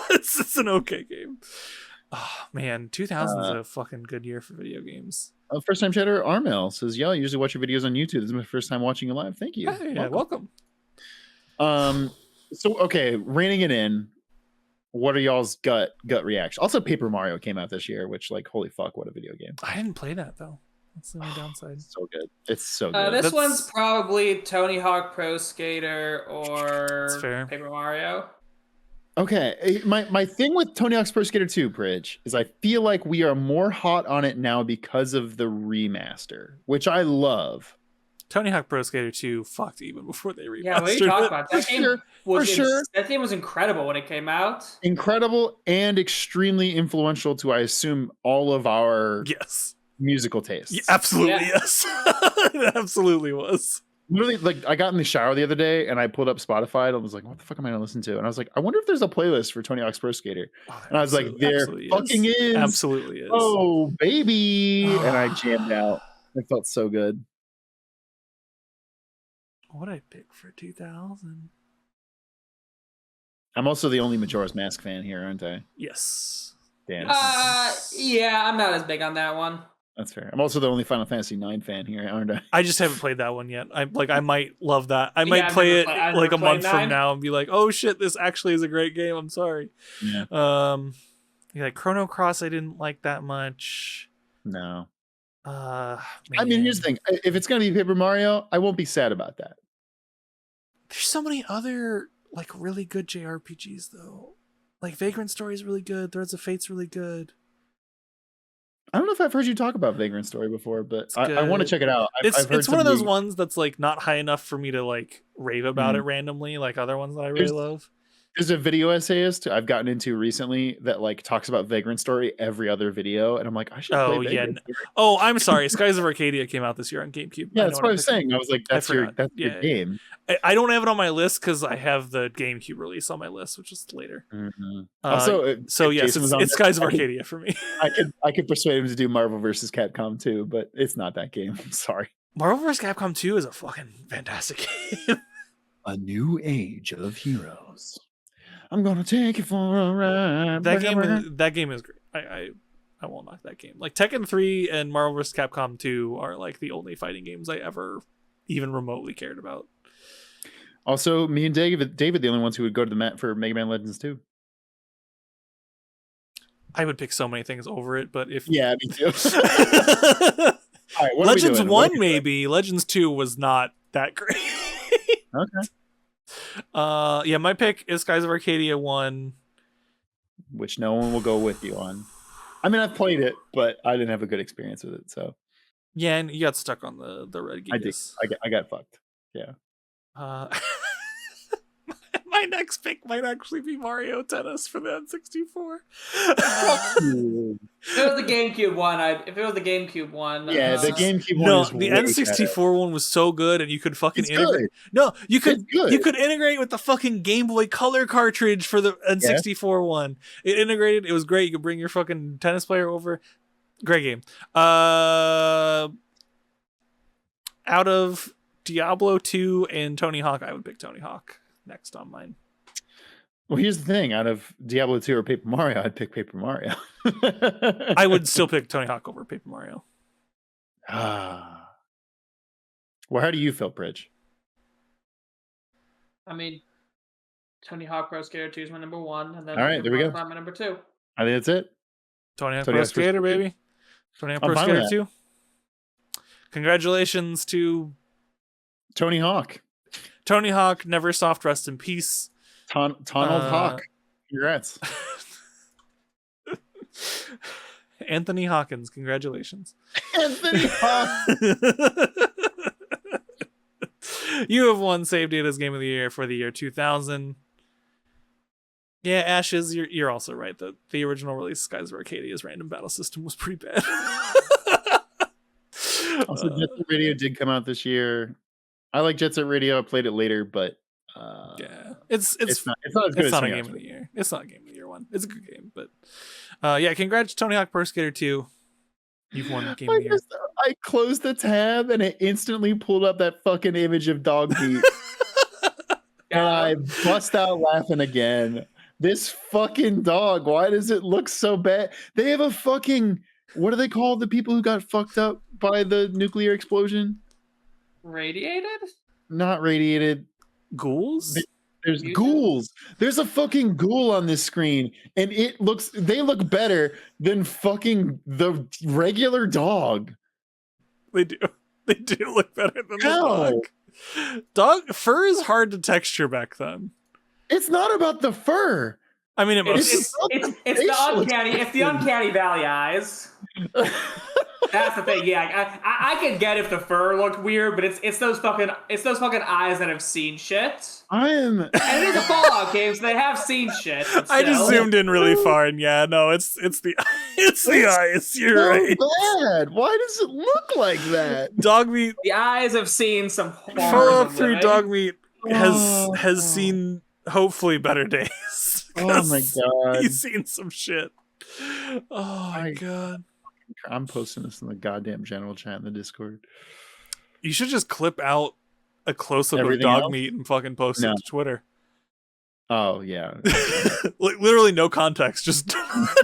it's an okay game. Oh man, 2000 is a fucking good year for video games. First time chatter Armel says, "Yo, I usually watch your videos on YouTube. This is my first time watching you live. Thank you. Yeah, welcome. So okay, reining it in. What are y'all's gut reaction? Also, Paper Mario came out this year, which like holy fuck, what a video game! I didn't play that though. That's the only downside. So good. It's so good. This one's probably Tony Hawk Pro Skater or fair. Paper Mario. Okay, my thing with Tony Hawk's Pro Skater 2, Bridge, is I feel like we are more hot on it now because of the remaster, which I love. Tony Hawk Pro Skater 2 fucked even before they remastered Yeah, what are you talking about? That game was that game was incredible when it came out. Incredible and extremely influential to, I assume, all of our musical tastes. Yeah, absolutely, yes. It absolutely was. Literally, like, I got in the shower the other day and I pulled up Spotify and I was like, what the fuck am I gonna listen to? And I was like, I wonder if there's a playlist for Tony Hawk's Pro Skater. And I was like, there fucking is. Absolutely is. Oh, baby. And I jammed out. It felt so good. What I pick for 2000? I'm also the only Majora's Mask fan here, aren't I? Yes. Damn. Yeah, I'm not as big on that one. That's fair. I'm also the only Final Fantasy IX fan here, aren't I? I just haven't played that one yet. I might love that. I might I've play never it play- I've like a never played month from 9. now and be like, oh shit, this actually is a great game. I'm sorry. Yeah. Yeah, like Chrono Cross, I didn't like that much. No. Man. I mean, here's the thing. If it's gonna be Paper Mario, I won't be sad about that. There's so many other like really good JRPGs though. Like Vagrant Story is really good. Threads of Fate's really good. I don't know if I've heard you talk about Vagrant Story before, but It's I want to good. check it out. It's one of those ones that's like not high enough for me to like rave about it randomly, like other ones that I really love. There's a video essayist I've gotten into recently that like talks about Vagrant Story every other video, and I'm like, I should play Vagrant Story. Oh, I'm sorry. Skies of Arcadia came out this year on GameCube. Yeah, that's what I was saying. I was like, that's your game. I don't have it on my list because I have the GameCube release on my list, which is later. Also, so yes, it's Skies of Arcadia for me. I could persuade him to do Marvel vs. Capcom 2, but it's not that game. I'm sorry. Marvel vs. Capcom 2 is a fucking fantastic game. A new age of heroes. I'm gonna take you for a ride. That game is great. I won't knock that game. Like Tekken 3 and Marvel vs. Capcom 2 are like the only fighting games I ever even remotely cared about. Also, me and David, the only ones who would go to the mat for Mega Man Legends 2. I would pick so many things over it, but if me too. All right, Legends 1 maybe. Legends 2 was not that great. Okay. Yeah, my pick is Skies of Arcadia 1, which no one will go with you on. I mean, I've played it, but I didn't have a good experience with it. So yeah, and you got stuck on the red Gigas. I got fucked. Yeah. My next pick might actually be Mario Tennis for the N64. If it was the GameCube one, if it was the GameCube one, yeah, the GameCube one. No, the N64 one was so good, and you could fucking integrate. Good. No, you could integrate with the fucking Game Boy Color cartridge for the N64 one. It integrated. It was great. You could bring your fucking tennis player over. Great game. Out of Diablo 2 and Tony Hawk, I would pick Tony Hawk next on mine. Well, here's the thing. Out of Diablo 2 or Paper Mario, I'd pick Paper Mario. I would still pick Tony Hawk over Paper Mario. Well, how do you feel, Bridge? I mean, Tony Hawk Pro Skater 2 is my number 1, and then all right, there we go. My number 2. I think that's it. Tony Hawk Pro Skater, baby. Tony Hawk Pro Skater 2. Congratulations to Tony Hawk. Tony Hawk, Neversoft, rest in peace. Tonald Hawk. Congrats. Anthony Hawkins, congratulations. Anthony Hawk. You have won Save Data's Game of the Year for the year 2000. Yeah, Ashes, you're also right. The original release of Skies of Arcadia's random battle system was pretty bad. Also, Jet Set Radio did come out this year. I like Jet Set Radio. I played it later, but yeah, it's not as good as a game of the year. It's not a game of the year one. It's a good game, but yeah, congrats Tony Hawk Pro Skater 2. You've won game of the year. I closed the tab and it instantly pulled up that fucking image of Dogmeat. And I bust out laughing again. This fucking dog, why does it look so bad? They have a fucking, what do they call the people who got fucked up by the nuclear explosion? Radiated? Not radiated. Ghouls? There's ghouls. There's a fucking ghoul on this screen, and they look better than fucking the regular dog. They do. They do look better than the dog. Dog fur is hard to texture back then. It's not about the fur. I mean, it's the uncanny valley eyes. That's the thing. Yeah, I can get if the fur looked weird, but it's those fucking eyes that have seen shit. And it is a Fallout game, so they have seen shit. I just zoomed in really far, and yeah, no, it's the eyes. You're so right. Bad. Why does it look like that? Dogmeat. The eyes have seen some. Fallout 3 Dogmeat has seen hopefully better days. Oh my god, he's seen some shit. Oh my god. I'm posting this in the goddamn general chat in the Discord. You should just clip out a close-up of Dogmeat and fucking post it to Twitter. Oh yeah. Like literally no context, just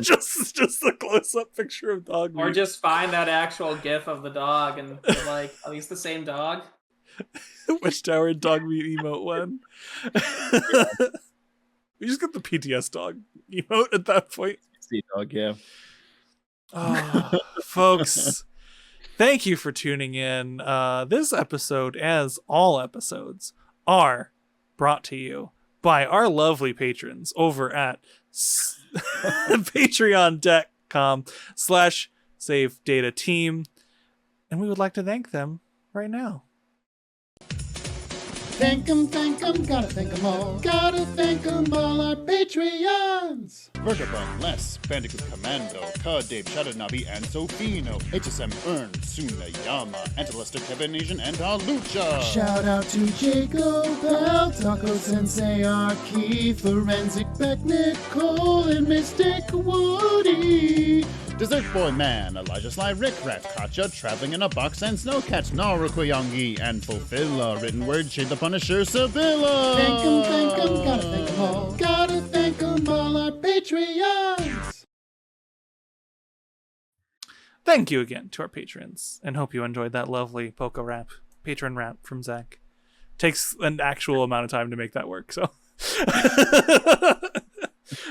just a close up picture of dog Or meat. just find that actual GIF of the dog and be like, at least the same dog. Which tower dog meat emote when? We just got the PTS dog emote at that point. Sea dog, yeah. Oh, folks, thank you for tuning in. This episode, as all episodes, are brought to you by our lovely patrons over at patreon.com/SaveDataTeam. And we would like to thank them right now. Thank 'em, gotta thank 'em all. Gotta thank 'em all, our Patreons. Vergabun, Les, Bandicoot Commando, Cud, Dave, Shadownabi, and Sofino, HSM, Ern, Sunayama, Antilister, Kevin, Asian, and Alucha. Shout out to Jacob, Bell, Taco Sensei, Arky, Forensic, Beck, Nicole, and Mystic Woody. Dessert Boy Man, Elijah Sly, Rick Rat, Katja, Traveling in a Box, and Snowcat, Narukoyangi, and Fulfilla, Written Word, Shade the Punisher, Sibilla. Thank 'em, gotta thank 'em all. Gotta thank 'em all, our Patreons. Thank you again to our patrons, and hope you enjoyed that lovely Poco rap, patron rap from Zach. Takes an actual amount of time to make that work, so.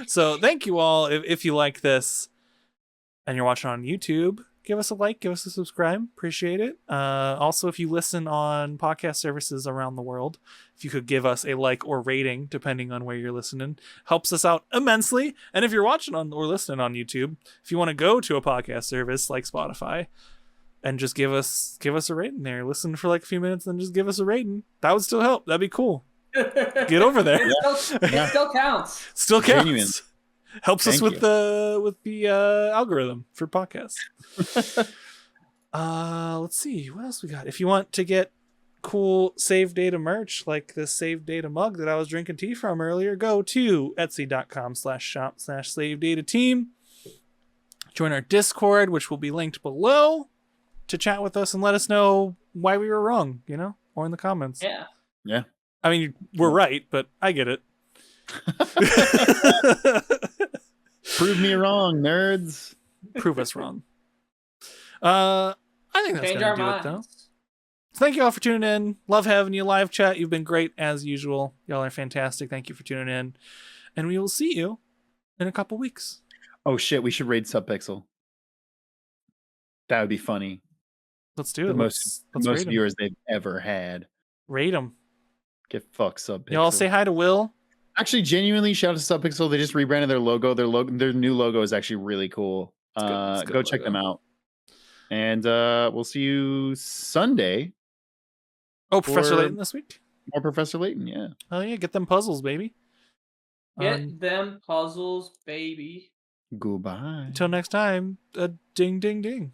So thank you all. If you like this and you're watching on YouTube, give us a like, give us a subscribe. Appreciate it. Also, if you listen on podcast services around the world, if you could give us a like or rating, depending on where you're listening, helps us out immensely. And if you're watching on or listening on YouTube, if you want to go to a podcast service like Spotify and just give us a rating there, listen for like a few minutes and just give us a rating, that would still help. That'd be cool. Get over there. It still counts. Still counts. Genuine. Helps us Thank with the algorithm for podcasts. Let's see what else we got. If you want to get cool Save Data merch like this Save Data mug that I was drinking tea from earlier, go to etsy.com/shop/SaveDataTeam. Join our Discord, which will be linked below, to chat with us and let us know why we were wrong, or in the comments. Yeah. Yeah. I mean, we're right, but I get it. Prove me wrong, nerds. Prove us wrong. I think that's Change gonna our do minds. it, though. Thank you all for tuning in. Love having you live chat. You've been great as usual. Y'all are fantastic. Thank you for tuning in, and we will see you in a couple weeks. Oh shit, we should raid Subpixel. That would be funny. Let's do it. The most let's most rate 'em. viewers they've ever had. Rate them. Get fucked, Subpixel. Y'all say hi to Will. Actually, genuinely, shout out to Subpixel. They just rebranded their logo. Their new logo is actually really cool. It's a good Go check them logo. out. And we'll see you Sunday. Oh, Professor Or- Layton this week. More Professor Layton, yeah. Oh yeah, get them puzzles, baby. Get them puzzles, baby. Goodbye. Until next time, ding ding ding.